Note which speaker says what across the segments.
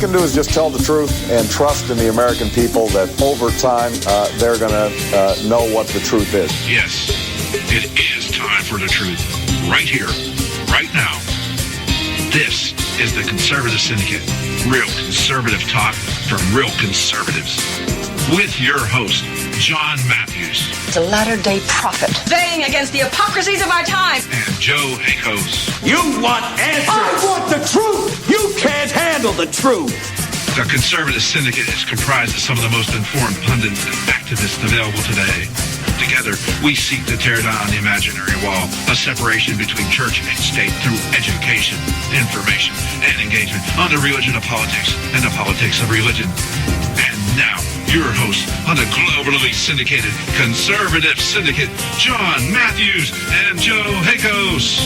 Speaker 1: can do is just tell the truth and trust in the American people that over time they're going to know what the truth is.
Speaker 2: Yes, it is time for the truth. Right here, right now. This is the Conservative Syndicate. Real conservative talk from real conservatives. With your host, John Matthews.
Speaker 3: The latter-day prophet.
Speaker 4: Baying against the hypocrisies of our time.
Speaker 2: And Joe Hakos.
Speaker 5: You want answers. I want the truth. You can't handle the truth.
Speaker 2: The Conservative Syndicate is comprised of some of the most informed pundits and activists available today. Together, we seek to tear down the imaginary wall, a separation between church and state through education, information, and engagement on the religion of politics and the politics of religion. And now, your host on the globally syndicated Conservative Syndicate, John Matthews and Joe Hakos.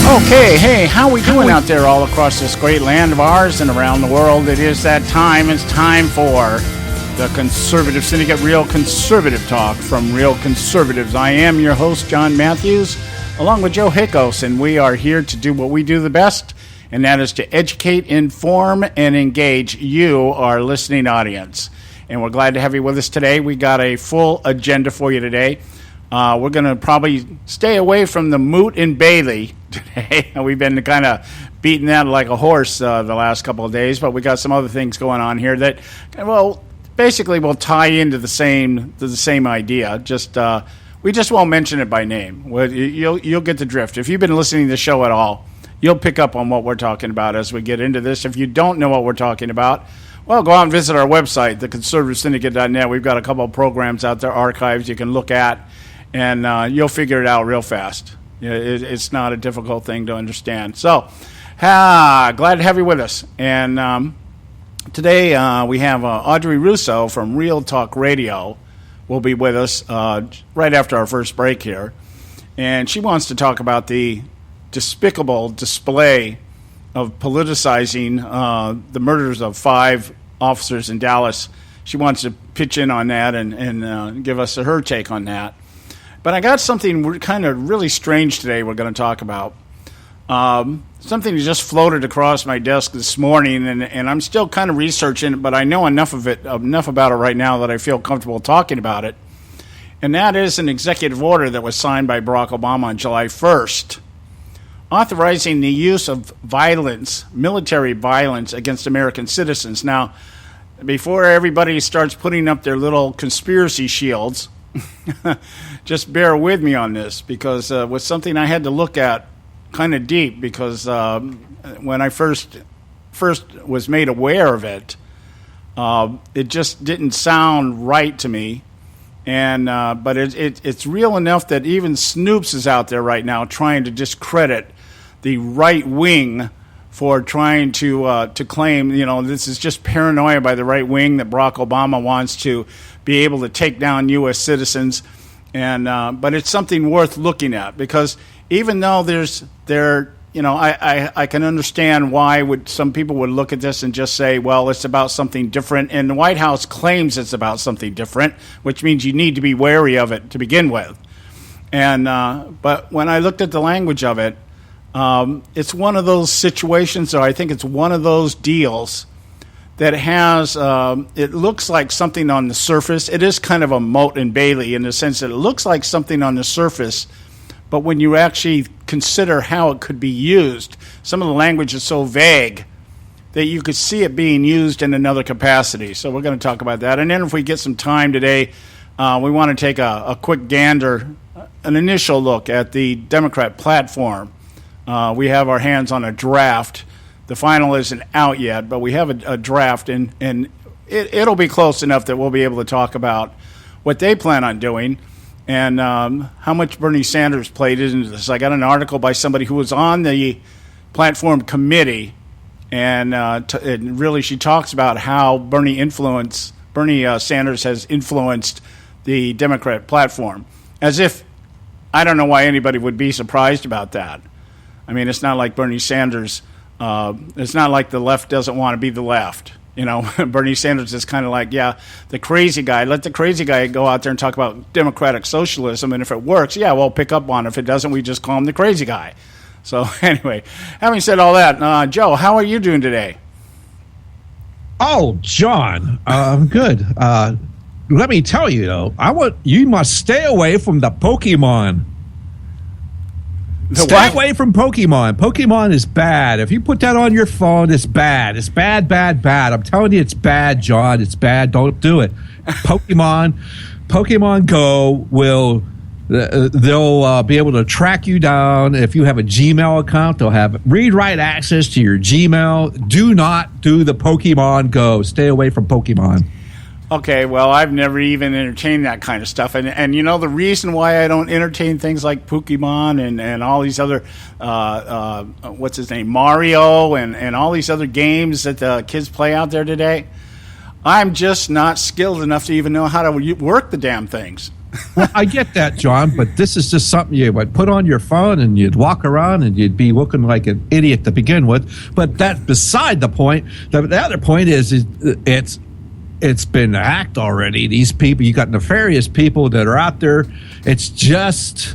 Speaker 6: Okay, hey, how we doing out there all across this great land of ours and around the world? It is that time. It's time for the Conservative Syndicate, real conservative talk from real conservatives. I am your host, John Matthews, along with Joe Hakos, and we are here to do what we do the best, and that is to educate, inform, and engage you, our listening audience. And we're glad to have you with us today. We got a full agenda for you today. We're going to probably stay away from the Moot and Bailey today. We've been kind of beating that like a horse the last couple of days, but we got some other things going on here that, well, basically will tie into the same idea. We just won't mention it by name. You'll get the drift. If you've been listening to the show at all, you'll pick up on what we're talking about as we get into this. If you don't know what we're talking about, well, go out and visit our website, theconservativesyndicate.net. We've got a couple of programs out there, archives you can look at, and you'll figure it out real fast. It's not a difficult thing to understand. So, glad to have you with us. And today we have Audrey Russo from Real Talk Radio will be with us right after our first break here. And she wants to talk about the despicable display of politicizing the murders of 5 officers in Dallas. She wants to pitch in on that and give us her take on that. But I got something kind of really strange today we're going to talk about. Something that just floated across my desk this morning, and I'm still kind of researching it, but I know enough about it right now that I feel comfortable talking about it. And that is an executive order that was signed by Barack Obama on July 1st, authorizing the use of violence, military violence, against American citizens. Now, before everybody starts putting up their little conspiracy shields, just bear with me on this, because it was something I had to look at kind of deep, because when I first was made aware of it, it just didn't sound right to me. And but it's real enough that even Snoops is out there right now trying to discredit the right wing for trying to claim, this is just paranoia by the right wing that Barack Obama wants to be able to take down U.S. citizens. And but it's something worth looking at, because even though I can understand why some people would look at this and just say, well, it's about something different. And the White House claims it's about something different, which means you need to be wary of it to begin with. And but when I looked at the language of it, it's one of those situations, or I think it's one of those deals that has, it looks like something on the surface. It is kind of a Moat and Bailey in the sense that it looks like something on the surface, but when you actually consider how it could be used, some of the language is so vague that you could see it being used in another capacity. So we're going to talk about that. And then if we get some time today, we want to take a quick gander, an initial look at the Democrat platform. We have our hands on a draft. The final isn't out yet, but we have a draft, and it'll be close enough that we'll be able to talk about what they plan on doing and how much Bernie Sanders played into this. I got an article by somebody who was on the platform committee, and really she talks about how Bernie Sanders has influenced the Democrat platform, as if, I don't know why anybody would be surprised about that. I mean, it's not like Bernie Sanders, it's not like the left doesn't want to be the left. Bernie Sanders is kind of like, yeah, the crazy guy. Let the crazy guy go out there and talk about democratic socialism, and if it works, yeah, we'll pick up on it. If it doesn't, we just call him the crazy guy. So anyway, having said all that, Joe, how are you doing today?
Speaker 7: Oh, John, I'm good. Let me tell you, though, you must stay away from the Pokemon. Stay away from Pokemon. Pokemon is bad. If you put that on your phone, it's bad. It's bad, bad, bad. I'm telling you, it's bad, John. It's bad. Don't do it. Pokemon Go will... They'll be able to track you down. If you have a Gmail account, they'll have read-write access to your Gmail. Do not do the Pokemon Go. Stay away from Pokemon.
Speaker 6: Okay, well, I've never even entertained that kind of stuff. And you know, the reason why I don't entertain things like Pokemon and all these other, what's his name, Mario and all these other games that the kids play out there today, I'm just not skilled enough to even know how to work the damn things.
Speaker 7: Well, I get that, John, but this is just something you would put on your phone and you'd walk around and you'd be looking like an idiot to begin with. But that's beside the point. The other point is it's been hacked already. These people, you got nefarious people that are out there. It's just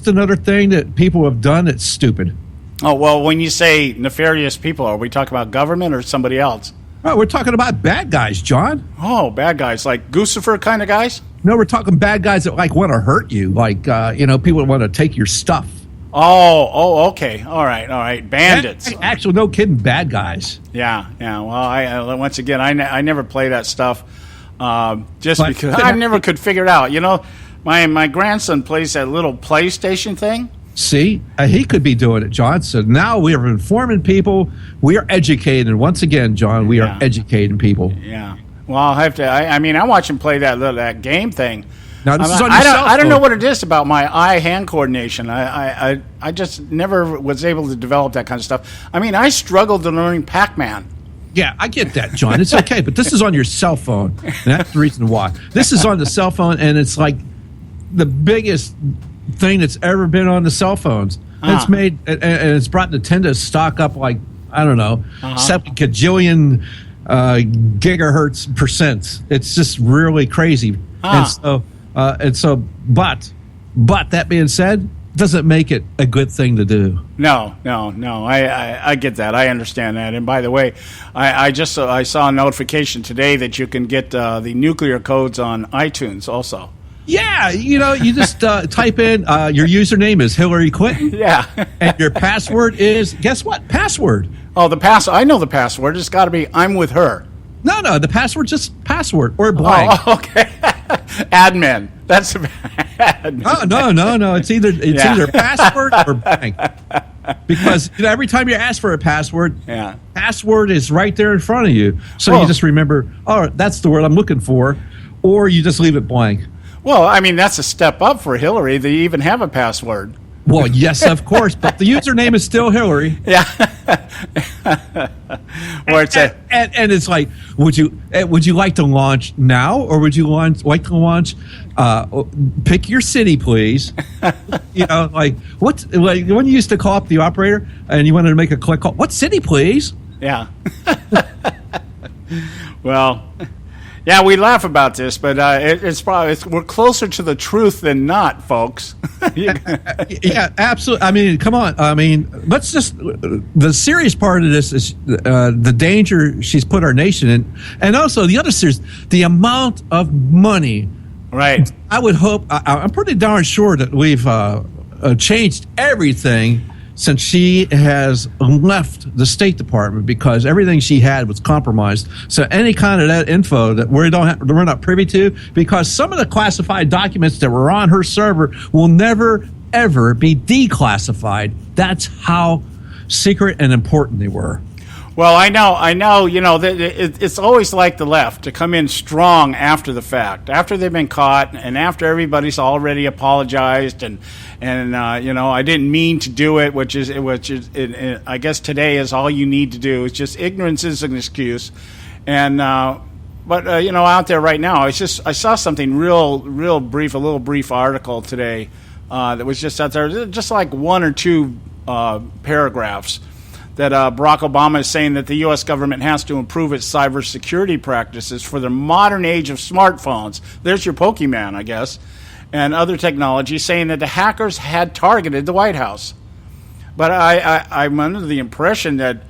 Speaker 7: another thing that people have done that's stupid.
Speaker 6: Oh, well, when you say nefarious people, are we talking about government or somebody else?
Speaker 7: Oh, we're talking about bad guys, John.
Speaker 6: Oh, bad guys, like Guccifer kind of guys?
Speaker 7: No, we're talking bad guys that want to hurt you, people want to take your stuff.
Speaker 6: Oh, okay, all right, bandits.
Speaker 7: Actually, no kidding, bad guys.
Speaker 6: Yeah. Well, I once again, I never play that stuff, because I never could figure it out. You know, my grandson plays that little PlayStation thing.
Speaker 7: See, he could be doing it, John. So now we are informing people. We are educating. Once again, John, we are educating people.
Speaker 6: Yeah. Well, I'll have to. I watch him play that game thing.
Speaker 7: Now, this is on your cell phone.
Speaker 6: I don't know what it is about my eye-hand coordination. I just never was able to develop that kind of stuff. I mean, I struggled to learn Pac-Man.
Speaker 7: Yeah, I get that, John. It's okay, but this is on your cell phone, and that's the reason why. This is on the cell phone, and it's like the biggest thing that's ever been on the cell phones. It's made, and it's brought Nintendo stock up like, I don't know, 7 gajillion gigahertz percent. It's just really crazy. But that being said, doesn't make it a good thing to do.
Speaker 6: No. I get that. I understand that. And by the way, I saw a notification today that you can get the nuclear codes on iTunes also.
Speaker 7: Yeah, you just type in your username is Hillary Clinton.
Speaker 6: Yeah.
Speaker 7: And your password is, guess what? Password.
Speaker 6: Oh, I know the password. It's got to be I'm with her.
Speaker 7: No, the password just password or blank.
Speaker 6: Oh, okay. Admin. That's admin.
Speaker 7: No. It's either password or blank. Because every time you ask for a password, password is right there in front of you. So you just remember, oh, that's the word I'm looking for, or you just leave it blank.
Speaker 6: Well, I mean, that's a step up for Hillary. They even have a password.
Speaker 7: Well, yes, of course, but the username is still Hillary.
Speaker 6: Yeah.
Speaker 7: And it's like, would you like to launch now, or would you like to launch? Pick your city, please. Like when you used to call up the operator and you wanted to make a click call. What city, please?
Speaker 6: Yeah. Well. Yeah, we laugh about this, but we're closer to the truth than not, folks.
Speaker 7: Yeah, absolutely. I mean, come on. I mean, let's just. The serious part of this is the danger she's put our nation in, and also the other serious, the amount of money.
Speaker 6: Right.
Speaker 7: I would hope. I'm pretty darn sure that we've changed everything since she has left the State Department, because everything she had was compromised. So any kind of that info that we're not privy to, because some of the classified documents that were on her server will never, ever be declassified. That's how secret and important they were.
Speaker 6: Well, I know. It's always like the left to come in strong after the fact, after they've been caught, and after everybody's already apologized, and I didn't mean to do it, which is I guess today is all you need to do. It's just ignorance is an excuse, but out there right now, I saw something real brief, a little brief article today that was just out there, just like 1 or 2 paragraphs. That Barack Obama is saying that the U.S. government has to improve its cybersecurity practices for the modern age of smartphones. There's your Pokemon, I guess, and other technology, saying that the hackers had targeted the White House. But I'm under the impression that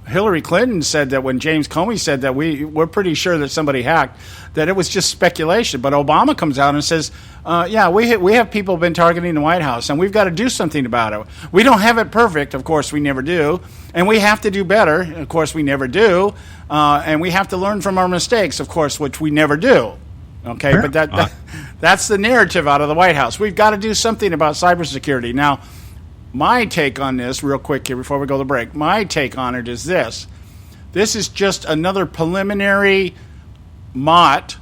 Speaker 6: Hillary Clinton said that when James Comey said that we're pretty sure that somebody hacked, that it was just speculation. But Obama comes out and says, we have people been targeting the White House, and we've got to do something about it. We don't have it perfect. Of course, we never do. And we have to do better. Of course, we never do. And we have to learn from our mistakes, of course, which we never do. Okay, but that's the narrative out of the White House. We've got to do something about cybersecurity. Now, my take on this, real quick here before we go to break, my take on it is this. This is just another preliminary moat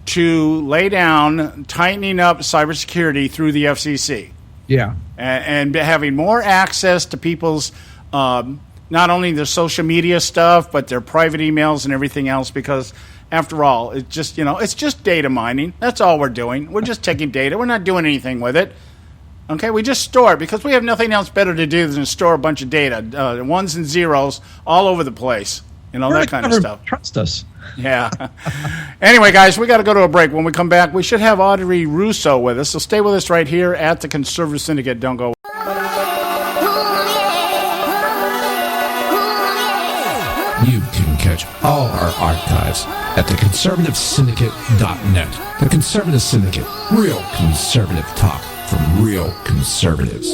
Speaker 6: to lay down tightening up cybersecurity through the FCC.
Speaker 7: Yeah.
Speaker 6: And having more access to people's, not only their social media stuff, but their private emails and everything else, because after all, it's just data mining. That's all we're doing. We're just taking data. We're not doing anything with it. Okay, we just store it because we have nothing else better to do than store a bunch of data, ones and zeros all over the place. That kind of stuff.
Speaker 7: Trust us.
Speaker 6: Yeah. Anyway, guys, we got to go to a break. When we come back, we should have Audrey Russo with us. So stay with us right here at the Conservative Syndicate. Don't go.
Speaker 8: You can catch all our archives at theconservativesyndicate.net. The Conservative Syndicate. Real conservative talk from real conservatives.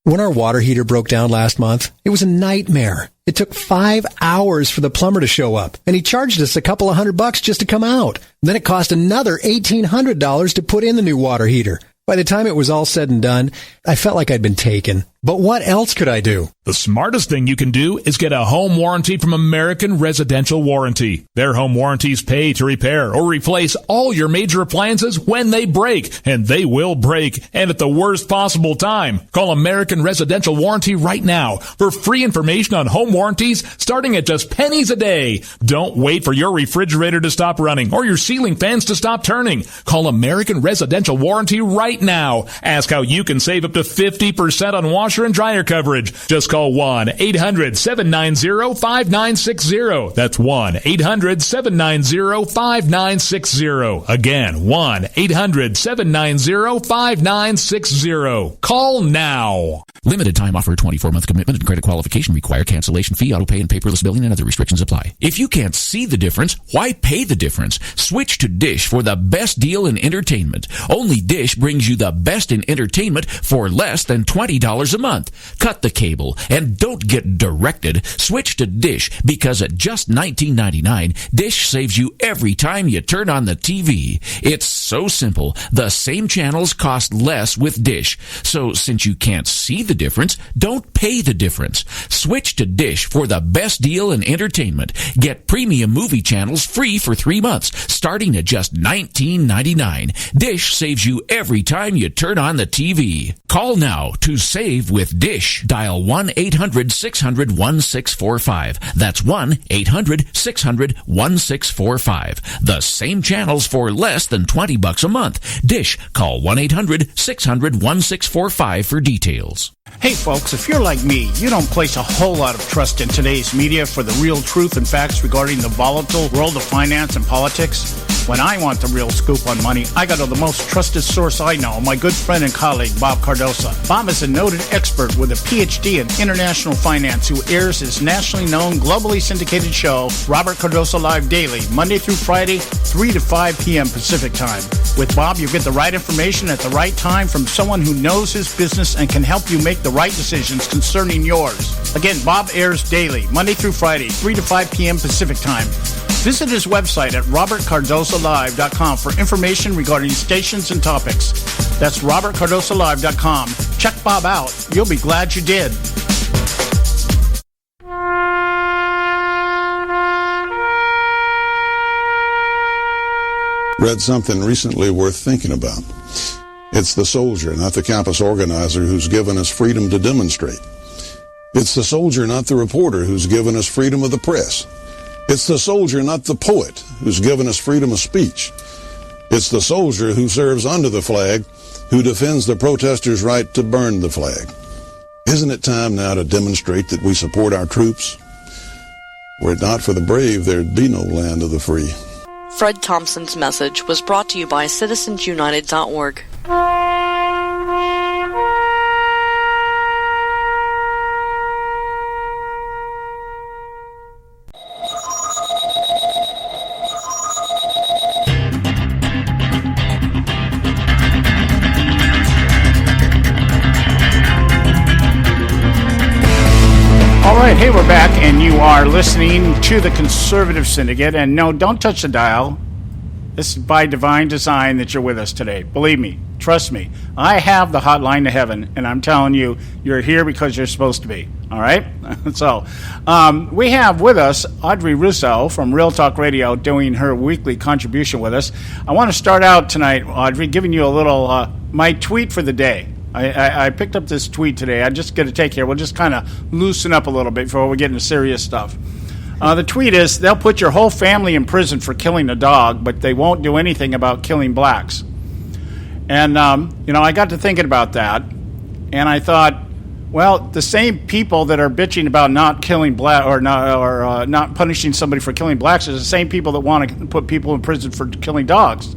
Speaker 9: When our water heater broke down last month, it was a nightmare. It took 5 hours for the plumber to show up, and he charged us a couple of $100 just to come out. Then it cost another $1,800 to put in the new water heater. By the time it was all said and done, I felt like I'd been taken. But what else could I do?
Speaker 10: The smartest thing you can do is get a home warranty from American Residential Warranty. Their home warranties pay to repair or replace all your major appliances when they break, and they will break, and at the worst possible time. Call American Residential Warranty right now for free information on home warranties starting at just pennies a day. Don't wait for your refrigerator to stop running or your ceiling fans to stop turning. Call American Residential Warranty right now. Ask how you can save up to 50% on washer and dryer coverage. Just call 1-800-790-5960. That's 1-800-790-5960. Again, 1-800-790-5960. Call now.
Speaker 8: Limited time offer, 24-month commitment and credit qualification require cancellation fee, auto pay, and paperless billing and other restrictions apply. If you can't see the difference, why pay the difference? Switch to Dish for the best deal in entertainment. Only Dish brings you the best in entertainment for less than $20 a month. Cut the cable and don't get directed. Switch to Dish because at just $19.99, Dish saves you every time you turn on the TV. It's so simple. The same channels cost less with Dish. So since you can't see the difference, don't pay the difference. Switch to Dish for the best deal in entertainment. Get premium movie channels free for 3 months, starting at just $19.99. Dish saves you every time you turn on the TV. Call now to save with Dish. Dial 1-800-600-1645. That's 1-800-600-1645. The same channels for less than $20 a month. Dish. Call 1-800-600-1645 for details.
Speaker 6: Hey folks, if you're like me, you don't place a whole lot of trust in today's media for the real truth and facts regarding the volatile world of finance and politics. When I want the real scoop on money, I go to the most trusted source I know, my good friend and colleague, Bob Cardoso. Bob is a noted expert with a PhD in international finance who airs his nationally known, globally syndicated show, Robert Cardoso Live Daily, Monday through Friday, 3 to 5 p.m. Pacific Time. With Bob, you get the right information at the right time from someone who knows his business and can help you make the right decisions concerning yours. Again, Bob airs daily, Monday through Friday, 3 to 5 p.m. Pacific Time. Visit his website at robertcardosolive.com for information regarding stations and topics. That's robertcardosolive.com. Check Bob out. You'll be glad you did.
Speaker 11: Read something recently worth thinking about. It's the soldier, not the campus organizer, who's given us freedom to demonstrate. It's the soldier, not the reporter, who's given us freedom of the press. It's the soldier, not the poet, who's given us freedom of speech. It's the soldier who serves under the flag, who defends the protesters' right to burn the flag. Isn't it time now to demonstrate that we support our troops? Were it not for the brave, there'd be no land of the free.
Speaker 12: Fred Thompson's message was brought to you by CitizensUnited.org.
Speaker 6: All right, hey, we're back, and you are listening to the Conservative Syndicate. And no, don't touch the dial. This is by divine design that you're with us today. Believe me, trust me. I have the hotline to heaven, and I'm telling you, you're here because you're supposed to be. All right? So, we have with us Audrey Russo from Real Talk Radio doing her weekly contribution with us. I want to start out tonight, Audrey, giving you a little, my tweet for the day. I picked up this tweet today. I'm just going to take here. We'll just kind of loosen up a little bit before we get into serious stuff. The tweet is, they'll put your whole family in prison for killing a dog, but they won't do anything about killing blacks. And, I got to thinking about that, and I thought, well, the same people that are bitching about not killing black or not punishing somebody for killing blacks are the same people that want to put people in prison for killing dogs.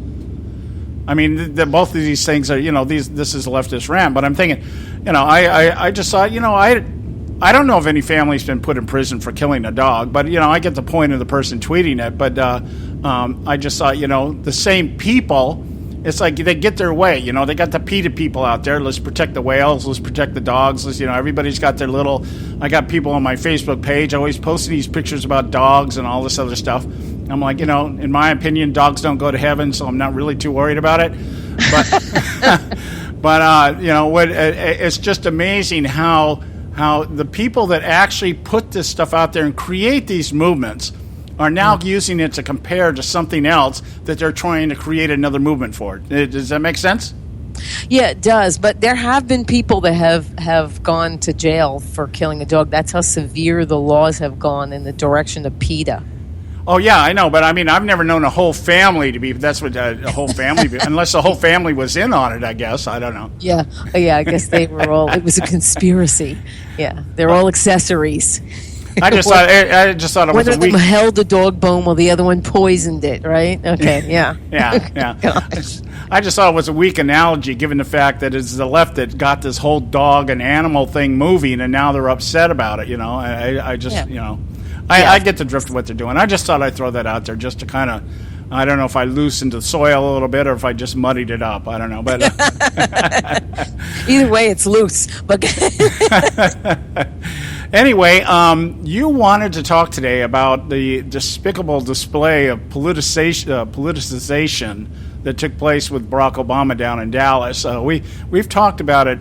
Speaker 6: I mean, both of these things are, this is a leftist rant, but I'm thinking, I just thought, I don't know if any family's been put in prison for killing a dog, but, I get the point of the person tweeting it, but I just thought, the same people, it's like they get their way, they got the PETA people out there, let's protect the whales, let's protect the dogs, everybody's got their little, I got people on my Facebook page always posting these pictures about dogs and all this other stuff. I'm like, in my opinion, dogs don't go to heaven, so I'm not really too worried about it. But, it's just amazing how the people that actually put this stuff out there and create these movements are now using it to compare to something else that they're trying to create another movement for. Does that make sense?
Speaker 13: Yeah, it does. But there have been people that have gone to jail for killing a dog. That's how severe the laws have gone in the direction of PETA.
Speaker 6: Oh, yeah, I know. But, I mean, I've never known a whole family to be – that's what a whole family – unless the whole family was in on it, I guess. I don't know.
Speaker 13: Yeah. I guess they were all – it was a conspiracy. Yeah. They're all accessories.
Speaker 6: I just thought it was a week.
Speaker 13: One of them held a dog bone while the other one poisoned it, right? Okay, yeah.
Speaker 6: Yeah. I just thought it was a weak analogy given the fact that it's the left that got this whole dog and animal thing moving, and now they're upset about it, I get the drift of what they're doing. I just thought I'd throw that out there just to kind of, I don't know if I loosened the soil a little bit or if I just muddied it up. I don't know. But
Speaker 13: either way, it's loose. But
Speaker 6: anyway, you wanted to talk today about the despicable display of politicization that took place with Barack Obama down in Dallas. We've talked about it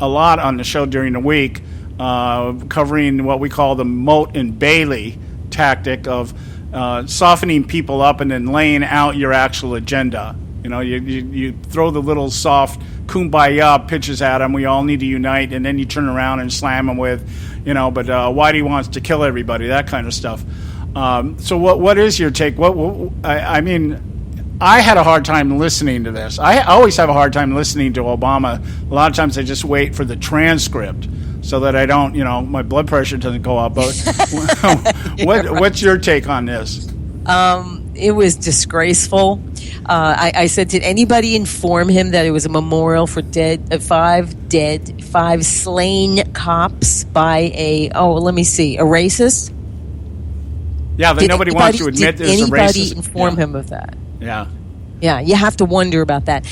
Speaker 6: a lot on the show during the week. Covering what we call the Moat and Bailey tactic of softening people up and then laying out your actual agenda. You throw the little soft kumbaya pitches at them. We all need to unite, and then you turn around and slam them with, but Whitey wants to kill everybody, that kind of stuff. So what is your take? I had a hard time listening to this. I always have a hard time listening to Obama. A lot of times I just wait for the transcript so that I don't, my blood pressure doesn't go up. But what's your take on this?
Speaker 13: It was disgraceful. I said, did anybody inform him that it was a memorial for five slain cops by a racist?
Speaker 6: Yeah, that nobody wants to admit is a racist. Did anybody
Speaker 13: inform him of that?
Speaker 6: Yeah.
Speaker 13: Yeah, you have to wonder about that.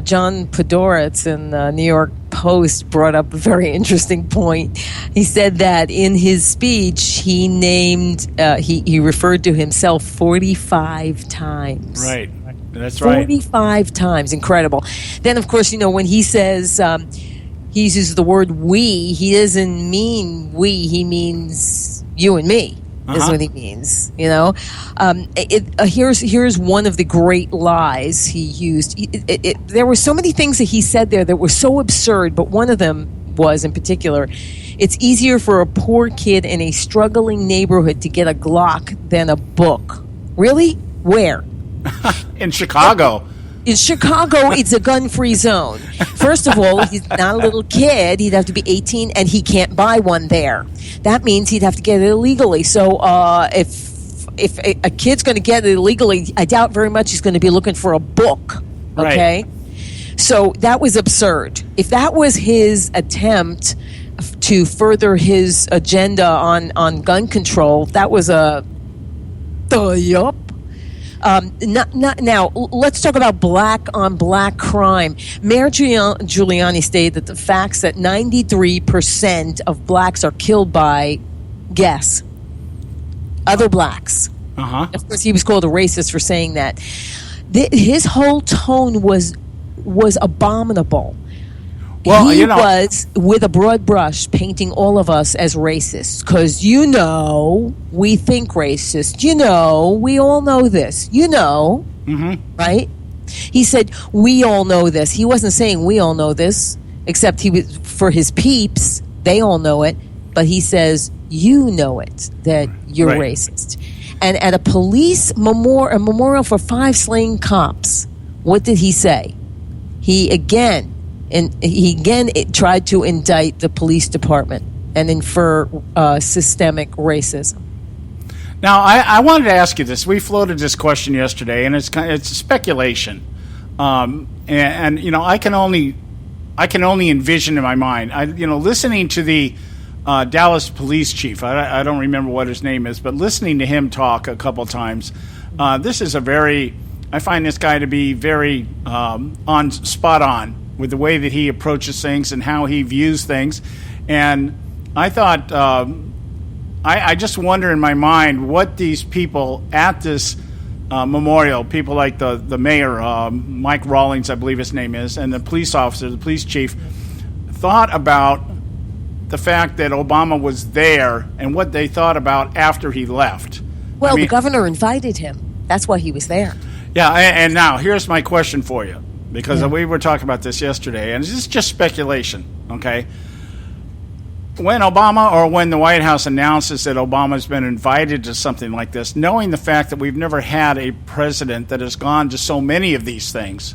Speaker 13: John Podhoretz in the New York Post brought up a very interesting point. He said that in his speech, he named, he referred to himself 45 times.
Speaker 6: Right. That's right.
Speaker 13: 45 times. Incredible. Then, of course, when he says he uses the word we, he doesn't mean we. He means you and me. Is what he means, Here's one of the great lies he used. There were so many things that he said there that were so absurd, but one of them was, in particular, it's easier for a poor kid in a struggling neighborhood to get a Glock than a book. Really? Where?
Speaker 6: In Chicago.
Speaker 13: In Chicago, it's a gun-free zone. First of all, he's not a little kid. He'd have to be 18, and he can't buy one there. That means he'd have to get it illegally. So if if a kid's going to get it illegally, I doubt very much he's going to be looking for a book. Okay, so that was absurd. If that was his attempt to further his agenda on gun control, that was a yup. Now, let's talk about black on black crime. Mayor Giuliani stated that the facts that 93% of blacks are killed by, guess, other blacks. Of course, he was called a racist for saying that. His whole tone was abominable. Well, he was, with a broad brush, painting all of us as racists. Because, we think racist. We all know this. Right? He said, we all know this. He wasn't saying we all know this, except he was, for his peeps, they all know it. But he says, you know it, that you're racist. And at a police memorial for 5 slain cops, what did he say? He again tried to indict the police department and infer systemic racism.
Speaker 6: Now, I wanted to ask you this. We floated this question yesterday, and it's speculation, and I can only envision in my mind. Listening to the Dallas police chief. I don't remember what his name is, but listening to him talk a couple times, this is I find this guy to be very spot on with the way that he approaches things and how he views things. And I thought, I just wonder in my mind what these people at this memorial, people like the mayor, Mike Rawlings, I believe his name is, and the police officer, the police chief, thought about the fact that Obama was there and what they thought about after he left.
Speaker 13: Well, the governor invited him. That's why he was there.
Speaker 6: Yeah, and now here's my question for you, because we were talking about this yesterday, and this is just speculation, okay? When Obama or when the White House announces that Obama's been invited to something like this, knowing the fact that we've never had a president that has gone to so many of these things,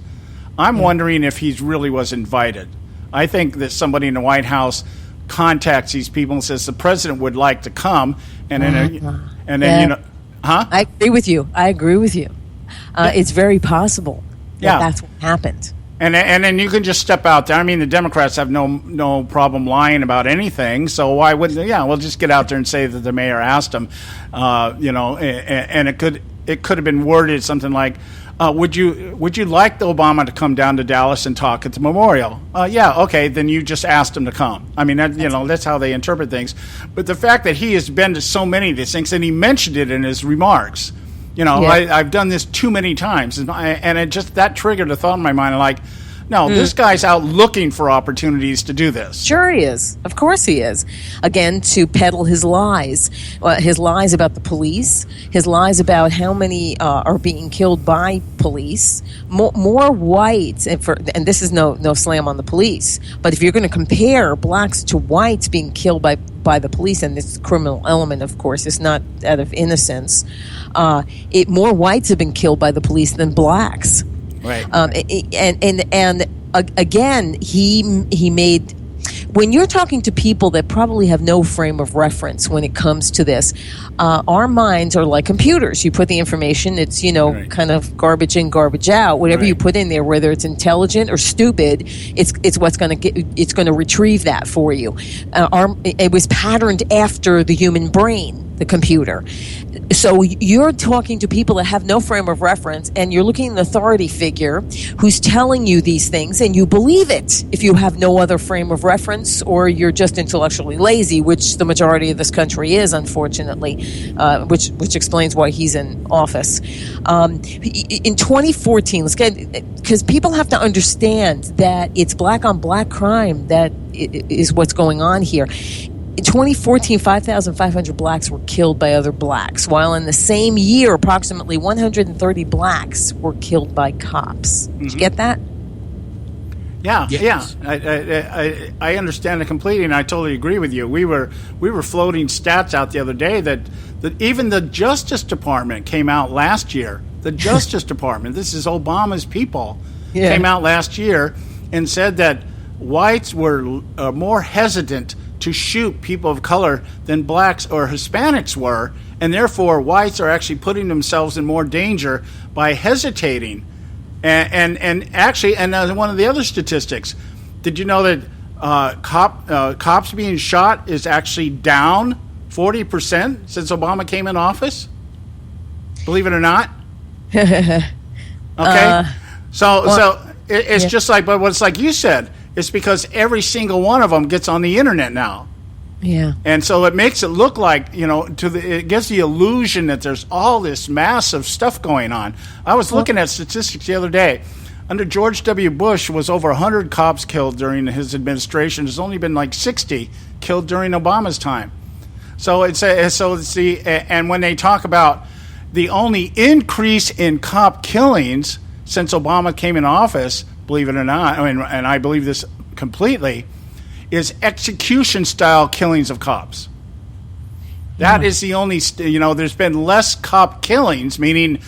Speaker 6: I'm wondering if he really was invited. I think that somebody in the White House contacts these people and says the president would like to come, and then
Speaker 13: I agree with you. It's very possible that that's what happened.
Speaker 6: And then you can just step out there. I mean, the Democrats have no problem lying about anything. So why wouldn't they? Yeah, we'll just get out there and say that the mayor asked him. And it could have been worded something like, would you like Obama to come down to Dallas and talk at the memorial? Yeah, okay, then you just asked him to come. I mean, that's how they interpret things. But the fact that he has been to so many of these things, and he mentioned it in his remarks. I've done this too many times, and it just that triggered a thought in my mind. Like, no, this guy's out looking for opportunities to do this.
Speaker 13: Sure he is. Of course he is. Again, to peddle his lies about the police, his lies about how many are being killed by police. More whites, and this is no slam on the police, but if you're going to compare blacks to whites being killed by the police, and this criminal element, of course, is not out of innocence. More whites have been killed by the police than blacks.
Speaker 6: Right.
Speaker 13: And again, he made. When you're talking to people that probably have no frame of reference when it comes to this, our minds are like computers. You put the information, it's kind of garbage in, garbage out. Whatever you put in there, whether it's intelligent or stupid, it's what's going to retrieve that for you. It was patterned after the human brain, the computer. So you're talking to people that have no frame of reference, and you're looking at an authority figure who's telling you these things, and you believe it if you have no other frame of reference, or you're just intellectually lazy, which the majority of this country is, unfortunately, which explains why he's in office. In 2014, because people have to understand that it's black on black crime that is what's going on here. In 2014, 5,500 blacks were killed by other blacks, while in the same year, approximately 130 blacks were killed by cops. Did you get that?
Speaker 6: Yeah, yes. Yeah. I understand it completely, and I totally agree with you. We were floating stats out the other day that even the Justice Department came out last year. The Justice Department, this is Obama's people, came out last year and said that whites were more hesitant to shoot people of color than blacks or Hispanics were, and therefore whites are actually putting themselves in more danger by hesitating. And actually, one of the other statistics, did you know that cops being shot is actually down 40% since Obama came in office? Believe it or not. Okay. So it's just like, but what's like you said, it's because every single one of them gets on the internet now.
Speaker 13: Yeah.
Speaker 6: And so it makes it look like, it gives the illusion that there's all this massive stuff going on. I was looking at statistics the other day. Under George W. Bush was over 100 cops killed during his administration. There's only been like 60 killed during Obama's time. So and when they talk about the only increase in cop killings since Obama came in office, believe it or not, and I believe this completely, is execution-style killings of cops. That is the only, there's been less cop killings, meaning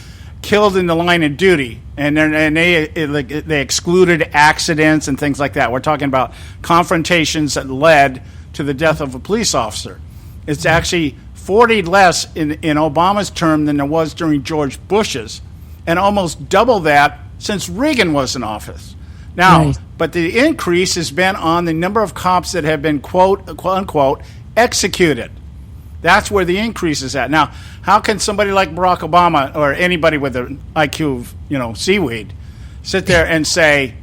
Speaker 6: killed in the line of duty, and they excluded accidents and things like that. We're talking about confrontations that led to the death of a police officer. It's actually 40 less in Obama's term than there was during George Bush's, and almost double that since Reagan was in office. Now, but the increase has been on the number of cops that have been, quote unquote, executed. That's where the increase is at. Now, how can somebody like Barack Obama or anybody with an IQ of, seaweed sit there and say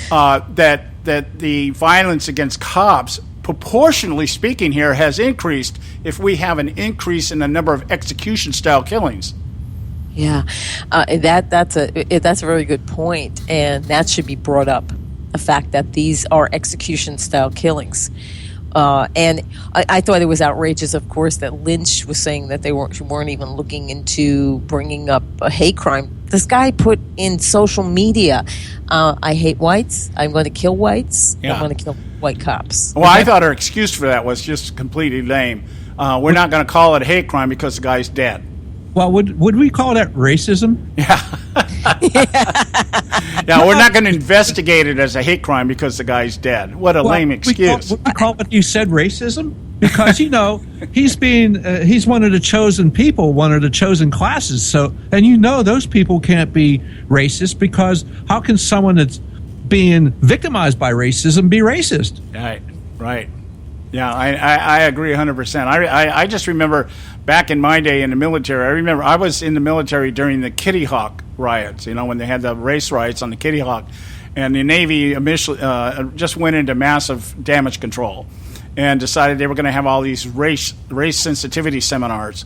Speaker 6: that the violence against cops, proportionally speaking here, has increased if we have an increase in the number of execution-style killings?
Speaker 13: Yeah, that's a very good point, and that should be brought up. The fact that these are execution-style killings, and I thought it was outrageous, of course, that Lynch was saying that they weren't even looking into bringing up a hate crime. This guy put in social media, "I hate whites. I'm going to kill whites.
Speaker 6: Yeah.
Speaker 13: I'm going to kill white cops."
Speaker 6: Well, I thought her excuse for that was just completely lame. We're not going to call it a hate crime because the guy's dead.
Speaker 7: Well, would we call that racism?
Speaker 6: Yeah. Now, we're not going to investigate it as a hate crime because the guy's dead. What a lame excuse.
Speaker 7: Would we call what you said racism? Because, he's one of the chosen people, one of the chosen classes. So, and those people can't be racist, because how can someone that's being victimized by racism be racist?
Speaker 6: Right. Yeah, I agree 100%. I just remember back in my day in the military, I remember I was in the military during the Kitty Hawk riots, when they had the race riots on the Kitty Hawk. And the Navy initially just went into massive damage control and decided they were going to have all these race sensitivity seminars.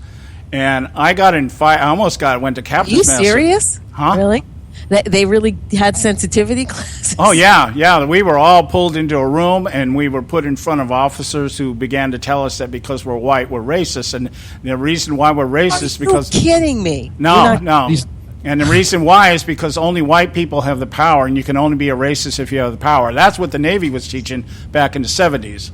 Speaker 6: And I got in fight. I almost went to captain's master.
Speaker 13: Are you serious?
Speaker 6: Huh?
Speaker 13: Really? They really had sensitivity classes?
Speaker 6: Oh, yeah. We were all pulled into a room, and we were put in front of officers who began to tell us that because we're white, we're racist. And the reason why we're racist is because...
Speaker 13: Are you kidding me?
Speaker 6: No. And the reason why is because only white people have the power, and you can only be a racist if you have the power. That's what the Navy was teaching back in the 70s.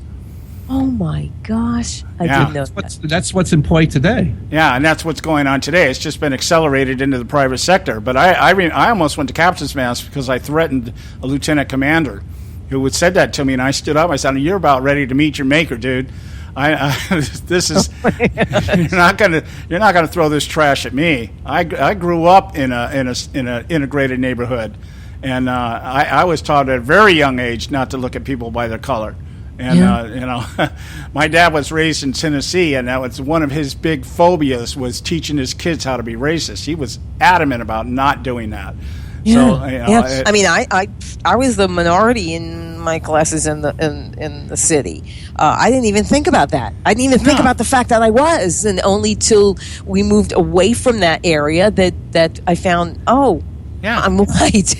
Speaker 13: Oh, my gosh. I didn't know that.
Speaker 7: That's what's in play today.
Speaker 6: Yeah, and that's what's going on today. It's just been accelerated into the private sector. But I almost went to captain's mast because I threatened a lieutenant commander who had said that to me, and I stood up. I said, "You're about ready to meet your maker, dude. This is you're not gonna throw this trash at me. I grew up in a integrated neighborhood, and I was taught at a very young age not to look at people by their color." And, my dad was raised in Tennessee, and that was one of his big phobias, was teaching his kids how to be racist. He was adamant about not doing that.
Speaker 13: Yeah. So, I mean, I was the minority in my classes in the city. I didn't even think about that. I didn't even think about the fact that I was, and only till we moved away from that area that I found, I'm white.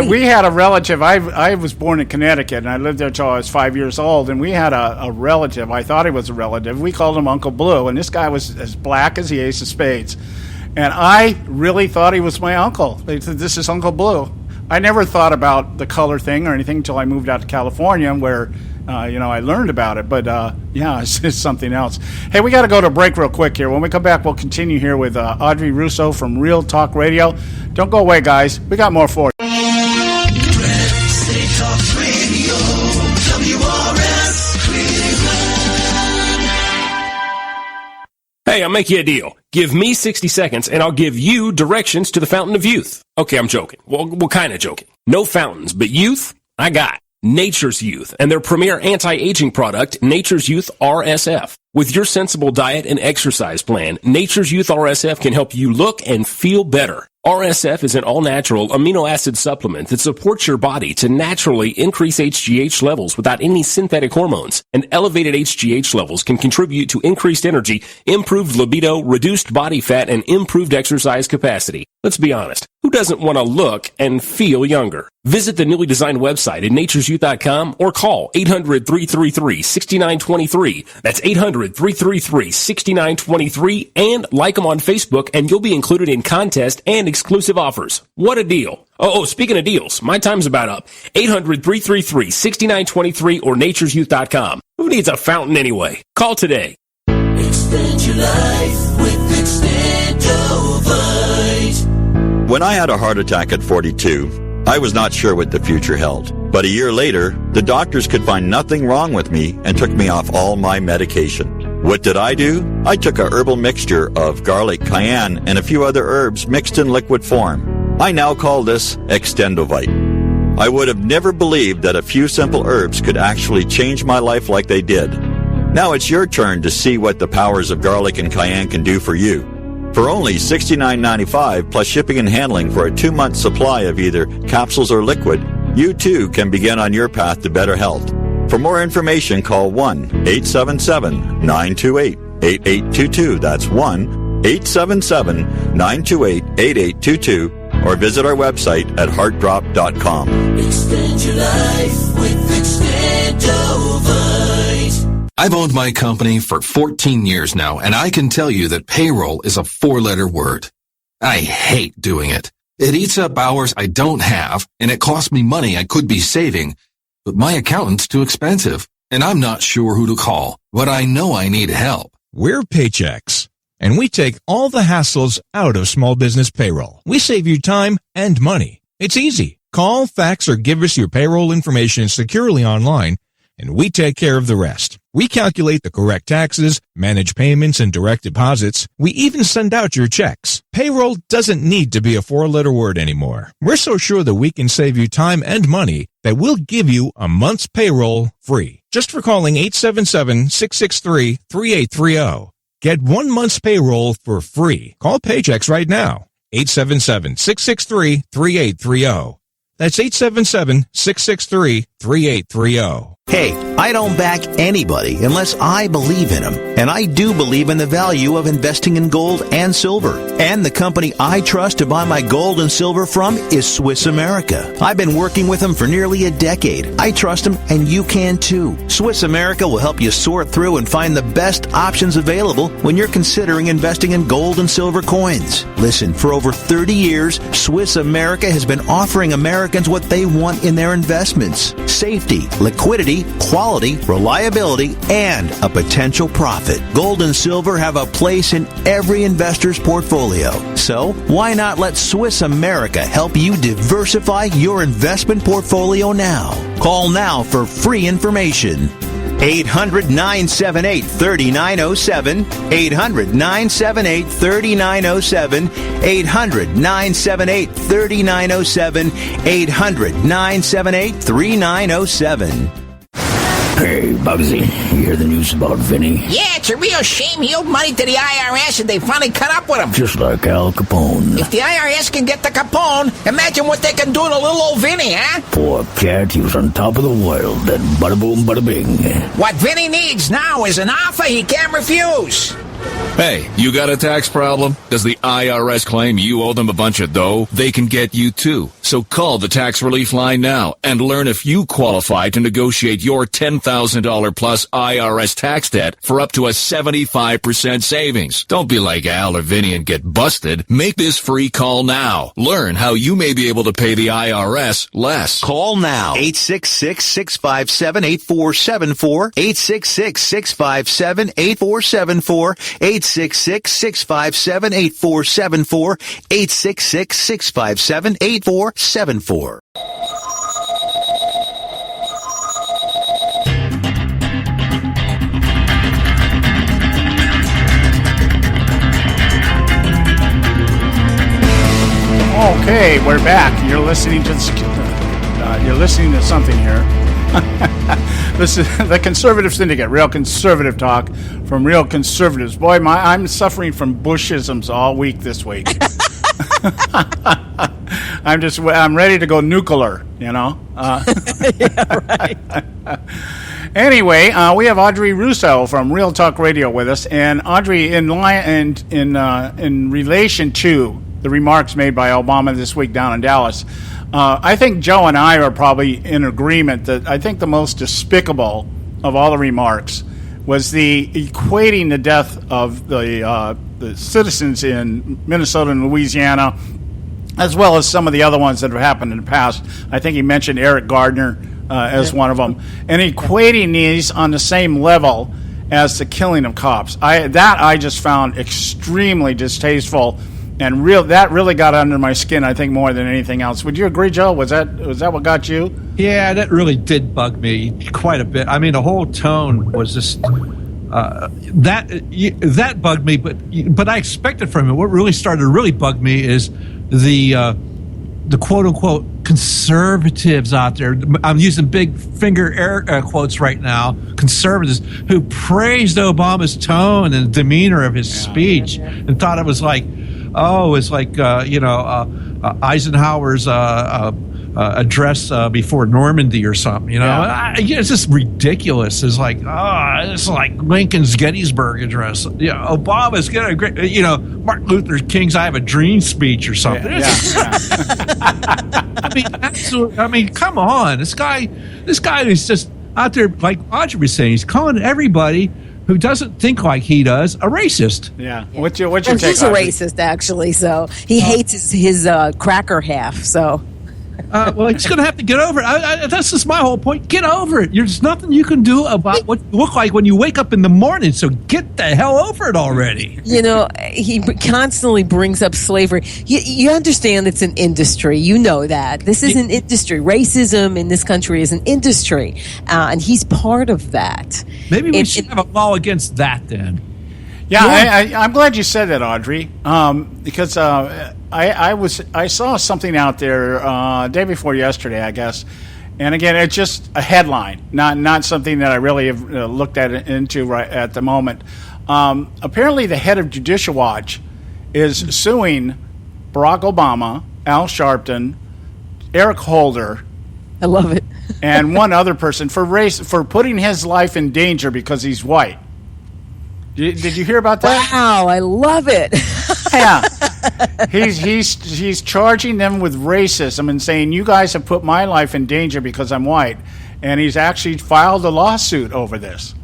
Speaker 6: We had a relative. I was born in Connecticut, and I lived there until I was 5 years old. And we had a relative. I thought he was a relative. We called him Uncle Blue, and this guy was as black as the ace of spades. And I really thought he was my uncle. They said, "This is Uncle Blue." I never thought about the color thing or anything until I moved out to California, where I learned about it. But it's something else. Hey, we got to go to a break real quick here. When we come back, we'll continue here with Audrey Russo from Real Talk Radio. Don't go away, guys. We got more for you.
Speaker 5: Hey,
Speaker 14: Hey, I'll make you a deal. Give me 60 seconds and I'll give you directions to the Fountain of Youth. Okay, I'm joking. Well, kind of joking. No fountains, but youth, I got. Nature's Youth and their premier anti-aging product, Nature's Youth RSF. With your sensible diet and exercise plan, Nature's Youth RSF can help you look and feel better. RSF is an all-natural amino acid supplement that supports your body to naturally increase HGH levels without any synthetic hormones. And elevated HGH levels can contribute to increased energy, improved libido, reduced body fat, and improved exercise capacity. Let's be honest. Who doesn't want to look and feel younger? Visit the newly designed website at naturesyouth.com or call 800-333-6923. That's 800-333-6923 and like them on Facebook and you'll be included in contest and exclusive offers. What a deal. Oh, speaking of deals, my time's about up. 800-333-6923 or naturesyouth.com. Who needs a fountain anyway? Call today.
Speaker 15: Extend your life with Extendovite.
Speaker 16: When I had a heart attack at 42, I was not sure what the future held. But a year later, the doctors could find nothing wrong with me and took me off all my medication. What did I do? I took a herbal mixture of garlic, cayenne, and a few other herbs mixed in liquid form. I now call this Extendovite. I would have never believed that a few simple herbs could actually change my life like they did. Now it's your turn to see what the powers of garlic and cayenne can do for you. For only $69.95 plus shipping and handling for a 2-month supply of either capsules or liquid, you too can begin on your path to better health. For more information, call 1-877-928-8822. That's 1-877-928-8822. Or visit our website at heartdrop.com.
Speaker 15: Extend your life with Extendovite.
Speaker 17: I've owned my company for 14 years now, and I can tell you that payroll is a 4-letter word. I hate doing it. It eats up hours I don't have, and it costs me money I could be saving. But my accountant's too expensive, and I'm not sure who to call, but I know I need help.
Speaker 18: We're Paychex, and we take all the hassles out of small business payroll. We save you time and money. It's easy. Call, fax, or give us your payroll information securely online, and we take care of the rest. We calculate the correct taxes, manage payments and direct deposits. We even send out your checks. Payroll doesn't need to be a 4-letter word anymore. We're so sure that we can save you time and money that we'll give you a month's payroll free. Just for calling 877-663-3830. Get 1 month's payroll for free. Call Paychex right now. 877-663-3830. That's 877-663-3830.
Speaker 19: Hey, I don't back anybody unless I believe in them. And I do believe in the value of investing in gold and silver. And the company I trust to buy my gold and silver from is Swiss America. I've been working with them for nearly a decade. I trust them, and you can too. Swiss America will help you sort through and find the best options available when you're considering investing in gold and silver coins. Listen, for over 30 years, Swiss America has been offering Americans what they want in their investments: safety, liquidity, quality, reliability, and a potential profit. Gold and silver have a place in every investor's portfolio. So, why not let Swiss America help you diversify your investment portfolio now? Call now for free information. 800-978-3907, 800-978-3907, 800-978-3907, 800-978-3907.
Speaker 20: Hey, Bugsy, you hear the news about Vinny?
Speaker 21: Yeah, it's a real shame he owed money to the IRS and they finally caught up with him.
Speaker 20: Just like Al Capone.
Speaker 21: If the IRS can get to Capone, imagine what they can do to little old Vinny, huh?
Speaker 20: Poor cat, he was on top of the world, then bada boom, bada bing.
Speaker 21: What Vinny needs now is an offer he can't refuse.
Speaker 22: Hey, you got a tax problem? Does the IRS claim you owe them a bunch of dough? They can get you too. So call the tax relief line now and learn if you qualify to negotiate your $10,000 plus IRS tax debt for up to a 75% savings. Don't be like Al or Vinny and get busted. Make this free call now. Learn how you may be able to pay the IRS less.
Speaker 19: Call now. 866-657-8474. 866-657-8474. 866-657-8474. 866-657-8474.
Speaker 6: Okay, we're back. You're listening to something here. This is the Conservative Syndicate, real conservative talk from real conservatives. Boy, I'm suffering from Bushisms all week this week. I'm ready to go nuclear, you know.
Speaker 13: Yeah, right.
Speaker 6: Anyway, we have Audrey Russo from Real Talk Radio with us, and Audrey, in relation to the remarks made by Obama this week down in Dallas, I think Joe and I are probably in agreement that I think the most despicable of all the remarks was the equating the death of the citizens in Minnesota and Louisiana, as well as some of the other ones that have happened in the past. I think he mentioned Eric Gardner as one of them, and equating these on the same level as the killing of cops. I just found extremely distasteful, and that really got under my skin, I think, more than anything else. Would you agree, Joe? Was that what got you?
Speaker 7: Yeah, that really did bug me quite a bit. I mean, the whole tone was just that bugged me, but I expected from it. What really started to really bug me is the quote unquote conservatives out there. I'm using big finger air quotes right now. Conservatives who praised Obama's tone and demeanor of his speech and thought it was like, Eisenhower's address before Normandy or something. You know, it's just ridiculous. It's like, it's like Lincoln's Gettysburg Address. Yeah, Obama's getting a great, Martin Luther King's "I Have a Dream" speech or something. I mean, come on, this guy is just out there, like Audrey was saying. He's calling everybody who doesn't think like he does a racist.
Speaker 6: Yeah. What's your take?
Speaker 13: He's a racist, actually. So he hates his cracker half. So.
Speaker 7: Well, he's going to have to get over it. That's just my whole point. Get over it. There's nothing you can do about what you look like when you wake up in the morning. So get the hell over it already.
Speaker 13: He constantly brings up slavery. You understand it's an industry. You know that. This is an industry. Racism in this country is an industry. And he's part of that.
Speaker 7: Maybe we should have a law against that then.
Speaker 6: Yeah. I'm glad you said that, Audrey, because I saw something out there day before yesterday, I guess, and again, it's just a headline, not something that I really have looked into right at the moment. Apparently, the head of Judicial Watch is suing Barack Obama, Al Sharpton, Eric Holder.
Speaker 13: I love it.
Speaker 6: And one other person for putting his life in danger because he's white. Did you hear about that?
Speaker 13: Wow, I love it.
Speaker 6: Yeah. He's charging them with racism and saying, you guys have put my life in danger because I'm white. And he's actually filed a lawsuit over this.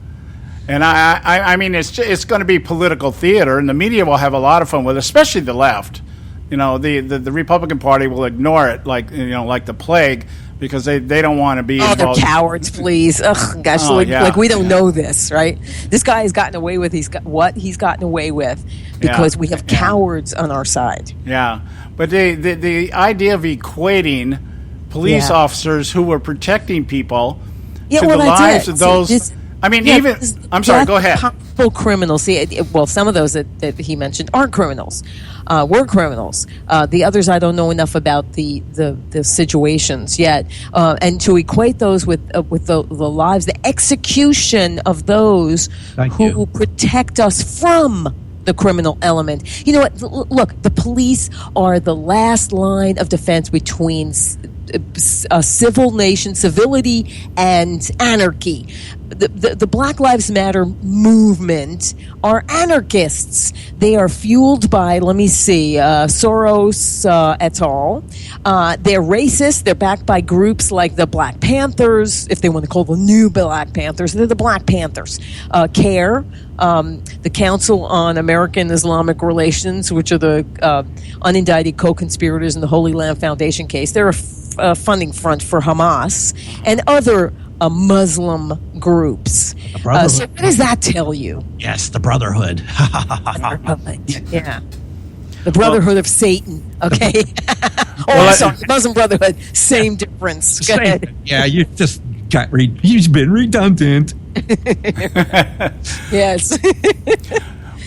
Speaker 6: And I mean, it's going to be political theater, and the media will have a lot of fun with it, especially the left. The Republican Party will ignore it like the plague, because they don't want to be involved.
Speaker 13: They're cowards, please. Ugh, gosh, like we don't know this, right? This guy has gotten away with he's gotten away with because we have cowards on our side.
Speaker 6: Yeah, but the idea of equating police officers who were protecting people to the lives of those. I'm sorry. Go ahead.
Speaker 13: Full criminals. Some of those that he mentioned aren't criminals. Were criminals. The others, I don't know enough about the situations yet. And to equate those with the lives, the execution of those who protect us from the criminal element. You know what? Look, the police are the last line of defense between a civil nation, civility, and anarchy. The Black Lives Matter movement are anarchists. They are fueled by, Soros et al. They're racist. They're backed by groups like the Black Panthers, if they want to call the new Black Panthers. They're the Black Panthers. CARE, the Council on American Islamic Relations, which are the unindicted co-conspirators in the Holy Land Foundation case. They're a funding front for Hamas and other Muslim groups. So what does that tell you?
Speaker 7: Yes, the Brotherhood.
Speaker 13: Yeah. The Brotherhood of Satan. Okay. Muslim Brotherhood. Same difference. Go ahead.
Speaker 7: Yeah, you just you've been redundant.
Speaker 13: Yes.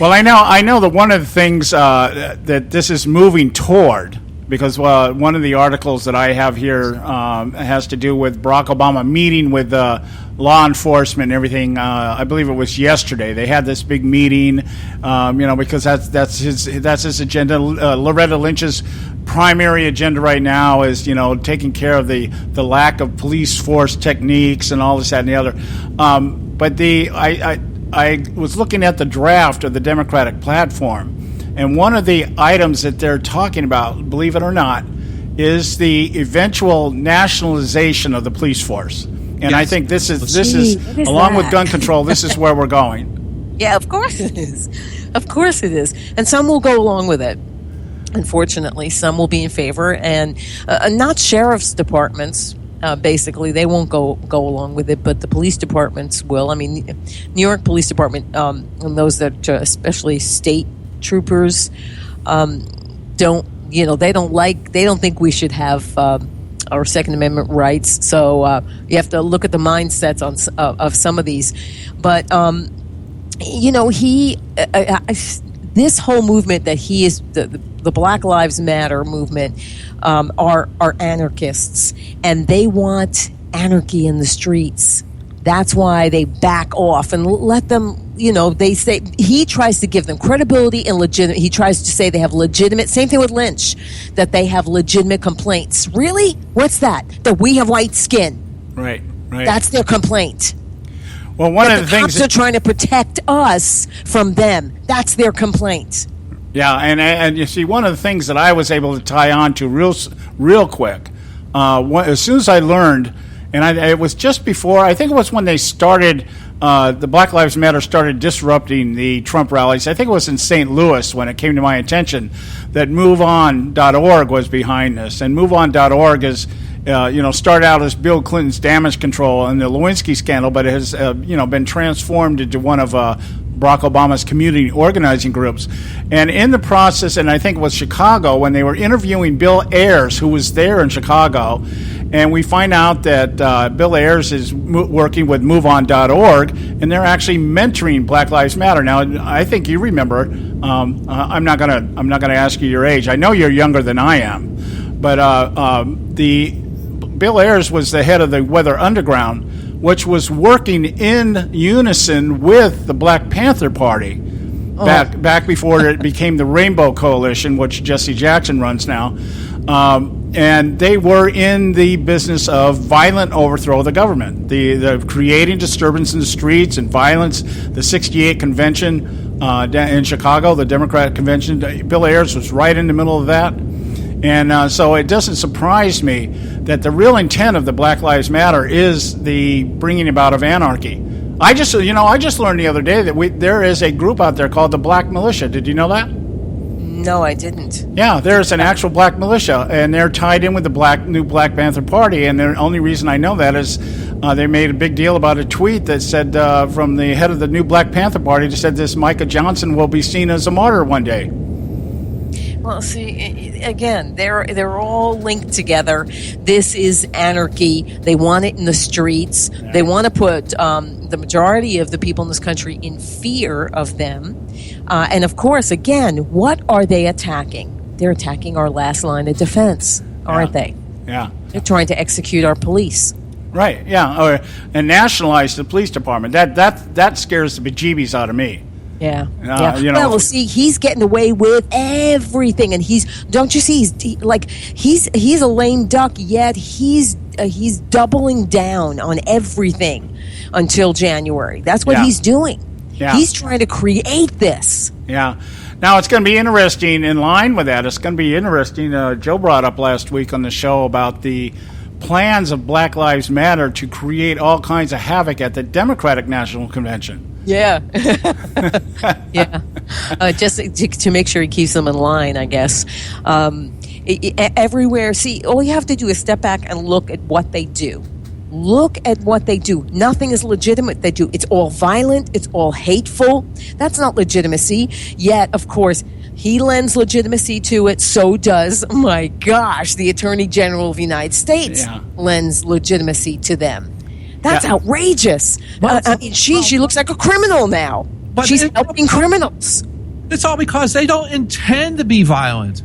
Speaker 6: Well, I know that one of the things that this is moving toward, because one of the articles that I have here has to do with Barack Obama meeting with law enforcement and everything. I believe it was yesterday. They had this big meeting, because that's his agenda. Loretta Lynch's primary agenda right now is, taking care of the lack of police force techniques and all this, that, and the other. But I was looking at the draft of the Democratic platform, and one of the items that they're talking about, believe it or not, is the eventual nationalization of the police force. And I think this is along with gun control, this is where we're going.
Speaker 13: Yeah, of course it is. Of course it is. And some will go along with it. Unfortunately, some will be in favor, and not sheriff's departments. Basically, they won't go along with it, but the police departments will. I mean, New York Police Department, and those that especially state troopers, they don't think we should have our Second Amendment rights. So you have to look at the mindsets of some of these. But this whole movement that he is the Black Lives Matter movement are anarchists, and they want anarchy in the streets. That's why they back off and let them. They say he tries to give them credibility and legitimate. He tries to say they have legitimate. Same thing with Lynch, that they have legitimate complaints. Really, what's that? That we have white skin.
Speaker 6: Right.
Speaker 13: That's their complaint.
Speaker 6: Well, one of the things
Speaker 13: cops are trying to protect us from them. That's their complaint.
Speaker 6: Yeah, and you see, one of the things that I was able to tie on to real quick, as soon as I learned, and it was just before, I think it was when they started, the Black Lives Matter started disrupting the Trump rallies. I think it was in St. Louis when it came to my attention that MoveOn.org was behind this, and MoveOn.org is. Started out as Bill Clinton's damage control and the Lewinsky scandal, but it has, been transformed into one of Barack Obama's community organizing groups. And in the process, and I think it was Chicago, when they were interviewing Bill Ayers, who was there in Chicago, and we find out that Bill Ayers is working with MoveOn.org, and they're actually mentoring Black Lives Matter. Now, I think you remember. I'm not gonna ask you your age. I know you're younger than I am, but Bill Ayers was the head of the Weather Underground, which was working in unison with the Black Panther Party back before it became the Rainbow Coalition, which Jesse Jackson runs now. And they were in the business of violent overthrow of the government, the creating disturbance in the streets and violence. The '68 convention in Chicago, the Democratic convention, Bill Ayers was right in the middle of that. And so it doesn't surprise me that the real intent of the Black Lives Matter is the bringing about of anarchy. I just learned the other day that there is a group out there called the Black Militia. Did you know that?
Speaker 13: No, I didn't.
Speaker 6: Yeah, there's an actual Black Militia, and they're tied in with the new Black Panther Party. And the only reason I know that is they made a big deal about a tweet that said from the head of the new Black Panther Party that said this Micah Johnson will be seen as a martyr one day.
Speaker 13: Well, see, again, they're all linked together. This is anarchy. They want it in the streets. They want to put the majority of the people in this country in fear of them. And of course, again, what are they attacking? They're attacking our last line of defense, aren't they?
Speaker 6: Yeah.
Speaker 13: They're trying to execute our police.
Speaker 6: Right. Yeah. And nationalize the police department. That scares the bejeebies out of me.
Speaker 13: Yeah. Well, see, he's getting away with everything, and don't you see? He's a lame duck, yet he's doubling down on everything until January. That's what he's doing. Yeah. He's trying to create this.
Speaker 6: Yeah. Now it's going to be interesting. In line with that, it's going to be interesting. Joe brought up last week on the show about the plans of Black Lives Matter to create all kinds of havoc at the Democratic National Convention.
Speaker 13: Yeah. Yeah. Just to make sure he keeps them in line, I guess. Everywhere. See, all you have to do is step back and look at what they do. Look at what they do. Nothing is legitimate they do. It's all violent. It's all hateful. That's not legitimacy. Yet, of course, he lends legitimacy to it. So does, my gosh, the Attorney General of the United States lends legitimacy to them. That's outrageous. She looks like a criminal now. She's helping criminals.
Speaker 7: It's all because they don't intend to be violent.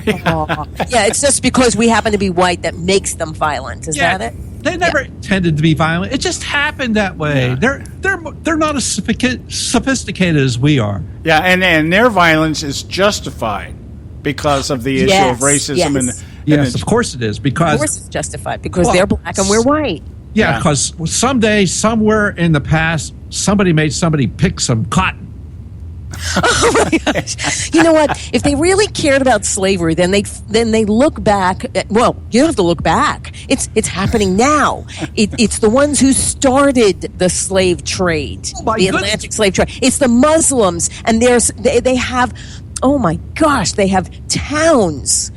Speaker 13: Yeah, it's just because we happen to be white that makes them violent. Is that it?
Speaker 7: They never intended to be violent. It just happened that way.
Speaker 6: Yeah.
Speaker 7: They're not as sophisticated as we are.
Speaker 6: Yeah, and their violence is justified because of the issue of racism
Speaker 7: Yes, of course it is. Because
Speaker 13: of course it's justified because they're black and we're white.
Speaker 7: Yeah, because someday, somewhere in the past, somebody made somebody pick some cotton.
Speaker 13: Oh my gosh! You know what? If they really cared about slavery, then they look back. Well, you don't have to look back. It's happening now. It's the ones who started the slave trade, the Atlantic slave trade. It's the Muslims, and they have. Oh my gosh! They have towns,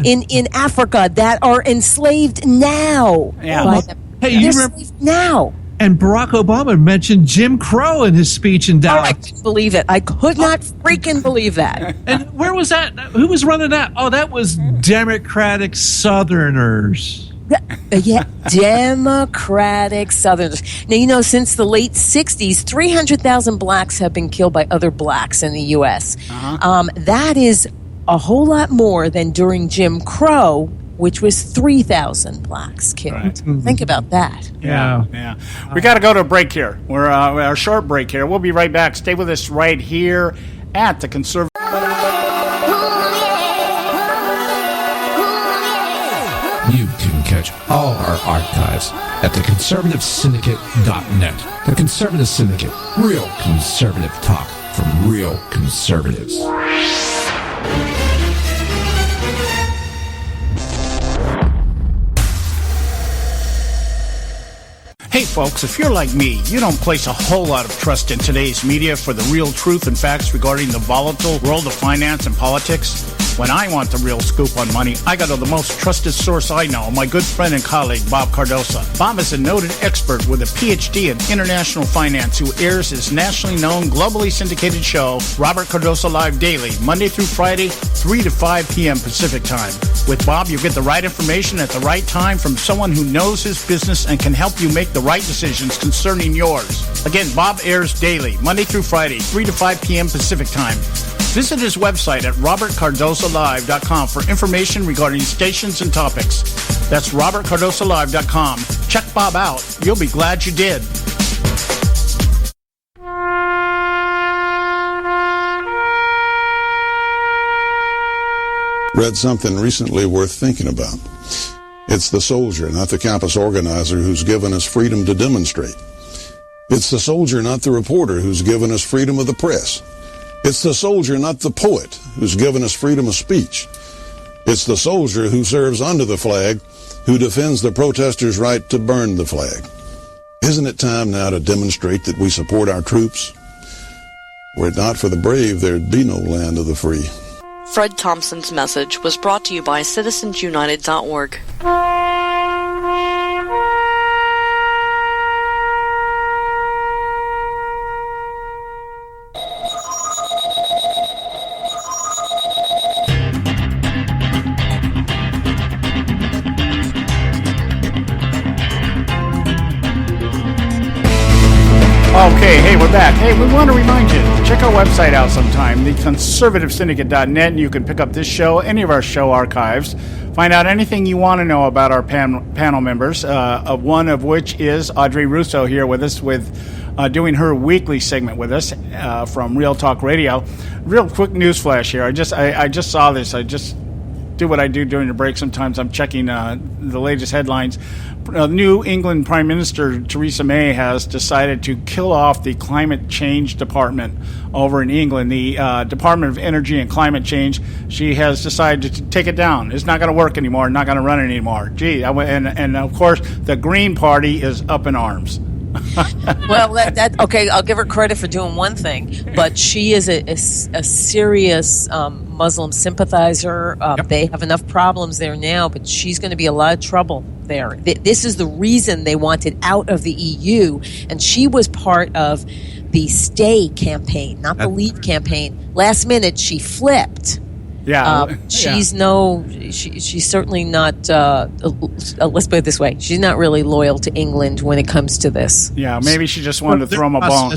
Speaker 13: in Africa that are enslaved now.
Speaker 7: Yeah. Hey, you remember
Speaker 13: now?
Speaker 7: And Barack Obama mentioned Jim Crow in his speech in Dallas.
Speaker 13: I couldn't believe it. I could not freaking believe that.
Speaker 7: And where was that? Who was running that? Oh, that was Democratic Southerners.
Speaker 13: Yeah, Democratic Southerners. Now, since the late 60s, 300,000 blacks have been killed by other blacks in the U.S. That is a whole lot more than during Jim Crow, which was 3,000 blacks killed. Right. Think about that.
Speaker 6: Yeah. We got to go to a break here. We're our short break here. We'll be right back. Stay with us right here at the Conservative.
Speaker 8: You can catch all our archives at theconservativesyndicate.net. The Conservative Syndicate. Real conservative talk from real conservatives.
Speaker 6: Hey folks, if you're like me, you don't place a whole lot of trust in today's media for the real truth and facts regarding the volatile world of finance and politics. When I want the real scoop on money, I go to the most trusted source I know, my good friend and colleague, Bob Cardoso. Bob is a noted expert with a PhD in international finance who airs his nationally known, globally syndicated show, Robert Cardoso Live Daily, Monday through Friday, 3 to 5 p.m. Pacific Time. With Bob, you get the right information at the right time from someone who knows his business and can help you make the right decisions concerning yours. Again, Bob airs daily, Monday through Friday, 3 to 5 p.m. Pacific Time. Visit his website at robertcardosolive.com for information regarding stations and topics. That's robertcardosolive.com. Check Bob out. You'll be glad you did.
Speaker 11: Read something recently worth thinking about. It's the soldier, not the campus organizer, who's given us freedom to demonstrate. It's the soldier, not the reporter, who's given us freedom of the press. It's the soldier, not the poet, who's given us freedom of speech. It's the soldier who serves under the flag, who defends the protesters' right to burn the flag. Isn't it time now to demonstrate that we support our troops? Were it not for the brave, there'd be no land of the free.
Speaker 12: Fred Thompson's message was brought to you by citizensunited.org.
Speaker 6: Okay, hey, we're back. Hey, we want to remind you, check our website out sometime, theconservativesyndicate.net, and you can pick up this show, any of our show archives, find out anything you want to know about our panel members, one of which is Audrey Russo here with us, doing her weekly segment with us from Real Talk Radio. Real quick news flash here. I just saw this. I just do what I do during the break. Sometimes I'm checking the latest headlines. New England Prime Minister Theresa May has decided to kill off the Climate Change Department over in England, the Department of Energy and Climate Change. She has decided to take it down. It's not going to work anymore, not going to run anymore. Gee, and of course, the Green Party is up in arms.
Speaker 13: Well, okay, I'll give her credit for doing one thing, but she is a serious Muslim sympathizer.
Speaker 7: Yep.
Speaker 13: They have enough problems there now, but she's going to be a lot of trouble there. This is the reason they wanted out of the EU, and she was part of the Stay campaign, not the Leave campaign. Last minute, she flipped.
Speaker 6: Yeah,
Speaker 13: she's certainly not. Let's put it this way: she's not really loyal to England when it comes to this.
Speaker 6: Yeah, maybe she just wanted to throw him a bone.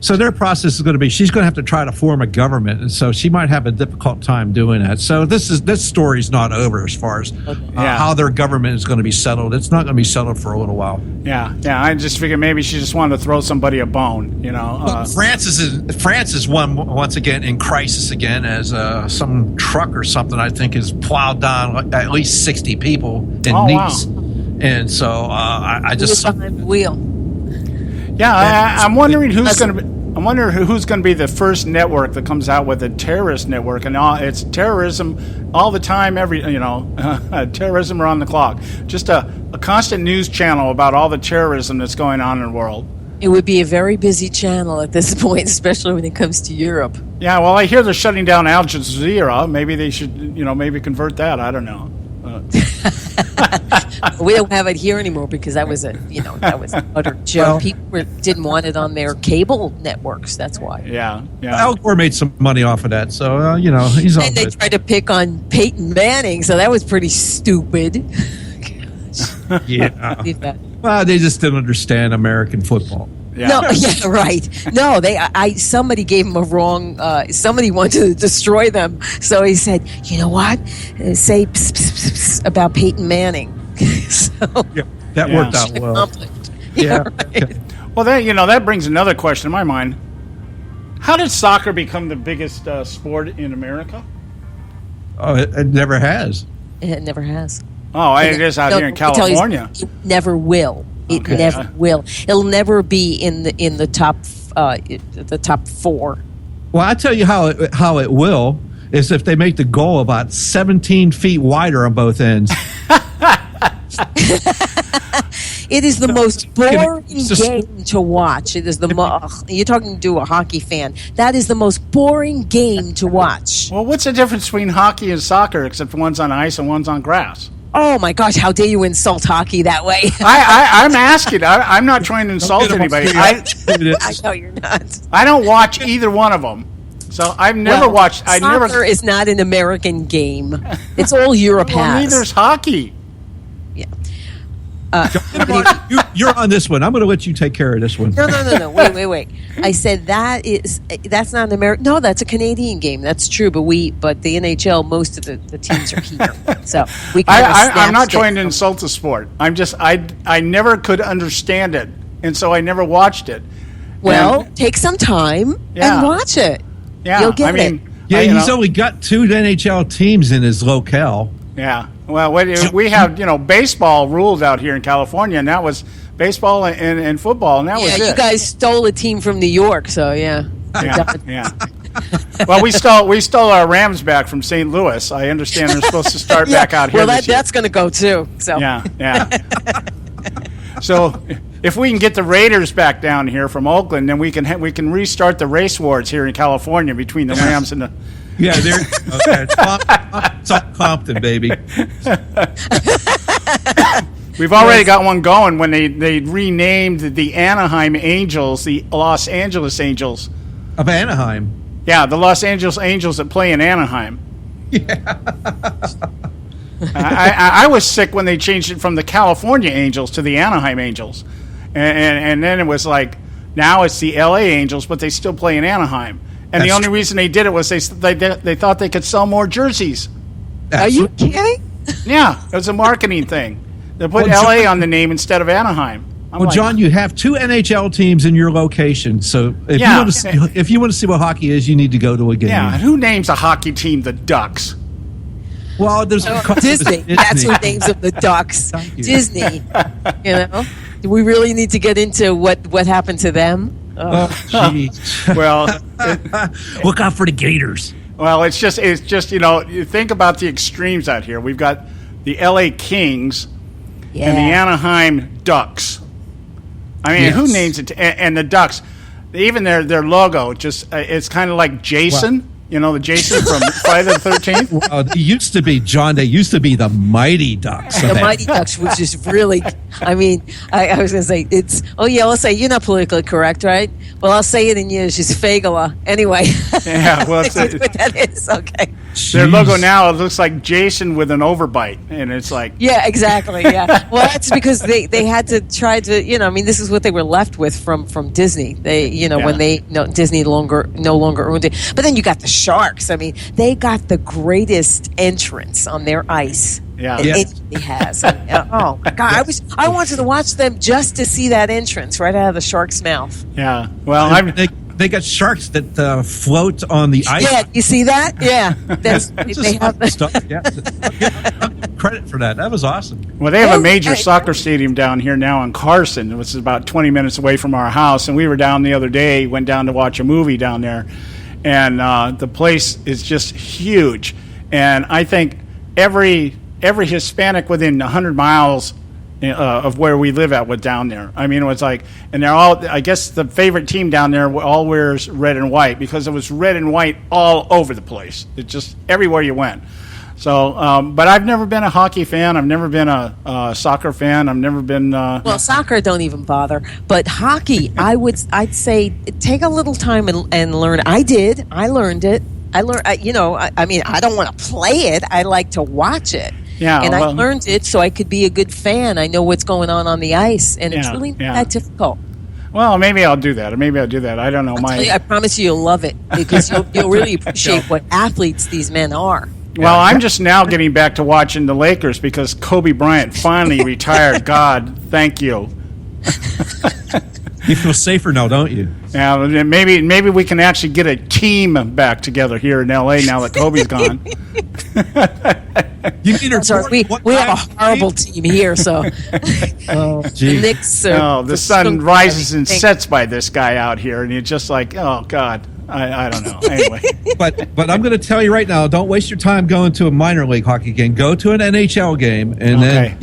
Speaker 7: So their process is going to be she's going to have to try to form a government, and so she might have a difficult time doing that. So this story's not over as far as how their government is going to be settled. It's not going to be settled for a little while.
Speaker 6: Yeah. I just figured maybe she just wanted to throw somebody a bone.
Speaker 7: France is once again in crisis again as some truck or something I think has plowed down at least 60 people in Nice, and so I just
Speaker 13: behind the wheel.
Speaker 6: Yeah, I'm wondering who's going to be. I'm wondering who's going to be the first network that comes out with a terrorist network, and it's terrorism all the time. Terrorism around the clock. Just a constant news channel about all the terrorism that's going on in the world.
Speaker 13: It would be a very busy channel at this point, especially when it comes to Europe.
Speaker 6: Yeah, well, I hear they're shutting down Al Jazeera. Maybe they should, maybe convert that. I don't know.
Speaker 13: We don't have it here anymore because that was an utter joke. People didn't want it on their cable networks. That's why.
Speaker 6: Yeah.
Speaker 7: Al Gore made some money off of that, so he's all
Speaker 13: and they
Speaker 7: good.
Speaker 13: tried to pick on Peyton Manning, so that was pretty stupid.
Speaker 7: Yeah. Well, they just didn't understand American football.
Speaker 6: Yeah.
Speaker 13: No, yeah, right. No, somebody gave him a wrong. Somebody wanted to destroy them, so he said, "You know what? Say pss, pss, pss, pss about Peyton Manning."
Speaker 7: That worked out well.
Speaker 13: Yeah.
Speaker 7: Right.
Speaker 6: Okay. Well, that brings another question in my mind. How did soccer become the biggest sport in America?
Speaker 7: Oh, it never has.
Speaker 13: It never has.
Speaker 6: Oh, it is out here in California.
Speaker 13: It never will. It never will. It'll never be in the top four.
Speaker 7: Well, I tell you how it will is if they make the goal about 17 feet wider on both ends.
Speaker 13: It is the most boring game to watch. It is you're talking to a hockey fan. That is the most boring game to watch.
Speaker 6: Well, what's the difference between hockey and soccer except one's on ice and one's on grass?
Speaker 13: Oh my gosh! How dare you insult hockey that way?
Speaker 6: I'm asking. I'm not trying to insult anybody.
Speaker 13: I know you're not.
Speaker 6: I don't watch either one of them, so I've never watched.
Speaker 13: Soccer is not an American game. It's all Europe has.
Speaker 6: Neither is hockey.
Speaker 13: Yeah.
Speaker 7: You're on this one. I'm going to let you take care of this one.
Speaker 13: No. Wait. I said that's not an American. No, that's a Canadian game. That's true. But the NHL, most of the teams are here. So we.
Speaker 6: I'm not trying to insult the sport. I never could understand it, and so I never watched it.
Speaker 13: Well, take some time and watch it.
Speaker 6: Yeah,
Speaker 13: you'll get it.
Speaker 7: Yeah, he's only got 2 NHL teams in his locale.
Speaker 6: Yeah. Well, we have, baseball rules out here in California, and that was baseball and football, and that was it.
Speaker 13: Yeah, you guys stole a team from New York, so yeah.
Speaker 6: Yeah. Well, we stole our Rams back from St. Louis. I understand they're supposed to start back out here.
Speaker 13: Well, that's going to go too. So
Speaker 6: yeah. So if we can get the Raiders back down here from Oakland, then we can restart the race wars here in California between the Rams and the.
Speaker 7: Yeah, it's all Compton, baby.
Speaker 6: We've already got one going when they renamed the Anaheim Angels the Los Angeles Angels.
Speaker 7: Of Anaheim?
Speaker 6: Yeah, the Los Angeles Angels that play in Anaheim.
Speaker 7: Yeah.
Speaker 6: I was sick when they changed it from the California Angels to the Anaheim Angels. And then it was like, now it's the LA Angels, but they still play in Anaheim. And the only reason they did it was they thought they could sell more jerseys.
Speaker 13: Are you kidding?
Speaker 6: Yeah, it was a marketing thing. They put LA on the name instead of Anaheim.
Speaker 7: John, you have 2 NHL teams in your location, so if you want to see what hockey is, you need to go to a game.
Speaker 6: Yeah, who names a hockey team the Ducks?
Speaker 7: Well, there's
Speaker 13: Disney. That's who names them the Ducks. Disney. Do we really need to get into what happened to them?
Speaker 7: Oh, jeez.
Speaker 6: Well,
Speaker 7: look out for the Gators.
Speaker 6: Well, it's just you think about the extremes out here. We've got the LA Kings and the Anaheim Ducks. I mean, who names it? And the Ducks, even their logo, it's kind of like Jason. Wow. The Jason from Friday the 13th?
Speaker 7: Well, they used to be, John, they used to be the Mighty Ducks.
Speaker 13: The Mighty Ducks was just really, I mean, I was going to say, let's say, you're not politically correct, right? Well, I'll say it in yours, just Fagala. Anyway.
Speaker 6: Yeah, well,
Speaker 13: that's what that is, okay.
Speaker 6: Their logo now, it looks like Jason with an overbite, and it's like...
Speaker 13: Yeah, exactly, yeah. Well, that's because they had to try to, I mean, this is what they were left with from Disney. They, when Disney no longer owned it. But then you got the Sharks. I mean, they got the greatest entrance on their ice.
Speaker 6: Yeah.
Speaker 13: It has. Oh, my God. I wanted to watch them just to see that entrance right out of the Shark's mouth.
Speaker 6: Yeah. Well,
Speaker 7: they got sharks that float on the ice.
Speaker 13: Yeah, you see that? Yeah.
Speaker 7: They have stuff. Yeah. Credit for that. That was awesome.
Speaker 6: Well, they have a major soccer stadium down here now in Carson, which is about 20 minutes away from our house. And we were down the other day, went down to watch a movie down there. And the place is just huge. And I think every Hispanic within 100 miles of where we live at was down there. I mean, it was like, and they're all, I guess the favorite team down there all wears red and white because it was red and white all over the place. It just, everywhere you went. So, but I've never been a hockey fan. I've never been a soccer fan. I've never been...
Speaker 13: well, soccer, don't even bother. But hockey, I'd say take a little time and learn. I did. I learned it. I mean, I don't want to play it. I like to watch it.
Speaker 6: Yeah,
Speaker 13: and I learned it so I could be a good fan. I know what's going on the ice, and it's really not that difficult.
Speaker 6: Well, maybe I'll do that. I don't know.
Speaker 13: I promise you'll love it because you'll really appreciate what athletes these men are.
Speaker 6: Well, I'm just now getting back to watching the Lakers because Kobe Bryant finally retired. God, thank you.
Speaker 7: You feel safer now, don't you?
Speaker 6: Yeah, maybe we can actually get a team back together here in L.A. now that Kobe's gone.
Speaker 7: You mean
Speaker 13: we have a horrible team here, so the Knicks.
Speaker 6: The sun rises and sets by this guy out here, and you're just like, oh God, I don't know. Anyway,
Speaker 7: but I'm going to tell you right now, don't waste your time going to a minor league hockey game. Go to an NHL game, and then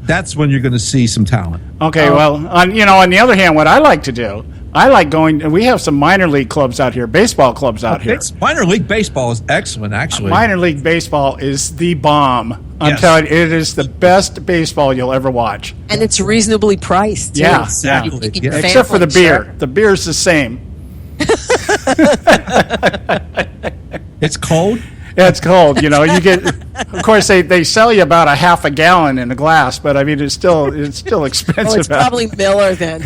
Speaker 7: that's when you're going to see some talent.
Speaker 6: Okay, well, on the other hand, what I like to do, I like going. We have some minor league clubs out here, baseball clubs out here.
Speaker 7: Minor league baseball is excellent, actually.
Speaker 6: Minor league baseball is the bomb. I'm telling you, it is the best baseball you'll ever watch.
Speaker 13: And it's reasonably priced, too.
Speaker 6: Yeah, exactly. Except for the beer. Sure. The beer's the same.
Speaker 7: It's cold?
Speaker 6: Yeah, it's cold. You get. Of course, they sell you about a half a gallon in a glass, but I mean, it's still expensive.
Speaker 13: Oh, it's probably Miller then.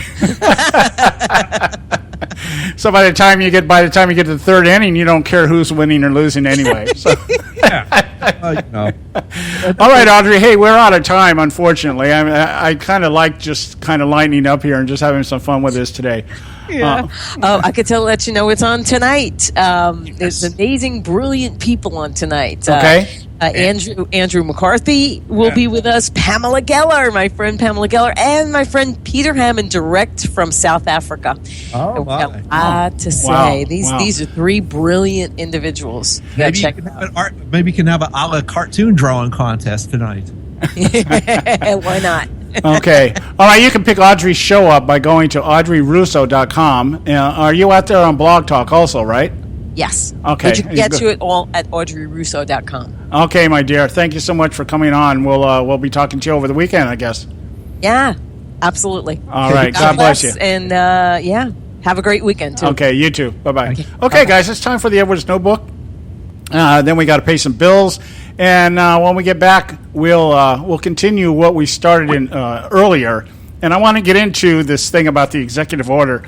Speaker 6: So by the time you get to the third inning, you don't care who's winning or losing anyway. So. All right, Audrey. Hey, we're out of time, unfortunately. I kind of like just kind of lining up here and just having some fun with this today.
Speaker 13: Yeah. I could let you know it's on tonight. There's amazing, brilliant people on tonight.
Speaker 6: Okay.
Speaker 13: Andrew McCarthy will be with us. Pamela Geller, my friend Pamela Geller, and my friend Peter Hammond, direct from South Africa.
Speaker 7: Oh, my.
Speaker 13: A lot to say. These are three brilliant individuals.
Speaker 7: Maybe you can have an a la cartoon drawing contest tonight.
Speaker 13: Why not?
Speaker 6: Okay. All right, you can pick Audrey's show up by going to audreyrusso.com. Are you out there on Blog Talk also, right?
Speaker 13: Yes.
Speaker 6: Okay.
Speaker 13: But you can get to it all at audreyrusso.com.
Speaker 6: Okay, my dear. Thank you so much for coming on. We'll be talking to you over the weekend, I guess.
Speaker 13: Yeah, absolutly.
Speaker 6: All right. God bless you.
Speaker 13: And, have a great weekend, too.
Speaker 6: Okay, you too. Bye-bye. Okay, guys, it's time for the Edwards Notebook. Then we got to pay some bills. And when we get back, we'll continue what we started in earlier. And I want to get into this thing about the executive order.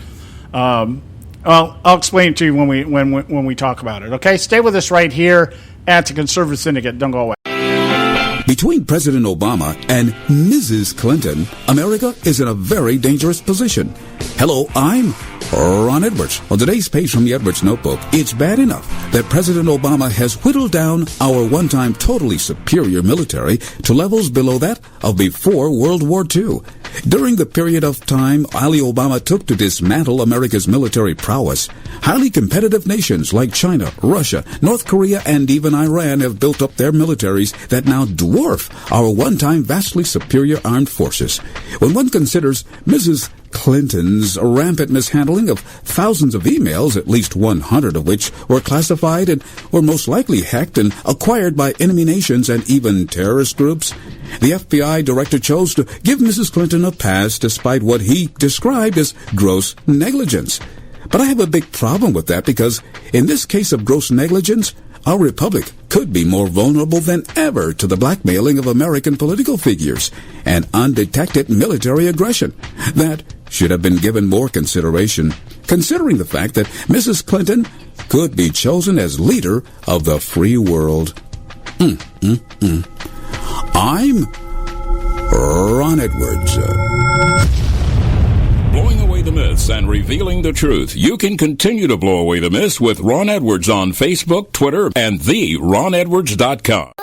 Speaker 6: I'll explain it to you when we talk about it. Okay, stay with us right here at the Conservative Syndicate. Don't go away.
Speaker 1: Between President Obama and Mrs. Clinton, America is in a very dangerous position. Hello, I'm Ron Edwards. On today's page from the Edwards Notebook, it's bad enough that President Obama has whittled down our one-time totally superior military to levels below that of before World War II. During the period of time Ali Obama took to dismantle America's military prowess, highly competitive nations like China, Russia, North Korea, and even Iran have built up their militaries that now dwarf our one-time vastly superior armed forces. When one considers Mrs. Clinton's rampant mishandling of thousands of emails, at least 100 of which were classified and were most likely hacked and acquired by enemy nations and even terrorist groups, the FBI director chose to give Mrs. Clinton a pass despite what he described as gross negligence. But I have a big problem with that because in this case of gross negligence, our republic could be more vulnerable than ever to the blackmailing of American political figures and undetected military aggression. That should have been given more consideration, considering the fact that Mrs. Clinton could be chosen as leader of the free world. I'm Ron Edwards.
Speaker 3: Blowing away the myths and revealing the truth. You can continue to blow away the myths with Ron Edwards on Facebook, Twitter, and theronedwards.com.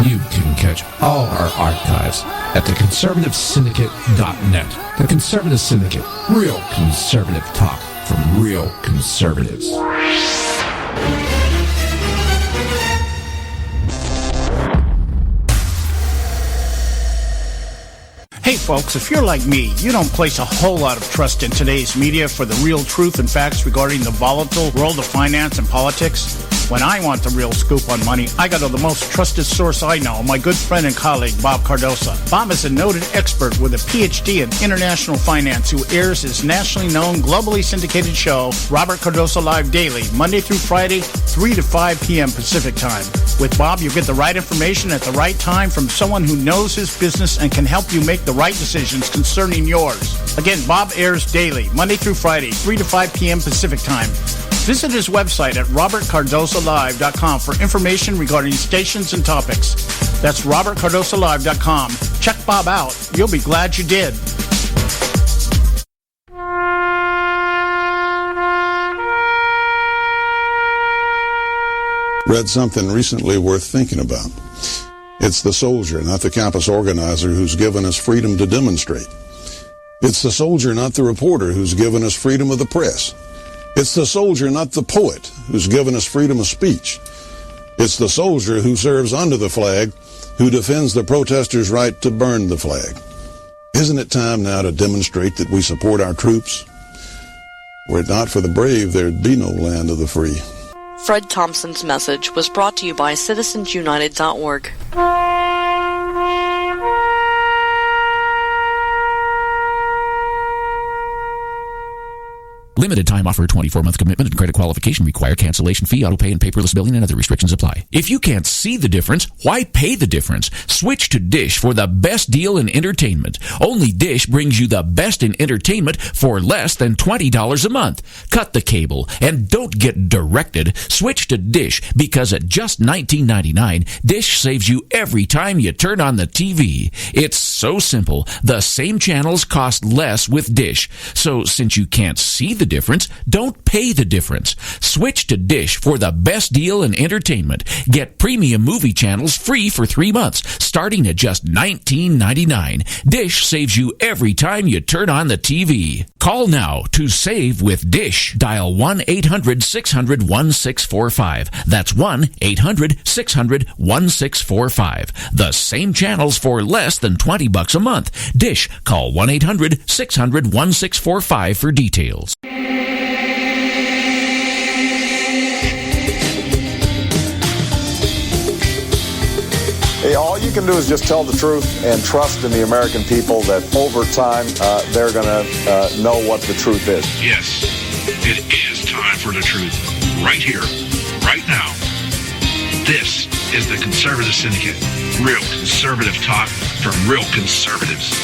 Speaker 4: You can catch all our archives at theconservativesyndicate.net. The Conservative Syndicate. Real conservative talk from real conservatives.
Speaker 6: Hey folks, if you're like me, you don't place a whole lot of trust in today's media for the real truth and facts regarding the volatile world of finance and politics. When I want the real scoop on money, I go to the most trusted source I know, my good friend and colleague, Bob Cardoso. Bob is a noted expert with a PhD in international finance who airs his nationally known, globally syndicated show, Robert Cardoso Live Daily, Monday through Friday, 3 to 5 p.m. Pacific Time. With Bob, you get the right information at the right time from someone who knows his business and can help you make the right decisions concerning yours. Again, Bob airs daily, Monday through Friday, 3 to 5 p.m. Pacific Time. Visit his website at robertcardosolive.com for information regarding stations and topics. That's robertcardosolive.com. Check Bob out. You'll be glad you did.
Speaker 11: Read something recently worth thinking about. It's the soldier, not the campus organizer, who's given us freedom to demonstrate. It's the soldier, not the reporter, who's given us freedom of the press. It's the soldier, not the poet, who's given us freedom of speech. It's the soldier who serves under the flag, who defends the protesters' right to burn the flag. Isn't it time now to demonstrate that we support our troops? Were it not for the brave, there'd be no land of the free.
Speaker 12: Fred Thompson's message was brought to you by citizensunited.org.
Speaker 8: Limited time offer, 24-month commitment and credit qualification require. Cancellation fee, auto pay, and paperless billing and other restrictions apply. If you can't see the difference, why pay the difference? Switch to Dish for the best deal in entertainment. Only Dish brings you the best in entertainment for less than $20 a month. Cut the cable and don't get directed. Switch to Dish because at just $19.99, Dish saves you every time you turn on the TV. It's so simple. The same channels cost less with Dish. So since you can't see the difference, don't pay the difference. Switch to Dish for the best deal in entertainment. Get premium movie channels free for 3 months, starting at just $19.99. Dish saves you every time you turn on the TV. Call now to save with Dish. Dial 1-800-600-1645. That's 1-800-600-1645. The same channels for less than $20 a month. Dish. Call 1-800-600-1645 for details.
Speaker 23: Hey, all you can do is just tell the truth and trust in the American people that over time they're going to know what the truth is.
Speaker 2: Yes, it is time for the truth. Right here, right now. This is the Conservative Syndicate. Real conservative talk from real conservatives.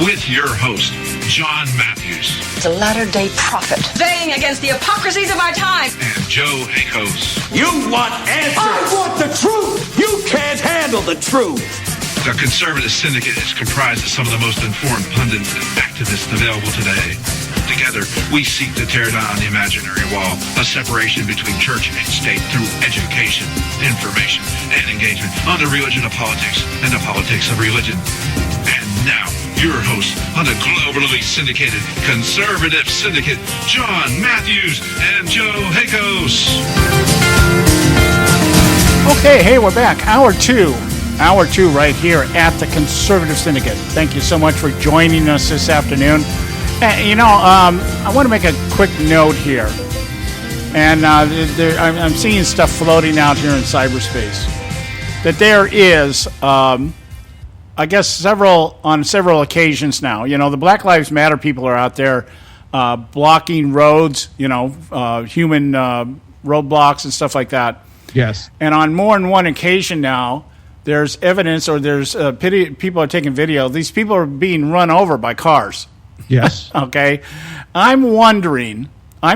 Speaker 2: With your host, John Matthews.
Speaker 24: The latter-day prophet. Baying against the hypocrisies of our time.
Speaker 2: And Joe Hakos.
Speaker 5: You want answers. I want the truth. You can't handle the truth.
Speaker 2: The Conservative Syndicate is comprised of some of the most informed pundits and activists available today. Together, we seek to tear down the imaginary wall, a separation between church and state through education, information, and engagement on the religion of politics and the politics of religion. And now, your host on the globally syndicated Conservative Syndicate, John Matthews and Joe Hakos.
Speaker 6: Okay, hey, we're back. Hour two right here at the Conservative Syndicate. Thank you so much for joining us this afternoon. I want to make a quick note here. And I'm seeing stuff floating out here in cyberspace. That there is, I guess, on several occasions now. The Black Lives Matter people are out there blocking roads, human roadblocks and stuff like that.
Speaker 7: Yes.
Speaker 6: And on more than one occasion now, there's evidence or there's people are taking video. These people are being run over by cars.
Speaker 7: Yes.
Speaker 6: Okay. I'm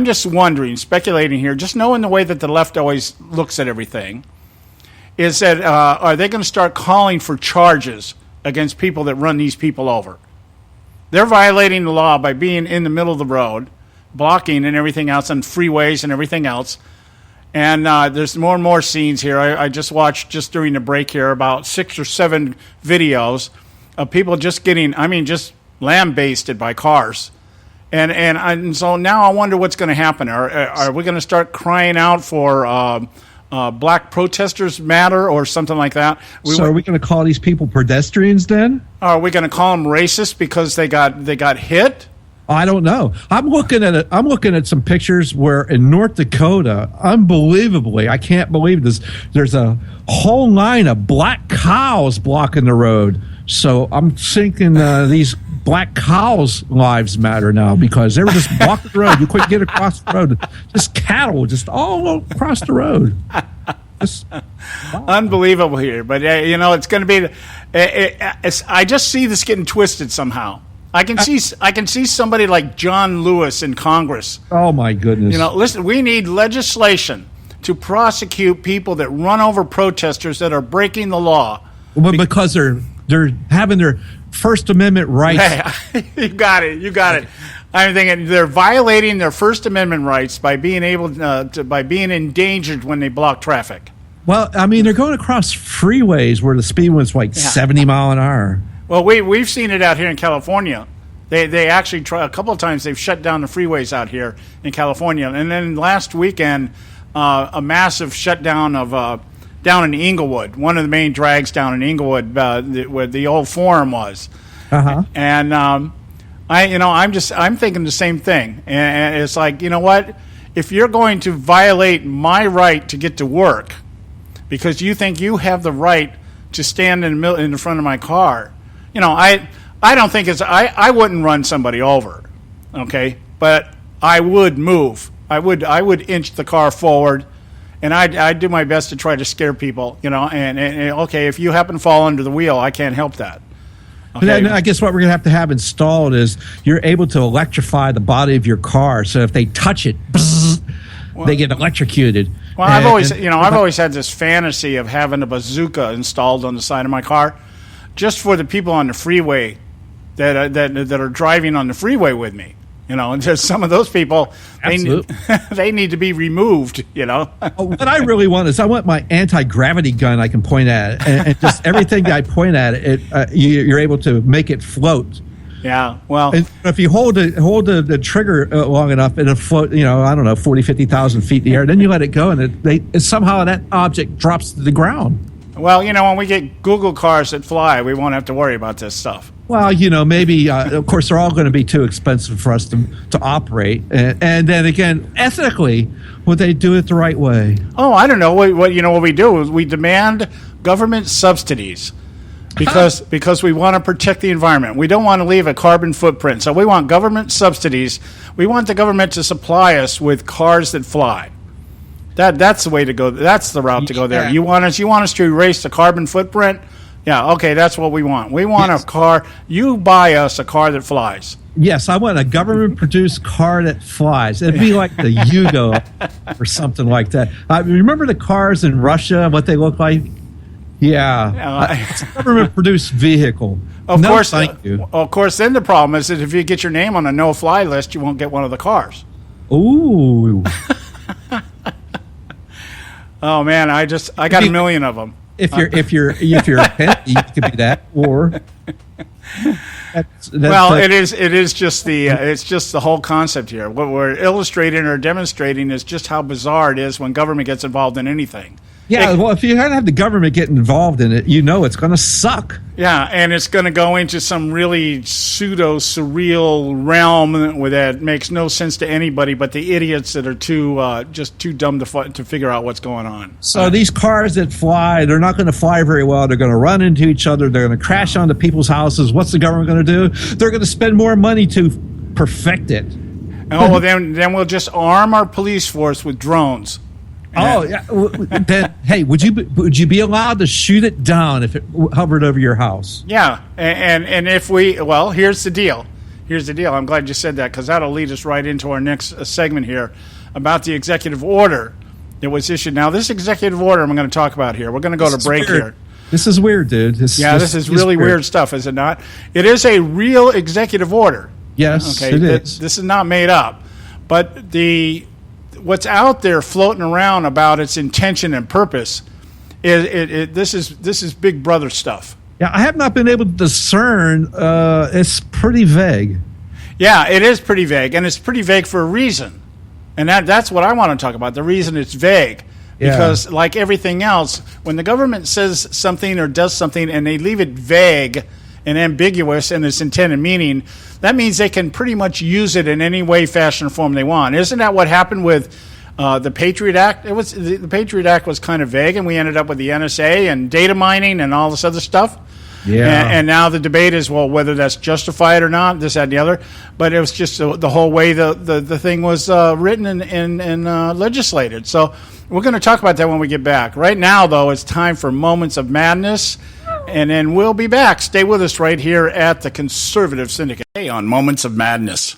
Speaker 6: just wondering, speculating here, just knowing the way that the left always looks at everything, is that are they going to start calling for charges against people that run these people over? They're violating the law by being in the middle of the road, blocking and everything else, and freeways and everything else. And there's more and more scenes here. I just watched, just during the break here, about 6 or 7 videos of people just getting, just lambasted by cars. And so now I wonder what's going to happen. Are we going to start crying out for black protesters matter or something like that?
Speaker 7: Are we going to call these people pedestrians then?
Speaker 6: Are we going to call them racist because they got hit?
Speaker 7: I don't know. I'm looking at some pictures where in North Dakota, unbelievably, I can't believe this. There's a whole line of black cows blocking the road. So I'm thinking these black cows' lives matter now because they were just blocking the road. You couldn't get across the road. Just cattle, just all across the road.
Speaker 6: Unbelievable here, but it's going to be. I just see this getting twisted somehow. I can see somebody like John Lewis in Congress.
Speaker 7: Oh my goodness!
Speaker 6: Listen, we need legislation to prosecute people that run over protesters that are breaking the law.
Speaker 7: Well, because they're having their First Amendment rights.
Speaker 6: Hey, you got it. I'm thinking they're violating their First Amendment rights by being by being endangered when they block traffic.
Speaker 7: Well, they're going across freeways where the speed was 70 mile an hour.
Speaker 6: Well, we've seen it out here in California. They actually a couple of times they've shut down the freeways out here in California, and then last weekend a massive shutdown of down in Inglewood, one of the main drags down in Inglewood, where the old forum was. And I'm thinking the same thing, and it's like, you know what? If you're going to violate my right to get to work because you think you have the right to stand in the front of my car. I don't think I wouldn't run somebody over, okay? But I would move. I would inch the car forward, and I'd do my best to try to scare people, And okay, if you happen to fall under the wheel, I can't help that. Okay?
Speaker 7: Then I guess what we're going to have installed is you're able to electrify the body of your car, so if they touch it, they get electrocuted.
Speaker 6: Well, I've always had this fantasy of having a bazooka installed on the side of my car, just for the people on the freeway that are driving on the freeway with me, and just some of those people, they need to be removed,
Speaker 7: What I really want is I want my anti-gravity gun I can point at, and just everything that I point at it, you're able to make it float.
Speaker 6: Yeah, well,
Speaker 7: and if you hold the trigger long enough, it'll float, 40, 50,000 feet in the air. Then you let it go, and somehow that object drops to the ground.
Speaker 6: Well, when we get Google cars that fly, we won't have to worry about this stuff.
Speaker 7: Well, maybe, of course, they're all going to be too expensive for us to operate. And then again, ethically, would they do it the right way?
Speaker 6: Oh, I don't know. What we do is we demand government subsidies because we want to protect the environment. We don't want to leave a carbon footprint. So we want government subsidies. We want the government to supply us with cars that fly. That's the way to go. That's the route to go there. You want us to erase the carbon footprint? Yeah, okay, that's what we want. We want a car. You buy us a car that flies.
Speaker 7: Yes, I want a government-produced car that flies. It'd be like the Yugo or something like that. Remember the cars in Russia, what they look like? Yeah. It's a government-produced vehicle.
Speaker 6: Of course,
Speaker 7: thank you.
Speaker 6: Of course, then the problem is that if you get your name on a no-fly list, you won't get one of the cars.
Speaker 7: Ooh.
Speaker 6: Oh man, I got a million of them.
Speaker 7: If you're a pet, you could be that, or
Speaker 6: it is just the whole concept here. What we're illustrating or demonstrating is just how bizarre it is when government gets involved in anything.
Speaker 7: Yeah, well, if you have the government get involved in it, it's going to suck.
Speaker 6: Yeah, and it's going to go into some really pseudo-surreal realm that makes no sense to anybody but the idiots that are too dumb to figure out what's going on.
Speaker 7: So these cars that fly, they're not going to fly very well. They're going to run into each other. They're going to crash onto people's houses. What's the government going to do? They're going to spend more money to perfect it.
Speaker 6: well, then we'll just arm our police force with drones.
Speaker 7: Oh, yeah. Then, hey, would you be allowed to shoot it down if it hovered over your house?
Speaker 6: Yeah, and if here's the deal. Here's the deal. I'm glad you said that, because that'll lead us right into our next segment here about the executive order that was issued. Now, this executive order I'm going to talk about here. We're going to go to break here.
Speaker 7: This is weird, dude. This
Speaker 6: is really weird stuff, is it not? It is a real executive order.
Speaker 7: Yes, it is.
Speaker 6: This is not made up, but what's out there floating around about its intention and purpose this is Big Brother stuff.
Speaker 7: Yeah, I have not been able to discern. It's pretty vague.
Speaker 6: Yeah, it is pretty vague, and it's pretty vague for a reason, and that's what I want to talk about. The reason it's vague, because like everything else, when the government says something or does something and they leave it vague and ambiguous in its intended meaning, that means they can pretty much use it in any way, fashion, or form they want. Isn't that what happened with the Patriot Act? The Patriot Act was kind of vague, and we ended up with the NSA and data mining and all this other stuff.
Speaker 7: Yeah.
Speaker 6: And now the debate is, well, whether that's justified or not, this, that, and the other. But it was just the whole way the thing was written and legislated. So we're going to talk about that when we get back. Right now, though, it's time for Moments of Madness. And then we'll be back. Stay with us right here at the Conservative Syndicate on Moments of Madness.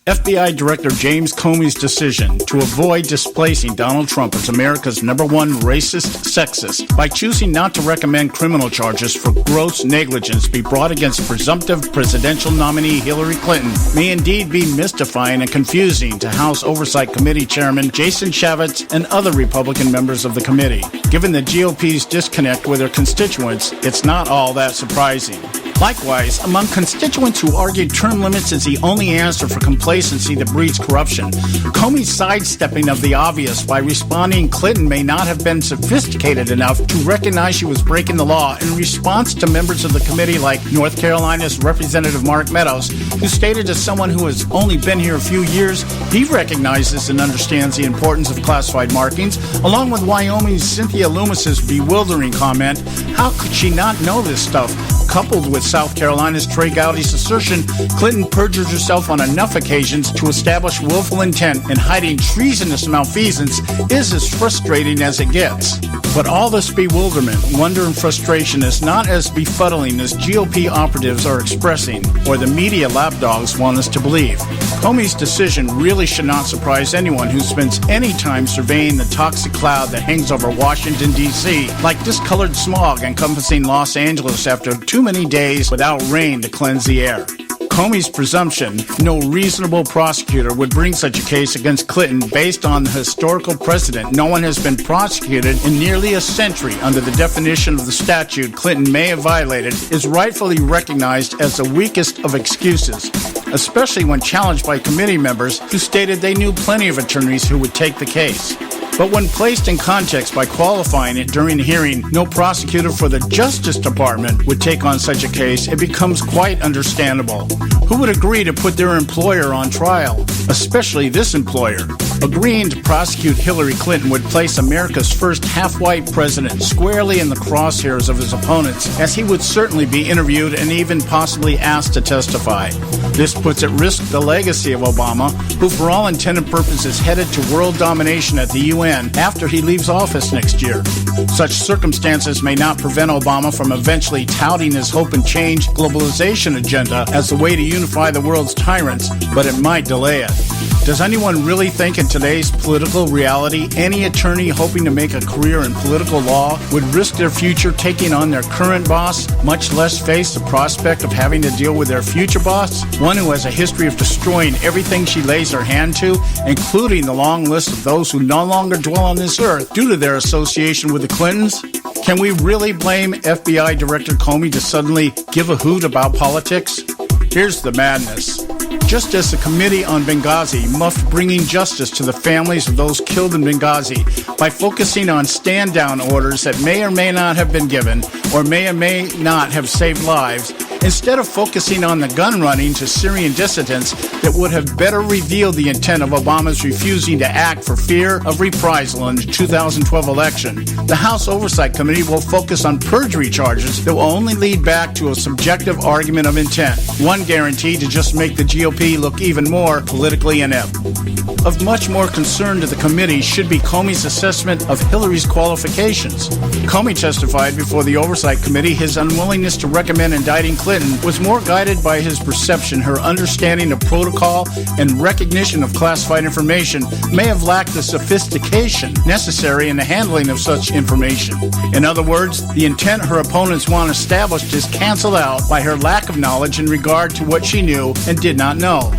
Speaker 6: FBI Director James Comey's decision to avoid displacing Donald Trump as America's #1 racist sexist by choosing not to recommend criminal charges for gross negligence be brought against presumptive presidential nominee Hillary Clinton may indeed be mystifying and confusing to House Oversight Committee Chairman Jason Chaffetz and other Republican members of the committee. Given the GOP's disconnect with their constituents, it's not all that surprising. Likewise, among constituents who argued term limits is the only answer for complacency that breeds corruption, Comey's sidestepping of the obvious by responding Clinton may not have been sophisticated enough to recognize she was breaking the law in response to members of the committee like North Carolina's Representative Mark Meadows, who stated as someone who has only been here a few years, he recognizes and understands the importance of classified markings, along with Wyoming's Cynthia Loomis's bewildering comment, how could she not know this stuff? Coupled with South Carolina's Trey Gowdy's assertion, Clinton perjured herself on enough occasions to establish willful intent, and hiding treasonous malfeasance is as frustrating as it gets. But all this bewilderment, wonder, and frustration is not as befuddling as GOP operatives are expressing, or the media lapdogs want us to believe. Comey's decision really should not surprise anyone who spends any time surveying the toxic cloud that hangs over Washington, D.C., like discolored smog encompassing Los Angeles after too many days without rain to cleanse the air. Comey's presumption, no reasonable prosecutor would bring such a case against Clinton based on the historical precedent. No one has been prosecuted in nearly a century under the definition of the statute Clinton may have violated, is rightfully recognized as the weakest of excuses, especially when challenged by committee members who stated they knew plenty of attorneys who would take the case. But when placed in context by qualifying it during the hearing, no prosecutor for the Justice Department would take on such a case, it becomes quite understandable. Who would agree to put their employer on trial, especially this employer? Agreeing to prosecute Hillary Clinton would place America's first half-white president squarely in the crosshairs of his opponents, as he would certainly be interviewed and even possibly asked to testify. This puts at risk the legacy of Obama, who for all intended purposes headed to world domination at the UN after he leaves office next year. Such circumstances may not prevent Obama from eventually touting his hope and change globalization agenda as the way to unify the world's tyrants, but it might delay it. Does anyone really think in today's political reality any attorney hoping to make a career in political law would risk their future taking on their current boss, much less face the prospect of having to deal with their future boss, one who has a history of destroying everything she lays her hand to, including the long list of those who no longer dwell on this earth due to their association with the Clintons? Can we really blame FBI Director Comey to suddenly give a hoot about politics? Here's the madness. Just as the Committee on Benghazi muffed bringing justice to the families of those killed in Benghazi by focusing on stand-down orders that may or may not have been given or may not have saved lives, instead of focusing on the gun running to Syrian dissidents that would have better revealed the intent of Obama's refusing to act for fear of reprisal in the 2012 election. The House Oversight Committee will focus on perjury charges that will only lead back to a subjective argument of intent, one guaranteed to just make the GOP look even more politically inept. Of much more concern to the committee should be Comey's assessment of Hillary's qualifications. Comey testified before the Oversight Committee his unwillingness to recommend indicting Clinton was more guided by his perception her understanding of protocol and recognition of classified information may have lacked the sophistication necessary in the handling of such information. In other words, the intent her opponents want established is canceled out by her lack of knowledge in regard to what she knew and did not know.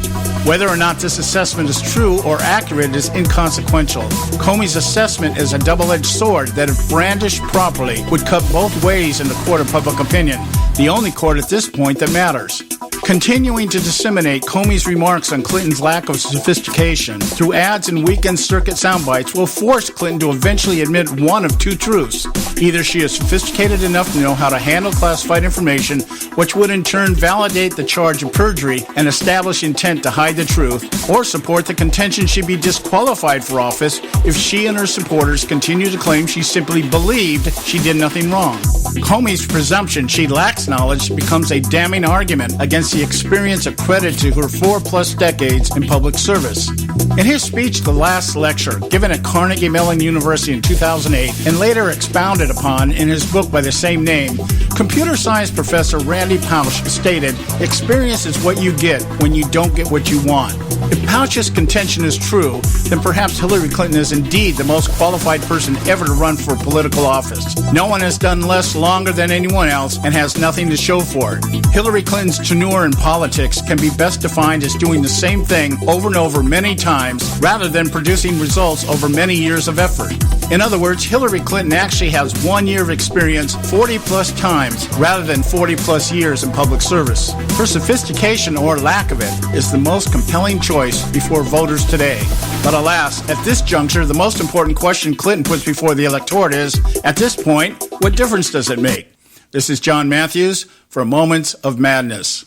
Speaker 6: Whether or not this assessment is true or accurate is inconsequential. Comey's assessment is a double-edged sword that, if brandished properly, would cut both ways in the court of public opinion, the only court at this point that matters. Continuing to disseminate Comey's remarks on Clinton's lack of sophistication through ads and weekend circuit soundbites will force Clinton to eventually admit one of two truths. Either she is sophisticated enough to know how to handle classified information, which would in turn validate the charge of perjury and establish intent to hide the truth, or support the contention she'd be disqualified for office if she and her supporters continue to claim she simply believed she did nothing wrong. Comey's presumption she lacks knowledge becomes a damning argument against the experience accredited to her 4+ decades in public service. In his speech, the last lecture, given at Carnegie Mellon University in 2008 and later expounded upon in his book by the same name, computer science professor Randy Pausch stated, "Experience is what you get when you don't get what you want." If Pausch's contention is true, then perhaps Hillary Clinton is indeed the most qualified person ever to run for political office. No one has done less longer than anyone else and has nothing to show for it. Hillary Clinton's tenure in politics can be best defined as doing the same thing over and over many times rather than producing results over many years of effort. In other words, Hillary Clinton actually has 1 year of experience 40+ times rather than 40+ years in public service. Her sophistication, or lack of it, is the most compelling choice before voters today. But alas, at this juncture, the most important question Clinton puts before the electorate is, at this point, what difference does it make? This is John Matthews for Moments of Madness.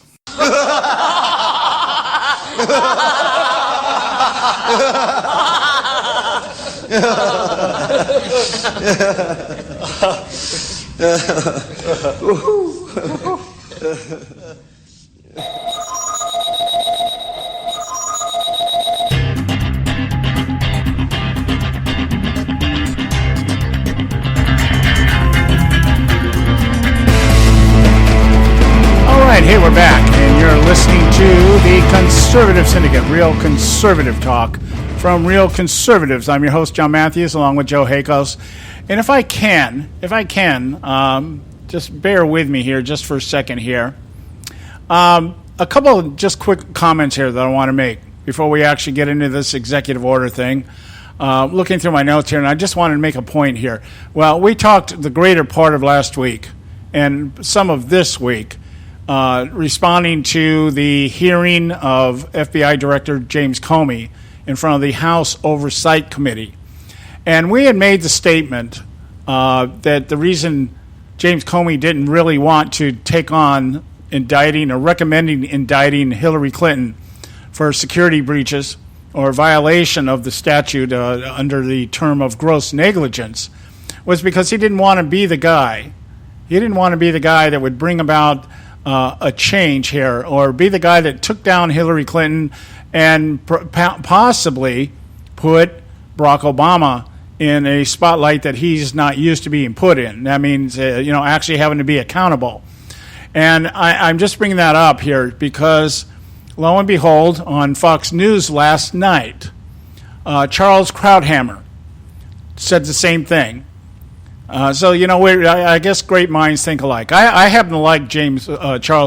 Speaker 6: Hey, we're back, and you're listening to the Conservative Syndicate, real conservative talk from Real Conservatives. I'm your host, John Matthews, along with Joe Hakos. And if I can, just bear with me here just for a second here. A couple of just quick comments here that I want to make before we actually get into this executive order thing. Looking through my notes here, and I just wanted to make a point here. Well, we talked the greater part of last week and some of this week responding to the hearing of FBI Director James Comey in front of the House Oversight Committee. And we had made the statement that the reason James Comey didn't really want to take on indicting or recommending indicting Hillary Clinton for security breaches or violation of the statute under the term of gross negligence was because he didn't want to be the guy. He didn't want to be the guy that would bring about a change here, or be the guy that took down Hillary Clinton and possibly put Barack Obama in a spotlight that he's not used to being put in. That means, actually having to be accountable. And I'm just bringing that up here because, lo and behold, on Fox News last night, Charles Krauthammer said the same thing. I guess great minds think alike. I happen to like Charles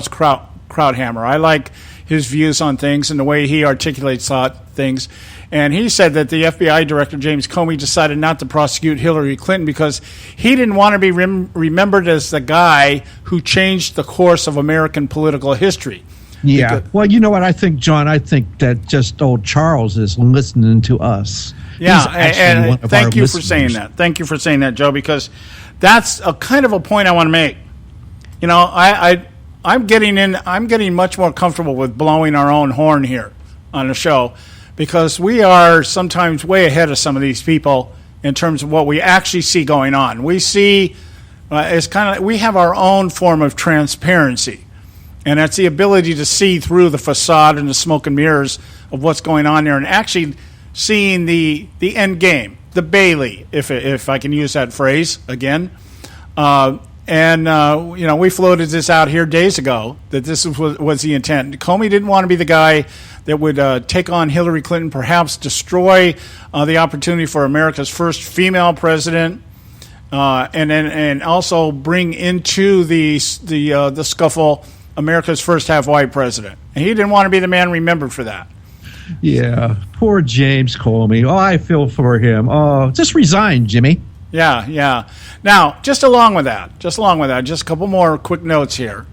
Speaker 6: Krauthammer. I like his views on things and the way he articulates things. And he said that the FBI Director, James Comey, decided not to prosecute Hillary Clinton because he didn't want to be remembered as the guy who changed the course of American political history.
Speaker 7: Yeah. Well, you know what I think, John? I think that just old Charles is listening to us.
Speaker 6: Yeah, and thank you for saying that. Thank you for saying that, Joe, because that's a kind of a point I want to make. I I'm getting much more comfortable with blowing our own horn here on the show, because we are sometimes way ahead of some of these people in terms of what we actually see going on. We see it's kind of, we have our own form of transparency, and that's the ability to see through the facade and the smoke and mirrors of what's going on there, and actually seeing the end game, the Bailey, if I can use that phrase again. We floated this out here days ago that this was the intent. Comey didn't want to be the guy that would take on Hillary Clinton, perhaps destroy the opportunity for America's first female president, and also bring into the scuffle America's first half-white president. And he didn't want to be the man remembered for that.
Speaker 7: Yeah, poor James Comey. Oh, I feel for him. Oh, just resign, Jimmy.
Speaker 6: Yeah. Now, just along with that, just a couple more quick notes here.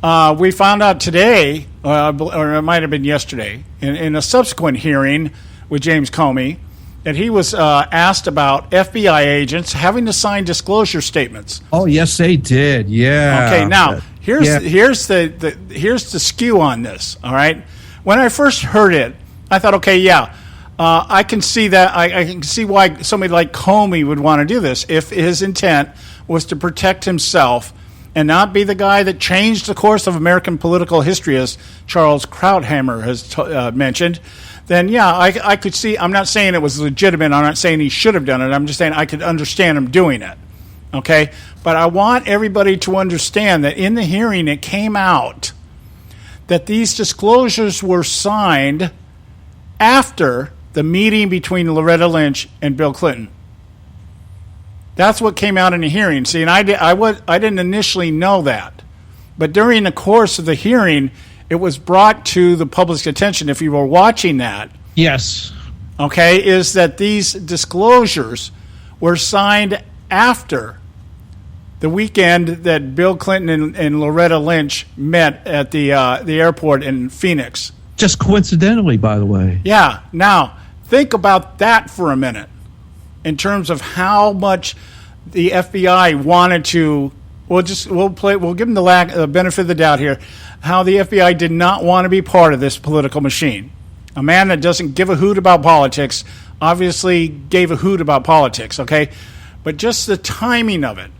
Speaker 6: We found out today, or it might have been yesterday, in a subsequent hearing with James Comey, that he was asked about FBI agents having to sign disclosure statements.
Speaker 7: Oh, yes, they did. Yeah.
Speaker 6: Okay. Now, here's the skew on this. All right. When I first heard it, I thought, okay, yeah. I can see that. I can see why somebody like Comey would want to do this if his intent was to protect himself and not be the guy that changed the course of American political history, as Charles Krauthammer has mentioned. Then, yeah, I could see. I'm not saying it was legitimate. I'm not saying he should have done it. I'm just saying I could understand him doing it. Okay? But I want everybody to understand that in the hearing it came out that these disclosures were signed after the meeting between Loretta Lynch and Bill Clinton. That's what came out in the hearing. See, and I didn't initially know that. But during the course of the hearing, it was brought to the public's attention, if you were watching that.
Speaker 7: Yes.
Speaker 6: Okay, is that these disclosures were signed after the weekend that Bill Clinton and Loretta Lynch met at the airport in Phoenix.
Speaker 7: Just coincidentally, by the way.
Speaker 6: Yeah. Now, think about that for a minute in terms of how much the FBI wanted to. We'll give them the benefit of the doubt here. How the FBI did not want to be part of this political machine. A man that doesn't give a hoot about politics obviously gave a hoot about politics. Okay, but just the timing of it.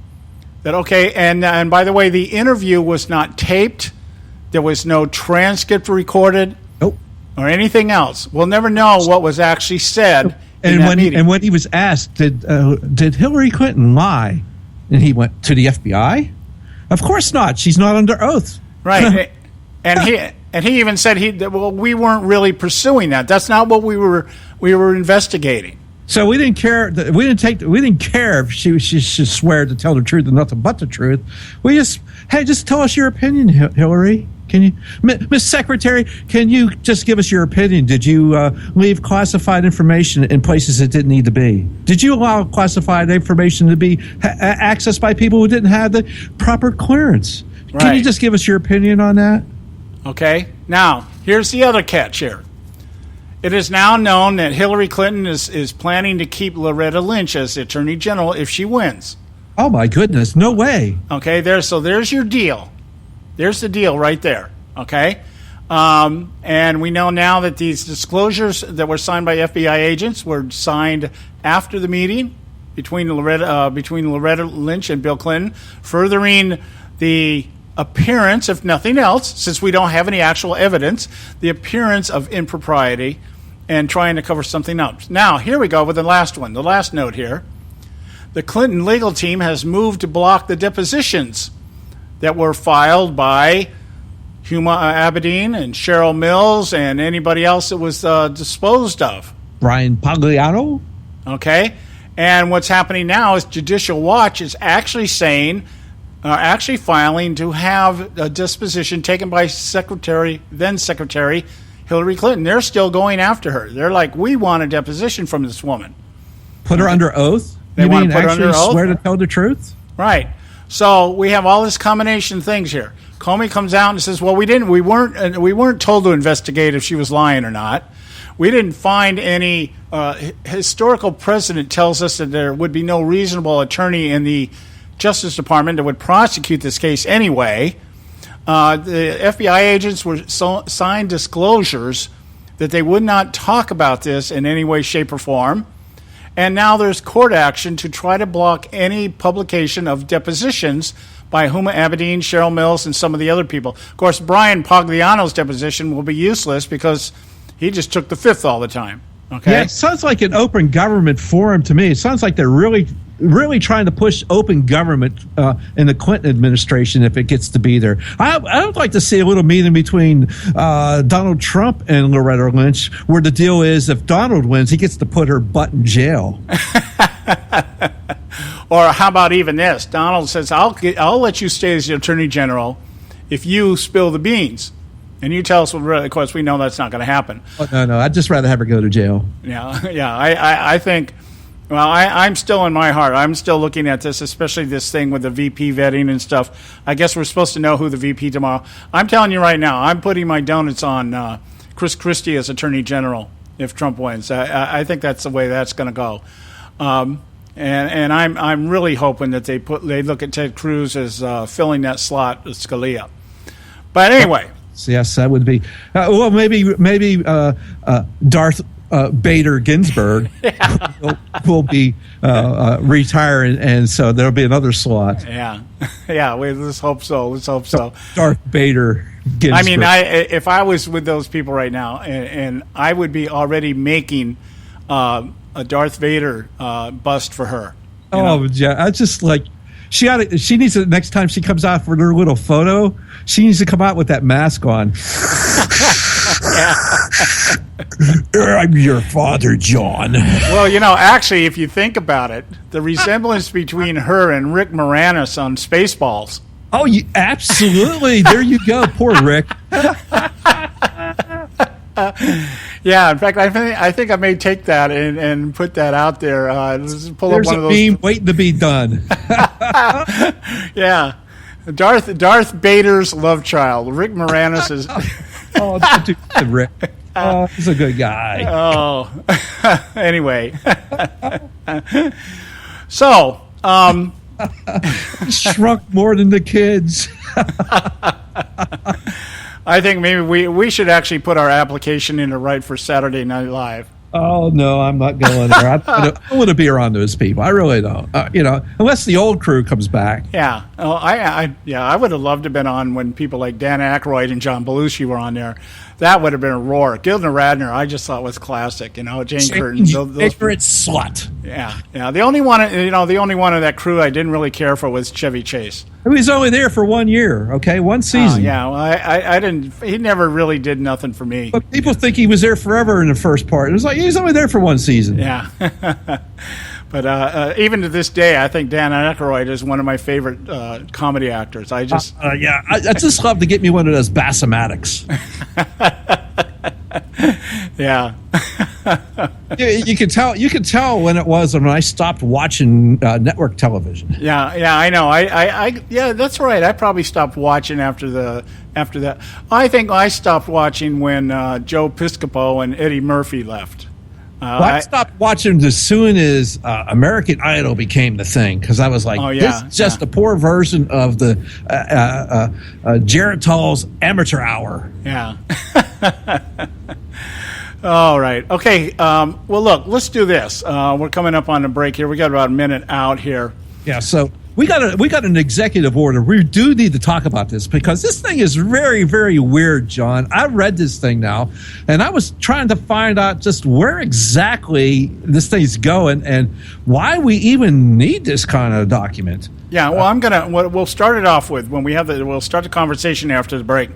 Speaker 6: That okay, and by the way, the interview was not taped. There was no transcript recorded. Or anything else. We'll never know what was actually said in that meeting.
Speaker 7: And when he was asked, did Hillary Clinton lie? And he went, to the FBI? Of course not. She's not under oath.
Speaker 6: Right. and he even said we weren't really pursuing that. That's not what we were investigating.
Speaker 7: So we didn't care. We didn't care if she should swear to tell the truth and nothing but the truth. We just tell us your opinion, Hillary. Can you, Miss Secretary, can you just give us your opinion? Did you leave classified information in places it didn't need to be? Did you allow classified information to be accessed by people who didn't have the proper clearance? Right. Can you just give us your opinion on that?
Speaker 6: Okay. Now, here's the other catch here. It is now known that Hillary Clinton is planning to keep Loretta Lynch as the Attorney General if she wins.
Speaker 7: Oh, my goodness. No way.
Speaker 6: Okay, there's your deal. There's the deal right there, okay? And we know now that these disclosures that were signed by FBI agents were signed after the meeting between Loretta Lynch and Bill Clinton, furthering the appearance, if nothing else, since we don't have any actual evidence, the appearance of impropriety and trying to cover something up. Now, here we go with the last one, the last note here. The Clinton legal team has moved to block the depositions that were filed by Huma Abedin and Cheryl Mills and anybody else that was disposed of.
Speaker 7: Brian Pagliano. Okay.
Speaker 6: And what's happening now is Judicial Watch is actually saying, actually filing to have a disposition taken by then Secretary Hillary Clinton. They're still going after her. They're like, we want a deposition from this woman.
Speaker 7: Put her under oath?
Speaker 6: They want to put her under oath?
Speaker 7: Swear to tell the truth?
Speaker 6: Right. So we have all this combination of things here. Comey comes out and says, well, we weren't told to investigate if she was lying or not. We didn't find any historical precedent tells us that there would be no reasonable attorney in the Justice Department that would prosecute this case anyway. The FBI agents were signed disclosures that they would not talk about this in any way, shape, or form. And now there's court action to try to block any publication of depositions by Huma Abedin, Cheryl Mills, and some of the other people. Of course, Brian Pagliano's deposition will be useless because he just took the fifth all the time. Okay.
Speaker 7: Yeah, it sounds like an open government forum to me. It sounds like they're really trying to push open government in the Clinton administration if it gets to be there. I would like to see a little meeting between Donald Trump and Loretta Lynch, where the deal is if Donald wins, he gets to put her butt in jail.
Speaker 6: Or how about even this? Donald says, I'll let you stay as the Attorney General if you spill the beans. And you tell us, of course, we know that's not going to happen.
Speaker 7: Oh, no, I'd just rather have her go to jail.
Speaker 6: Yeah, I think, well, I'm still in my heart. I'm still looking at this, especially this thing with the VP vetting and stuff. I guess we're supposed to know who the VP tomorrow. I'm telling you right now, I'm putting my donuts on Chris Christie as Attorney General if Trump wins. I think that's the way that's going to go. And I'm really hoping that they look at Ted Cruz as filling that slot with Scalia. But anyway.
Speaker 7: Yes, that would be. Well, maybe Darth Bader Ginsburg will be retiring, and so there'll be another slot.
Speaker 6: Yeah. Let's hope so.
Speaker 7: Darth Bader Ginsburg.
Speaker 6: I mean, if I was with those people right now, and I would be already making a Darth Vader bust for her.
Speaker 7: Yeah, I just like. She needs to, next time she comes out for her little photo, she needs to come out with that mask on. I'm your father, John.
Speaker 6: Well, actually, if you think about it, the resemblance between her and Rick Moranis on Spaceballs.
Speaker 7: Oh, absolutely. There you go. Poor Rick.
Speaker 6: Yeah, in fact, I think I may take that and put that out there. Pull
Speaker 7: There's
Speaker 6: up one
Speaker 7: a
Speaker 6: of those.
Speaker 7: meme waiting to be done.
Speaker 6: Yeah, Darth Bader's love child. Rick Moranis is.
Speaker 7: Oh, don't do that, Rick. Oh, he's a good guy.
Speaker 6: Oh, anyway. So,
Speaker 7: shrunk more than the kids.
Speaker 6: I think maybe we should actually put our application in to write for Saturday Night Live.
Speaker 7: Oh, no, I'm not going there. I want to be around those people. I really don't. Unless the old crew comes back.
Speaker 6: Yeah. Oh, I would have loved to have been on when people like Dan Aykroyd and John Belushi were on there. That would have been a roar. Gilda Radner, I just thought was classic. Jane Curtin.
Speaker 7: Ignorant slut.
Speaker 6: Yeah. The only one of that crew I didn't really care for was Chevy Chase.
Speaker 7: He was only there for 1 year, okay? One season.
Speaker 6: Yeah, well, I didn't. He never really did nothing for me.
Speaker 7: But people think he was there forever in the first part. It was like he was only there for one season.
Speaker 6: Yeah. But even to this day, I think Dan Aykroyd is one of my favorite comedy actors. I just
Speaker 7: love to get me one of those Bassomatics.
Speaker 6: Yeah.
Speaker 7: You could tell when it was when I stopped watching network television.
Speaker 6: Yeah, I know. Yeah, that's right. I probably stopped watching after that. I think I stopped watching when Joe Piscopo and Eddie Murphy left.
Speaker 7: I stopped watching as soon as American Idol became the thing because I was like, this is just a poor version of the Geritol's Amateur Hour.
Speaker 6: Yeah. All right. Okay. Well, look, let's do this. We're coming up on a break here. We got about a minute out here.
Speaker 7: Yeah. So we got an executive order. We do need to talk about this because this thing is very, very weird, John. I read this thing now, and I was trying to find out just where exactly this thing's going and why we even need this kind of document.
Speaker 6: Yeah. Well, we'll start it off with we'll start the conversation after the break,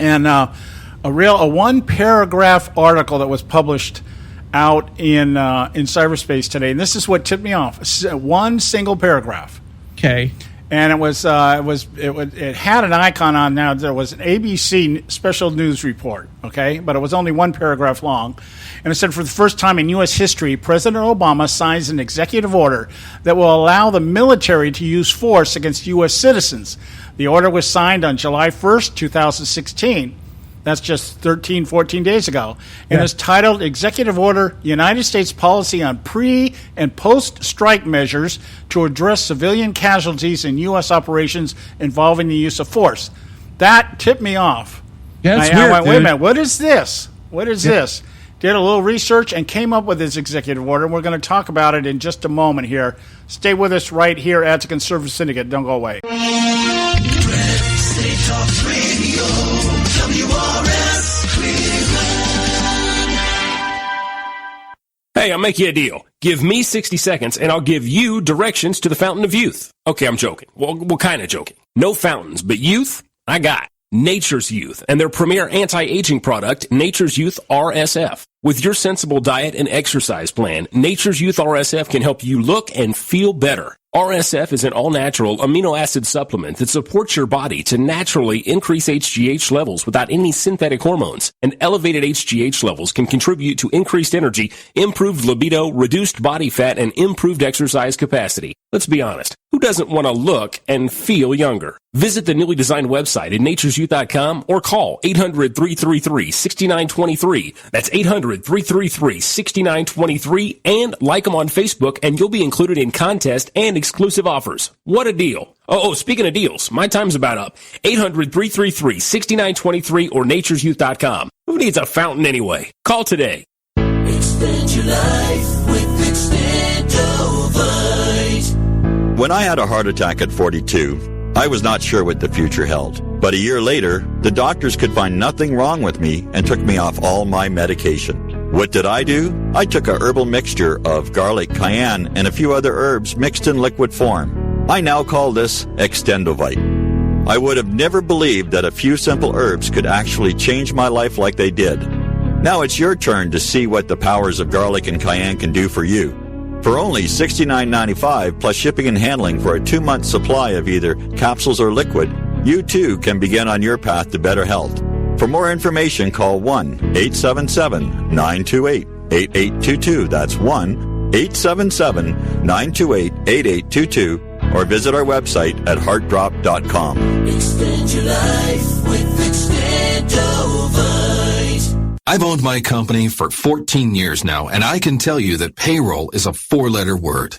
Speaker 6: and a one paragraph article that was published out in cyberspace today, and this is what tipped me off. One single paragraph.
Speaker 7: Okay.
Speaker 6: And it had an icon on now. There was an ABC special news report, okay? But it was only one paragraph long. And it said, for the first time in U.S. history, President Obama signs an executive order that will allow the military to use force against U.S. citizens. The order was signed on July 1st, 2016. That's just 14 days ago. And it's titled Executive Order, United States Policy on Pre- and Post-Strike Measures to Address Civilian Casualties in U.S. Operations Involving the Use of Force. That tipped me off.
Speaker 7: Yeah, that's
Speaker 6: I
Speaker 7: weird,
Speaker 6: went, wait a
Speaker 7: dude.
Speaker 6: minute, what is this? What is this? Did a little research and came up with this executive order. We're going to talk about it in just a moment here. Stay with us right here at the Conservative Syndicate. Don't go away.
Speaker 15: State Talk Radio, WRS Cleveland.
Speaker 9: Hey, I'll make you a deal. Give me 60 seconds and I'll give you directions to the Fountain of Youth. Okay, I'm joking. Well, kind of joking. No fountains, but youth, I got. Nature's Youth and their premier anti-aging product, Nature's Youth RSF. With your sensible diet and exercise plan, Nature's Youth RSF can help you look and feel better. RSF is an all-natural amino acid supplement that supports your body to naturally increase HGH levels without any synthetic hormones. And elevated HGH levels can contribute to increased energy, improved libido, reduced body fat, and improved exercise capacity. Let's be honest. Who doesn't want to look and feel younger? Visit the newly designed website at naturesyouth.com or call 800-333-6923. That's 800-333-6923 and like them on Facebook and you'll be included in contests and exclusive offers. What a deal. Oh, speaking of deals, my time's about up. 800-333-6923 or naturesyouth.com. Who needs a fountain anyway? Call today.
Speaker 15: Extend your life with Extendovite.
Speaker 10: When I had a heart attack at 42, I was not sure what the future held. But a year later, the doctors could find nothing wrong with me and took me off all my medication. What did I do? I took a herbal mixture of garlic, cayenne, and a few other herbs mixed in liquid form. I now call this Extendovite. I would have never believed that a few simple herbs could actually change my life like they did. Now it's your turn to see what the powers of garlic and cayenne can do for you. For only $69.95 plus shipping and handling for a 2-month supply of either capsules or liquid, you too can begin on your path to better health. For more information, call 1-877-928-8822. That's 1-877-928-8822. Or visit our website at heartdrop.com.
Speaker 15: Extend your life with Extendovite.
Speaker 17: I've owned my company for 14 years now, and I can tell you that payroll is a 4-letter word.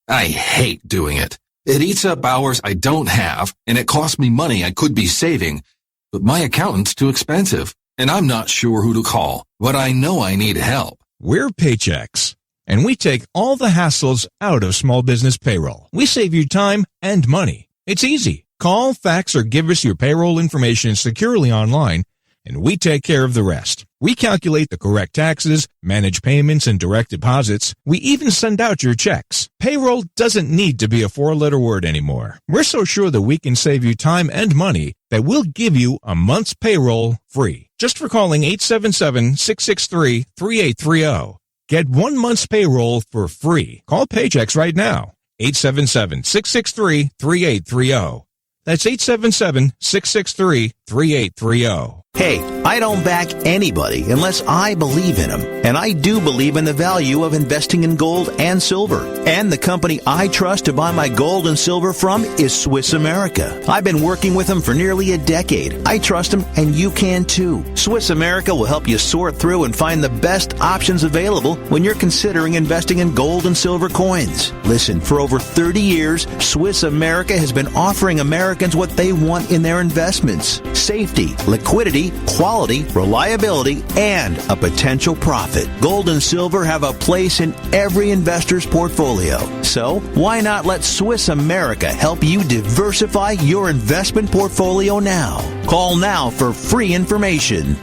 Speaker 17: I hate doing it. It eats up hours I don't have, and it costs me money I could be saving. But my accountant's too expensive, and I'm not sure who to call, but I know I need help.
Speaker 18: We're Paychex, and we take all the hassles out of small business payroll. We save you time and money. It's easy. Call, fax, or give us your payroll information securely online, and we take care of the rest. We calculate the correct taxes, manage payments and direct deposits. We even send out your checks. Payroll doesn't need to be a 4-letter word anymore. We're so sure that we can save you time and money that we'll give you a month's payroll free. Just for calling 877-663-3830. Get 1 month's payroll for free. Call Paychex right now. 877-663-3830. That's 877-663-3830.
Speaker 19: Hey, I don't back anybody unless I believe in them. And I do believe in the value of investing in gold and silver. And the company I trust to buy my gold and silver from is Swiss America. I've been working with them for nearly a decade. I trust them, and you can too. Swiss America will help you sort through and find the best options available when you're considering investing in gold and silver coins. Listen, for over 30 years, Swiss America has been offering Americans what they want in their investments: safety, liquidity, quality, reliability, and a potential profit. Gold and silver have a place in every investor's portfolio. So, why not let Swiss America help you diversify your investment portfolio now? Call now for free information.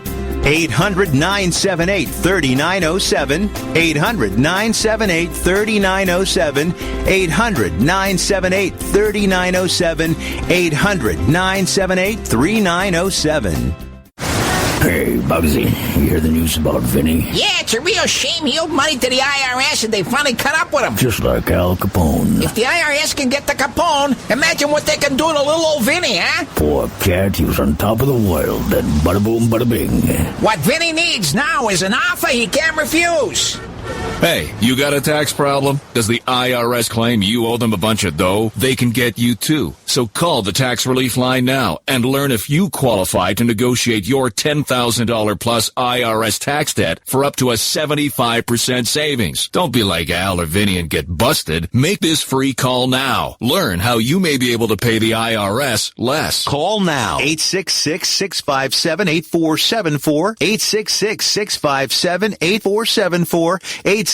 Speaker 19: 800-978-3907, 800-978-3907, 800-978-3907, 800-978-3907.
Speaker 20: Hey, Bugsy, you hear the news about Vinny?
Speaker 21: Yeah, it's a real shame. He owed money to the IRS and they finally cut up with him.
Speaker 20: Just like Al Capone.
Speaker 21: If the IRS can get the Capone, imagine what they can do to little old Vinny, huh?
Speaker 20: Poor cat, he was on top of the world, then bada boom, bada bing.
Speaker 21: What Vinny needs now is an offer he can't refuse.
Speaker 8: Hey, you got a tax problem? Does the IRS claim you owe them a bunch of dough? They can get you too. So call the tax relief line now and learn if you qualify to negotiate your $10,000 plus IRS tax debt for up to a 75% savings. Don't be like Al or Vinny and get busted. Make this free call now. Learn how you may be able to pay the IRS less.
Speaker 19: Call now. 866-657-8474. 866-657-8474. 866-657-8474.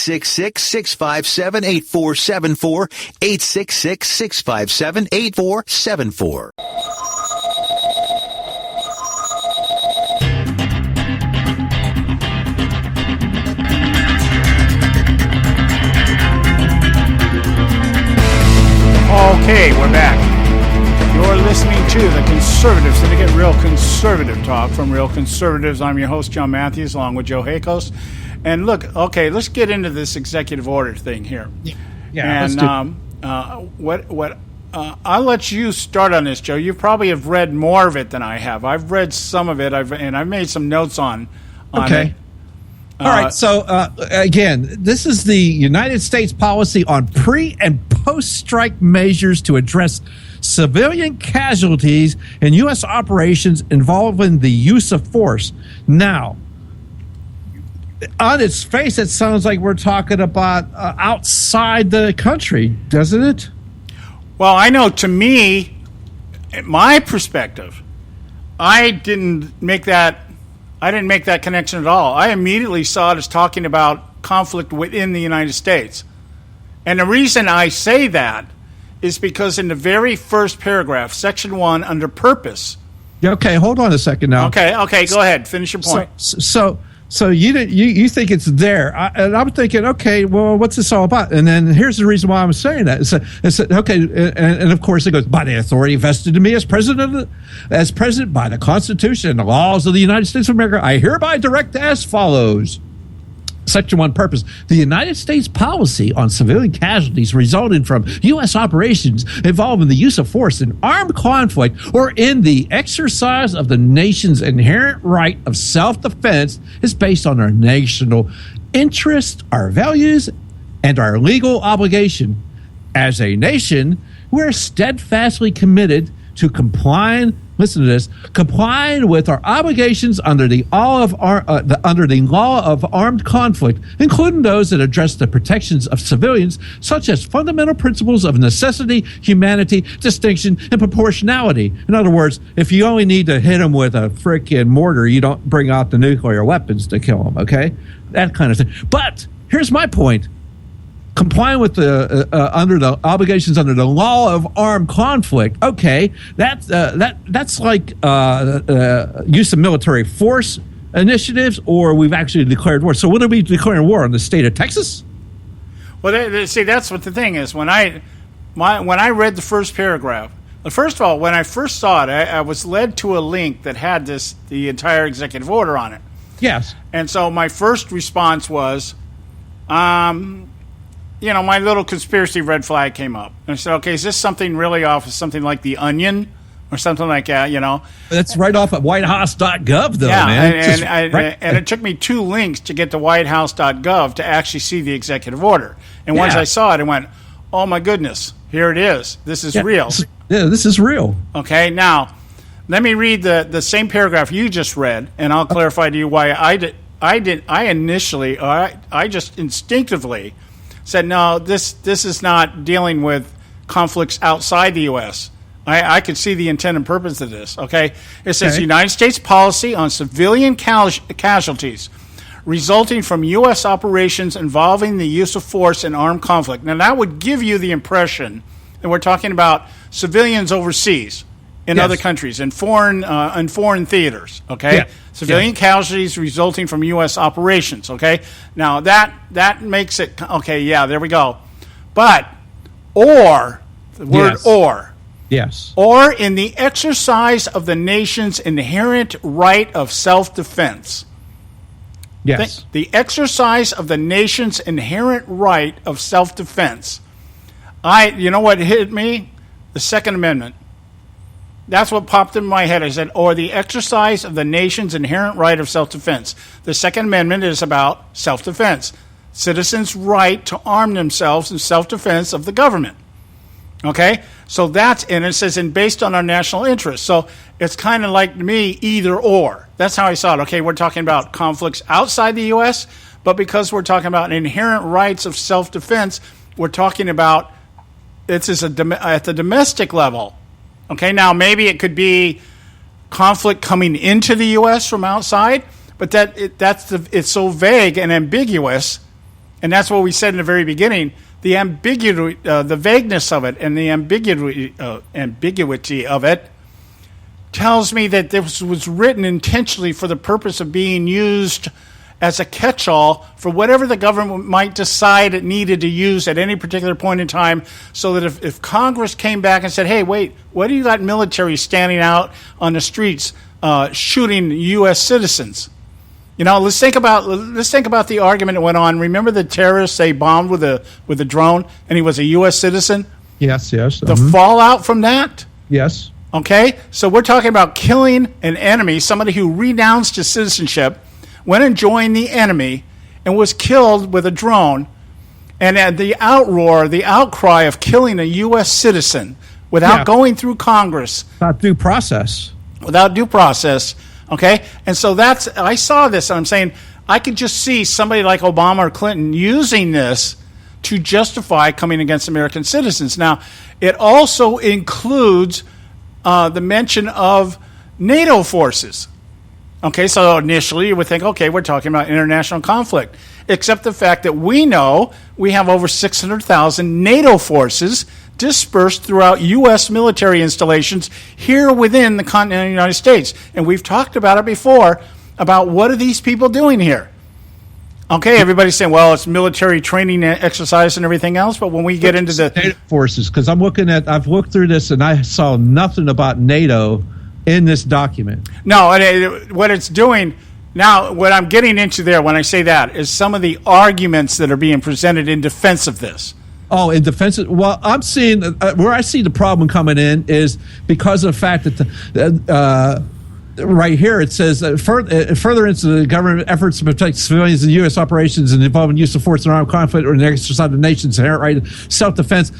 Speaker 19: 866-657-8474.
Speaker 6: Okay, we're back. You're listening to the Conservative Syndicate, Real Conservative Talk from Real Conservatives. I'm your host, John Matthews, along with Joe Hakos. And look, okay, let's get into this executive order thing here.
Speaker 7: Yeah.
Speaker 6: And I'll let you start on this, Joe. You probably have read more of it than I have. I've read some of it, I've made some notes on it.
Speaker 7: All right. So, again, this is the United States policy on pre- and post-strike measures to address civilian casualties in U.S. operations involving the use of force. Now, on its face, it sounds like we're talking about outside the country, doesn't it?
Speaker 6: Well, I know, to me, my perspective, I didn't make that connection at all. I immediately saw it as talking about conflict within the United States. And the reason I say that is because in the very first paragraph, Section 1, under purpose.
Speaker 7: Okay, hold on a second now.
Speaker 6: Okay, go ahead. Finish your point.
Speaker 7: So you think it's there, and I'm thinking, okay, well, what's this all about? And then here's the reason why I'm saying that. It's okay, and of course it goes by the authority vested in me as president by the Constitution and the laws of the United States of America. I hereby direct as follows. Section 1 purpose. The United States policy on civilian casualties resulting from U.S. operations involving the use of force in armed conflict or in the exercise of the nation's inherent right of self-defense is based on our national interest, our values, and our legal obligation. As a nation, we're steadfastly committed to complying with our obligations under the law of armed conflict, including those that address the protections of civilians, such as fundamental principles of necessity, humanity, distinction, and proportionality. In other words, if you only need to hit them with a frickin' mortar, you don't bring out the nuclear weapons to kill them, okay? That kind of thing. But here's my point. Complying with the under the obligations under the law of armed conflict. Okay, that's like use of military force initiatives, or we've actually declared war. So, what are we declaring war on, the state of Texas?
Speaker 6: Well, see, that's what the thing is. When I read the first paragraph, first of all, when I first saw it, I was led to a link that had the entire executive order on it.
Speaker 7: Yes,
Speaker 6: and so my first response was, my little conspiracy red flag came up. And I said, okay, is this something really off of something like The Onion or something like that,
Speaker 7: That's right off at whitehouse.gov, though,
Speaker 6: man.
Speaker 7: And
Speaker 6: it took me 2 links to get to whitehouse.gov to actually see the executive order. And once I saw it, I went, oh, my goodness, here it is. This is real.
Speaker 7: This is real.
Speaker 6: Okay, now, let me read the same paragraph you just read, and I'll clarify to you why I just instinctively said, no, this is not dealing with conflicts outside the U.S. I could see the intent and purpose of this, okay? It says United States policy on civilian casualties resulting from U.S. operations involving the use of force in armed conflict. Now, that would give you the impression that we're talking about civilians overseas in other countries, in foreign theaters, okay? Yeah. Civilian casualties resulting from U.S. operations, okay? Now, that makes it, okay, yeah, there we go. But, or, the word or.
Speaker 7: Yes.
Speaker 6: Or in the exercise of the nation's inherent right of self-defense.
Speaker 7: Yes.
Speaker 6: The exercise of the nation's inherent right of self-defense. You know what hit me? The Second Amendment. That's what popped in my head. I said, or the exercise of the nation's inherent right of self-defense. The Second Amendment is about self-defense. citizens' right to arm themselves in self-defense of the government. Okay? So that's, and it says, and based on our national interest. So it's kind of like, to me, either or. That's how I saw it. Okay, we're talking about conflicts outside the U.S., but because we're talking about inherent rights of self-defense, we're talking about this is at the domestic level. Okay, now maybe it could be conflict coming into the U.S. from outside, but it's so vague and ambiguous, and that's what we said in the very beginning. The ambiguity, the vagueness of it, and the ambiguity of it tells me that this was written intentionally for the purpose of being used as a catch-all for whatever the government might decide it needed to use at any particular point in time, so that if Congress came back and said, hey, wait, what do you got military standing out on the streets shooting U.S. citizens? You know, let's think about the argument that went on. Remember the terrorists they bombed with a drone, and he was a U.S. citizen?
Speaker 7: Yes.
Speaker 6: The fallout from that?
Speaker 7: Yes.
Speaker 6: Okay, so we're talking about killing an enemy, somebody who renounced his citizenship, went and joined the enemy, and was killed with a drone. And at the outcry of killing a U.S. citizen without going through Congress.
Speaker 7: Without due process.
Speaker 6: Okay? And so I saw this, and I'm saying, I could just see somebody like Obama or Clinton using this to justify coming against American citizens. Now, it also includes the mention of NATO forces. Okay, so initially you would think, okay, we're talking about international conflict, except the fact that we know we have over 600,000 NATO forces dispersed throughout U.S. military installations here within the continental United States. And we've talked about it before, about what are these people doing here? Okay, everybody's saying, well, it's military training exercise and everything else, but when we get into the
Speaker 7: NATO forces, because I've looked through this and I saw nothing about NATO in this document.
Speaker 6: No, what it's doing now, what I'm getting into there when I say that is some of the arguments that are being presented in defense of this.
Speaker 7: Oh, in defense of, well, I'm seeing where I see the problem coming in is because of the fact that right here it says further into the government efforts to protect civilians in U.S. operations and involving use of force in armed conflict or in the exercise of the nation's inherent right of self-defense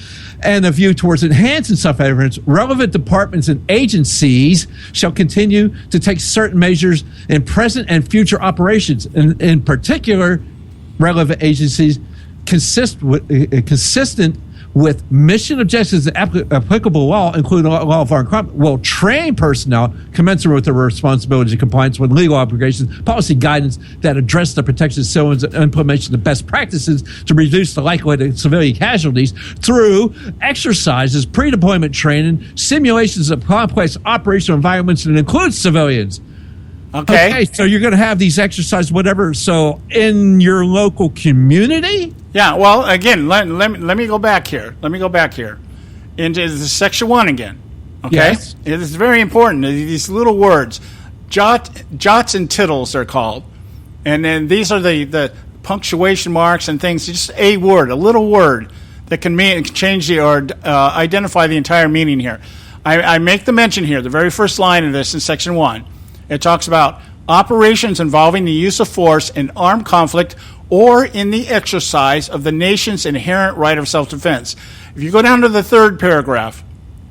Speaker 7: and a view towards enhancing self-defense, relevant departments and agencies shall continue to take certain measures in present and future operations. And in particular, relevant agencies consistent with mission objectives and applicable law, including law of armed conflict, will train personnel commensurate with their responsibility and compliance with legal obligations, policy guidance that address the protection of civilians and implementation of best practices to reduce the likelihood of civilian casualties through exercises, pre-deployment training, simulations of complex operational environments that include civilians. Okay, so you're going to have these exercises, whatever. So in your local community?
Speaker 6: Yeah, well, again, let me go back here. Let me go back here into Section 1 again. Okay?
Speaker 7: Yes.
Speaker 6: It is very important. These little words, jots and tittles they're called. And then these are the punctuation marks and things. Just a word, a little word that can change or identify the entire meaning here. I make the mention here, the very first line of this in Section 1. It talks about operations involving the use of force in armed conflict or in the exercise of the nation's inherent right of self-defense. If you go down to the third paragraph,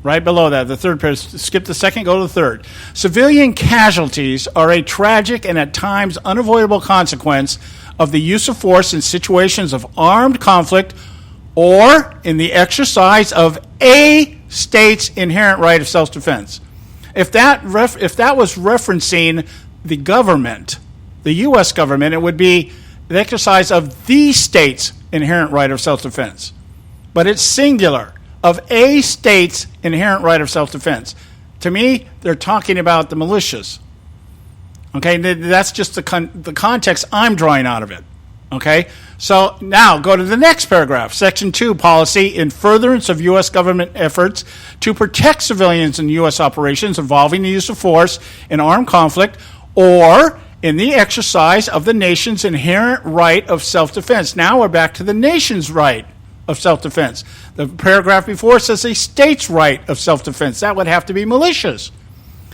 Speaker 6: right below that, the third paragraph, skip the second, go to the third. Civilian casualties are a tragic and at times unavoidable consequence of the use of force in situations of armed conflict or in the exercise of a state's inherent right of self-defense. If that was referencing the government, the U.S. government, it would be the exercise of the state's inherent right of self-defense. But it's singular, of a state's inherent right of self-defense. To me, they're talking about the militias. Okay, that's just the context I'm drawing out of it. Okay, so now go to the next paragraph, Section 2, policy in furtherance of U.S. government efforts to protect civilians in U.S. operations involving the use of force in armed conflict or in the exercise of the nation's inherent right of self-defense. Now we're back to the nation's right of self-defense. The paragraph before says a state's right of self-defense. That would have to be militias.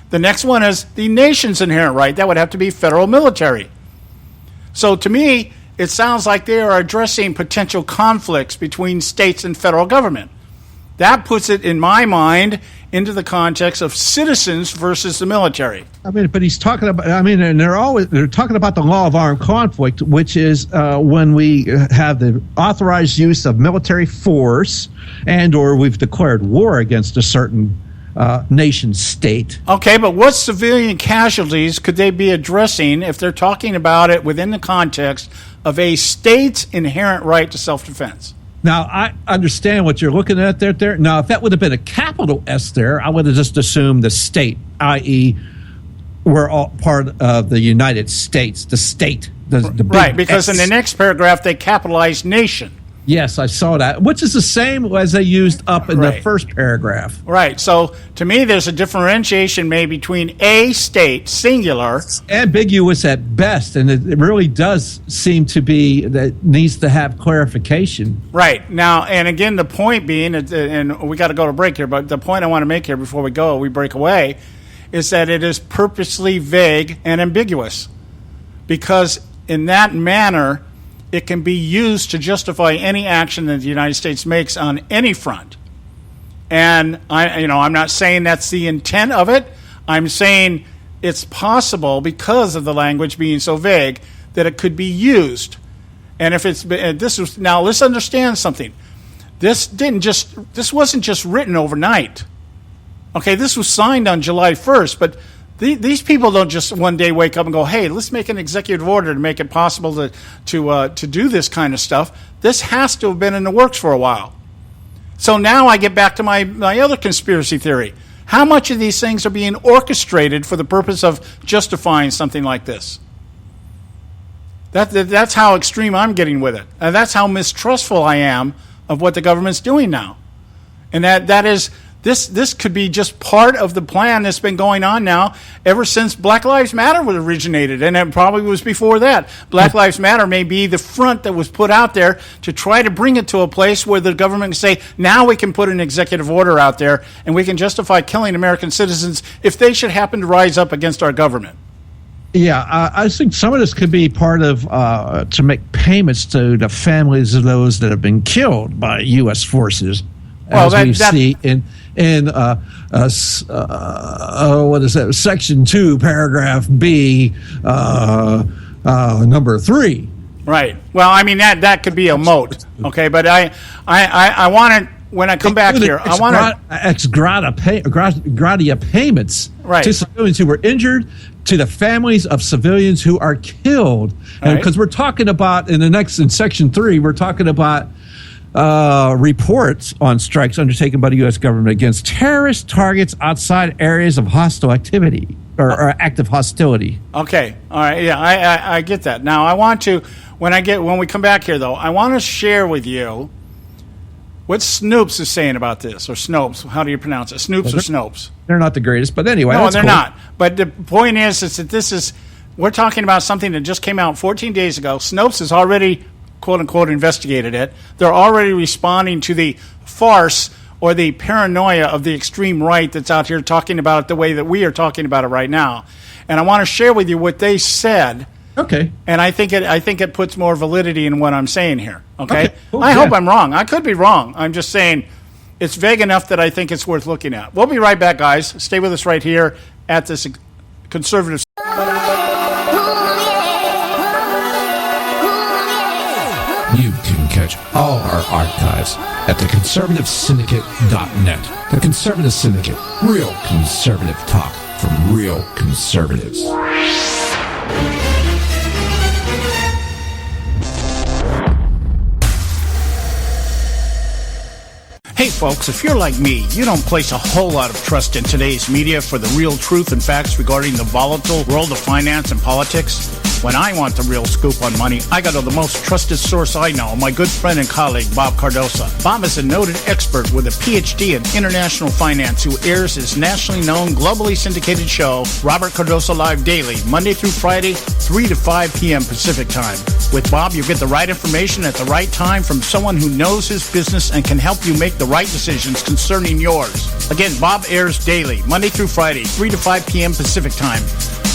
Speaker 6: The next one is the nation's inherent right. That would have to be federal military. So to me, it sounds like they are addressing potential conflicts between states and federal government. That puts it, in my mind, into the context of citizens versus the military.
Speaker 7: I mean, but he's talking about, and they're talking about the law of armed conflict, which is when we have the authorized use of military force and or we've declared war against a certain nation state.
Speaker 6: Okay, but what civilian casualties could they be addressing if they're talking about it within the context of a state's inherent right to self-defense?
Speaker 7: Now, I understand what you're looking at there. Now, if that would have been a capital S there, I would have just assumed the state, i.e., we're all part of the United States, the state. The big
Speaker 6: right, because
Speaker 7: S.
Speaker 6: in the next paragraph, they capitalize nation.
Speaker 7: Yes, I saw that, which is the same as they used up in the
Speaker 6: Right.
Speaker 7: first paragraph.
Speaker 6: Right, so to me, there's a differentiation made between a state, singular.
Speaker 7: Ambiguous at best, and it really does seem to be that needs to have clarification.
Speaker 6: Right, now, and again, the point being, and we got to go to break here, but the point I want to make here before we break away, is that it is purposely vague and ambiguous. Because in that manner, it can be used to justify any action that the United States makes on any front. And I'm not saying that's the intent of it. I'm saying it's possible, because of the language being so vague, that it could be used. And if now let's understand something. This wasn't just written overnight. Okay, this was signed on July 1st, but these people don't just one day wake up and go, hey, let's make an executive order to make it possible to do this kind of stuff. This has to have been in the works for a while. So now I get back to my other conspiracy theory. How much of these things are being orchestrated for the purpose of justifying something like this? That's how extreme I'm getting with it. And that's how mistrustful I am of what the government's doing now. And that is... This could be just part of the plan that's been going on now ever since Black Lives Matter was originated, and it probably was before that. Black Lives Matter may be the front that was put out there to try to bring it to a place where the government can say, now we can put an executive order out there and we can justify killing American citizens if they should happen to rise up against our government.
Speaker 7: Yeah, I think some of this could be part of to make payments to the families of those that have been killed by U.S. forces.
Speaker 6: Well,
Speaker 7: as we see in what is that? Section 2, paragraph B, number 3.
Speaker 6: Right. Well, I mean that could be a moat. Okay, but I want to, when I come back here, I want to
Speaker 7: ex gratia payments
Speaker 6: right.
Speaker 7: to civilians who were injured, to the families of civilians who are killed, because we're talking about in Section 3, we're talking about reports on strikes undertaken by the U.S. government against terrorist targets outside areas of hostile activity or active hostility.
Speaker 6: Okay, all right, yeah, I get that. Now, I want to, when we come back here, though, I want to share with you what Snopes is saying about this, or Snopes. How do you pronounce it? Snoops or Snopes?
Speaker 7: They're not the greatest, but anyway,
Speaker 6: no, they're
Speaker 7: cool.
Speaker 6: not. But the point is that we're talking about something that just came out 14 days ago. Snopes has already, quote-unquote, investigated it. They're already responding to the farce or the paranoia of the extreme right that's out here talking about it the way that we are talking about it right now. And I want to share with you what they said.
Speaker 7: Okay.
Speaker 6: And I think it puts more validity in what I'm saying here. Okay?
Speaker 7: Cool.
Speaker 6: I hope I'm wrong. I could be wrong. I'm just saying it's vague enough that I think it's worth looking at. We'll be right back, guys. Stay with us right here at this Conservative.
Speaker 4: You can catch all our archives at theconservativesyndicate.net. The Conservative Syndicate. Real conservative talk from real conservatives.
Speaker 6: Hey folks, if you're like me, you don't place a whole lot of trust in today's media for the real truth and facts regarding the volatile world of finance and politics. When I want the real scoop on money, I go to the most trusted source I know, my good friend and colleague, Bob Cardosa. Bob is a noted expert with a PhD in international finance who airs his nationally known, globally syndicated show, Robert Cardosa Live Daily, Monday through Friday, 3 to 5 p.m. Pacific Time. With Bob, you get the right information at the right time from someone who knows his business and can help you make the right decisions concerning yours. Again, Bob airs daily, Monday through Friday, 3 to 5 p.m. Pacific Time.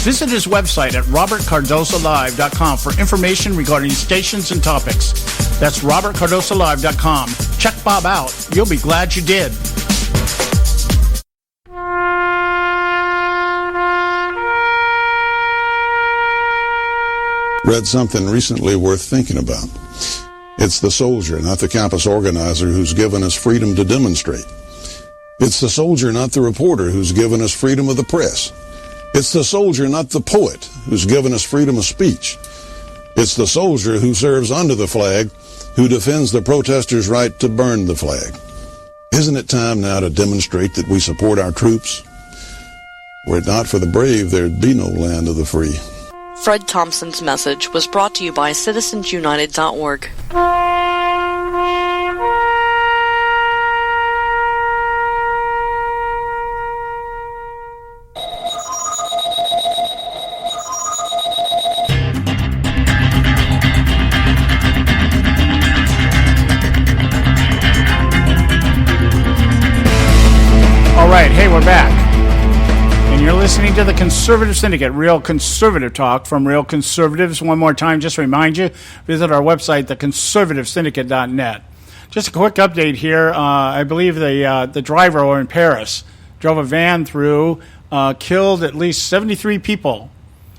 Speaker 6: Visit his website at robertcardosalive.com for information regarding stations and topics. That's robertcardosalive.com. Check Bob out. You'll be glad you did.
Speaker 11: Read something recently worth thinking about. It's the soldier, not the campus organizer, who's given us freedom to demonstrate. It's the soldier, not the reporter, who's given us freedom of the press. It's the soldier, not the poet, who's given us freedom of speech. It's the soldier who serves under the flag, who defends the protesters' right to burn the flag. Isn't it time now to demonstrate that we support our troops? Were it not for the brave, there'd be no land of the free.
Speaker 12: Fred Thompson's message was brought to you by citizensunited.org.
Speaker 6: All right, hey, we're back. And you're listening to the Conservative Syndicate, real conservative talk from real conservatives. One more time, just to remind you, visit our website, theconservativesyndicate.net. Just a quick update here. I believe the driver in Paris drove a van through, killed at least 73 people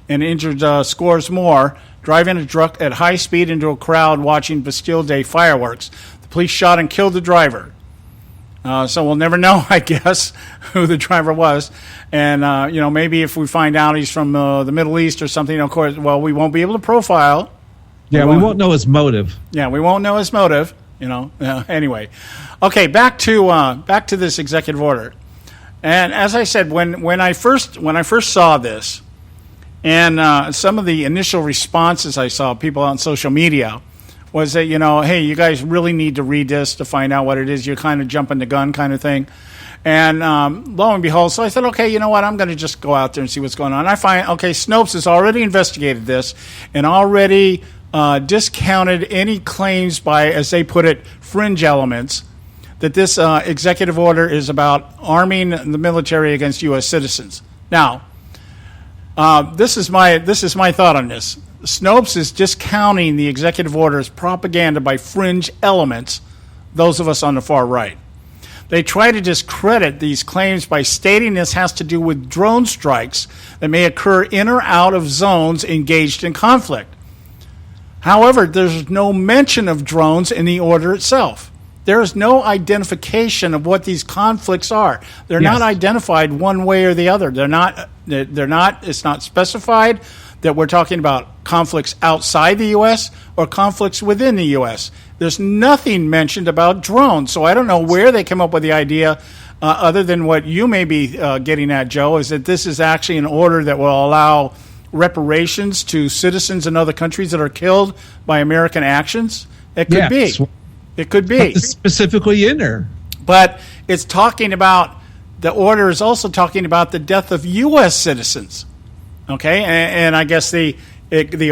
Speaker 6: and injured scores more, driving a truck at high speed into a crowd watching Bastille Day fireworks. The police shot and killed the driver. So we'll never know, I guess, who the driver was. And, maybe if we find out he's from the Middle East or something, of course, well, we won't be able to profile.
Speaker 7: Yeah, we won't know his motive.
Speaker 6: Yeah, we won't know his motive, anyway. Okay, back to this executive order. And as I said, when I first saw this, and some of the initial responses I saw, people on social media, was that, hey, you guys really need to read this to find out what it is. You're kind of jumping the gun kind of thing. And lo and behold, so I said, okay, you know what? I'm going to just go out there and see what's going on. I find, okay, Snopes has already investigated this and already discounted any claims by, as they put it, fringe elements, that this executive order is about arming the military against U.S. citizens. Now, this is my thought on this. Snopes is discounting the executive order as propaganda by fringe elements, those of us on the far right. They try to discredit these claims by stating this has to do with drone strikes that may occur in or out of zones engaged in conflict. However, there's no mention of drones in the order itself. There is no identification of what these conflicts are. They're not identified one way or the other. It's not specified that we're talking about conflicts outside the U.S. or conflicts within the U.S. There's nothing mentioned about drones, so I don't know where they came up with the idea, other than what you may be getting at, Joe, is that this is actually an order that will allow reparations to citizens in other countries that are killed by American actions. It could be. It could be.
Speaker 7: It's specifically in there.
Speaker 6: But it's talking about, the order is also talking about the death of U.S. citizens. Okay, and I guess the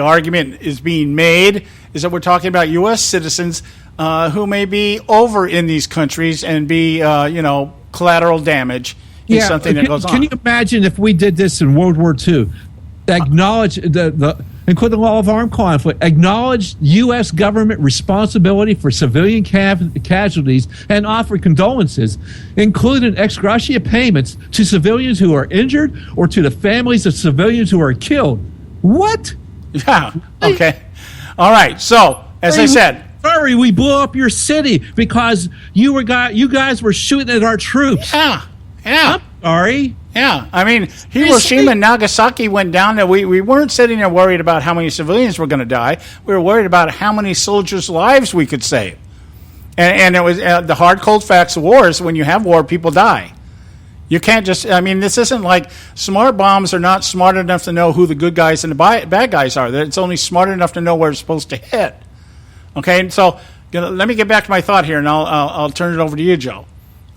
Speaker 6: argument is being made is that we're talking about U.S. citizens who may be over in these countries and be, collateral damage in something that goes on.
Speaker 7: Can you imagine if we did this in World War II? Acknowledge include the law of armed conflict, acknowledge U.S. government responsibility for civilian casualties, and offer condolences, including ex gratia payments to civilians who are injured or to the families of civilians who are killed. What?
Speaker 6: Yeah. Okay. All right. So, as I said,
Speaker 7: sorry, we blew up your city because you guys were shooting at our troops.
Speaker 6: Yeah.
Speaker 7: I'm sorry.
Speaker 6: Yeah, I mean, Hiroshima and Nagasaki went down there. We weren't sitting there worried about how many civilians were going to die. We were worried about how many soldiers' lives we could save. And it was the hard, cold facts of war is when you have war, people die. You can't just, this isn't like smart bombs are not smart enough to know who the good guys and the bad guys are. It's only smart enough to know where it's supposed to hit. Okay, and so let me get back to my thought here, and I'll turn it over to you, Joe.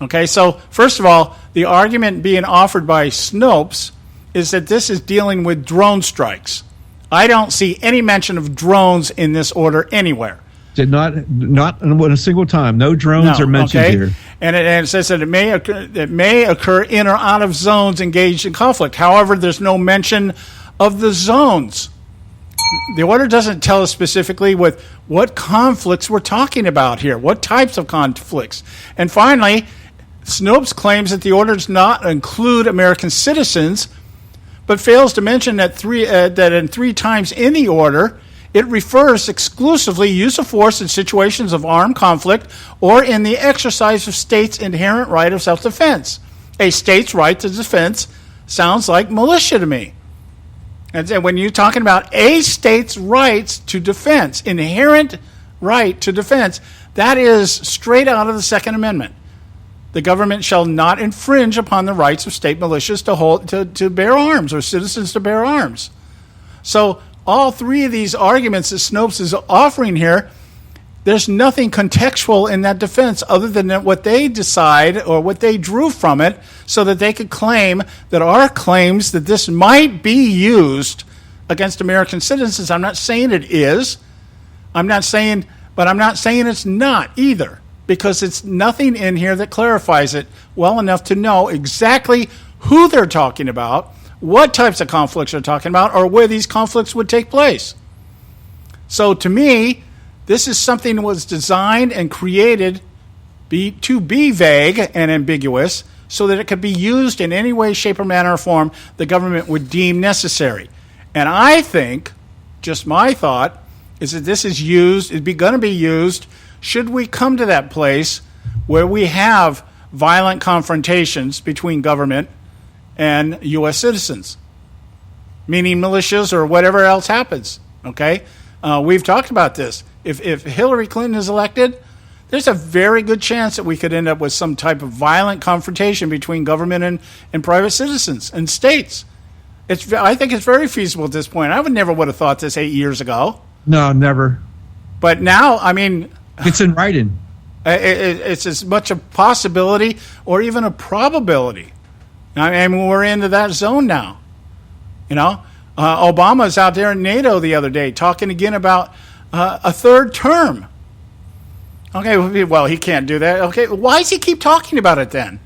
Speaker 6: Okay, so first of all, the argument being offered by Snopes is that this is dealing with drone strikes. I don't see any mention of drones in this order anywhere.
Speaker 7: Did not in a single time. No drones are mentioned here.
Speaker 6: And it says that it may occur in or out of zones engaged in conflict. However, there's no mention of the zones. The order doesn't tell us specifically with what conflicts we're talking about here, what types of conflicts. And finally, Snopes claims that the order does not include American citizens, but fails to mention that in 3 times in the order, it refers exclusively use of force in situations of armed conflict or in the exercise of states' inherent right of self-defense. A state's right to defense sounds like militia to me. And when you're talking about a state's rights to defense, inherent right to defense, that is straight out of the Second Amendment. The government shall not infringe upon the rights of state militias to bear arms or citizens to bear arms. So all 3 of these arguments that Snopes is offering here, there's nothing contextual in that defense other than what they decide or what they drew from it so that they could claim that our claims that this might be used against American citizens. I'm not saying it is. I'm not saying it's not either, because it's nothing in here that clarifies it well enough to know exactly who they're talking about, what types of conflicts they're talking about, or where these conflicts would take place. So to me, this is something that was designed and created to be vague and ambiguous so that it could be used in any way, shape, or manner or form the government would deem necessary. And I think, just my thought, is that this is going to be used should we come to that place where we have violent confrontations between government and U.S. citizens, meaning militias or whatever else happens, okay? We've talked about this. If Hillary Clinton is elected, there's a very good chance that we could end up with some type of violent confrontation between government and private citizens and states. I think it's very feasible at this point. I would have thought this 8 years ago.
Speaker 7: No, never.
Speaker 6: But now, I mean,
Speaker 7: it's in writing.
Speaker 6: It's as much a possibility or even a probability. I mean, we're into that zone now. You know, Obama's out there in NATO the other day talking again about a 3rd term. Okay, well, he can't do that. Okay, why does he keep talking about it then?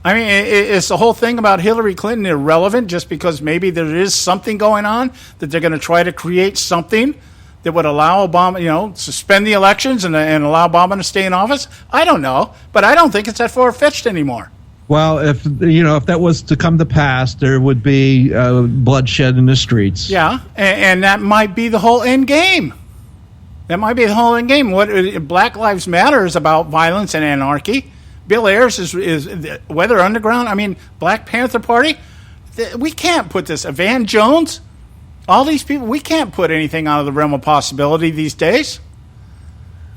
Speaker 6: I mean, is the whole thing about Hillary Clinton irrelevant just because maybe there is something going on that they're going to try to create something that would allow Obama, suspend the elections and allow Obama to stay in office? I don't know, but I don't think it's that far-fetched anymore.
Speaker 7: Well, if that was to come to pass, there would be bloodshed in the streets.
Speaker 6: Yeah, and that might be the whole end game. That might be the whole end game. What Black Lives Matter is about violence and anarchy. Bill Ayers is Weather Underground. I mean, Black Panther Party. We can't put this. Van Jones, all these people. We can't put anything out of the realm of possibility these days.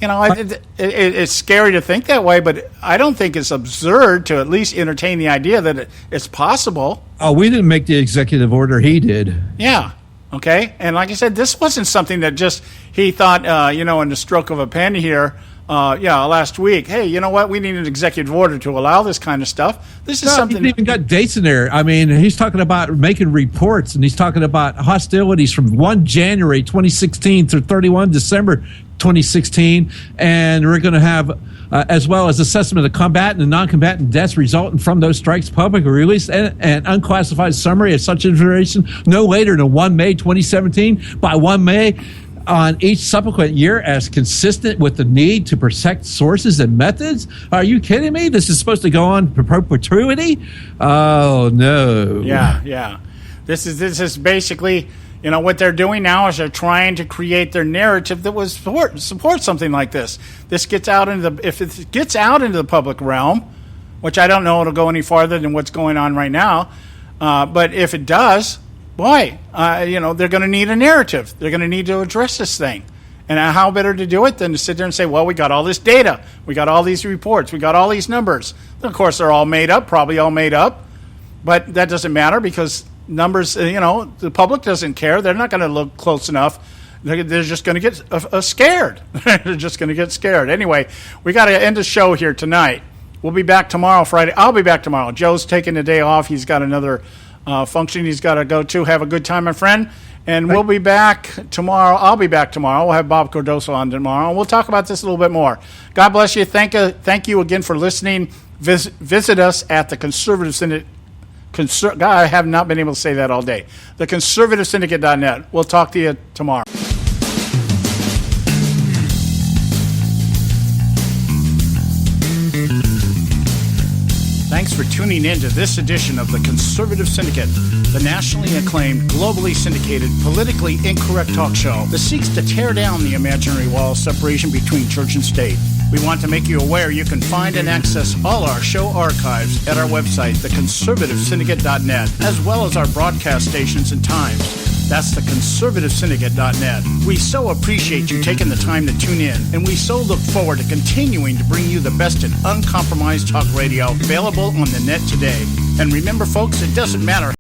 Speaker 6: It's scary to think that way, but I don't think it's absurd to at least entertain the idea that it's possible.
Speaker 7: Oh, we didn't make the executive order. He did.
Speaker 6: Yeah. Okay. And like I said, this wasn't something that just he thought, in the stroke of a pen here, last week. Hey, you know what? We need an executive order to allow this kind of stuff. This is something.
Speaker 7: He's even got dates in there. I mean, he's talking about making reports, and he's talking about hostilities from 1 January 2016 through 31 December 2016, and we're going to have, as well as assessment of combatant and non-combatant deaths resulting from those strikes, publicly released and unclassified summary of such information no later than 1 May 2017 by 1 May on each subsequent year as consistent with the need to protect sources and methods. Are you kidding me? This is supposed to go on for perpetuity? Oh, no.
Speaker 6: Yeah. This is basically, what they're doing now is they're trying to create their narrative that would support something like this. If it gets out into the public realm, which I don't know it'll go any farther than what's going on right now, but if it does, boy, they're going to need a narrative. They're going to need to address this thing. And how better to do it than to sit there and say, well, we got all this data. We got all these reports. We got all these numbers. Of course, they're all made up, probably all made up. But that doesn't matter because numbers, the public doesn't care. They're not going to look close enough. They're just going to get scared. They're just going to get scared. Anyway, we got to end the show here tonight. We'll be back tomorrow, Friday. I'll be back tomorrow. Joe's taking the day off. He's got another function he's got to go to. Have a good time, my friend. And we'll be back tomorrow. I'll be back tomorrow. We'll have Bob Cardoso on tomorrow. We'll talk about this a little bit more. God bless you. Thank you again for listening. Visit us at the Conservative God, I have not been able to say that all day. The ConservativeSyndicate.net. We'll talk to you tomorrow. Thanks for tuning in to this edition of the Conservative Syndicate, the nationally acclaimed, globally syndicated, politically incorrect talk show that seeks to tear down the imaginary wall of separation between church and state. We want to make you aware you can find and access all our show archives at our website, theconservativesyndicate.net, as well as our broadcast stations and times. That's theconservativesyndicate.net. We so appreciate you taking the time to tune in, and we so look forward to continuing to bring you the best in uncompromised talk radio available on the net today. And remember, folks, it doesn't matter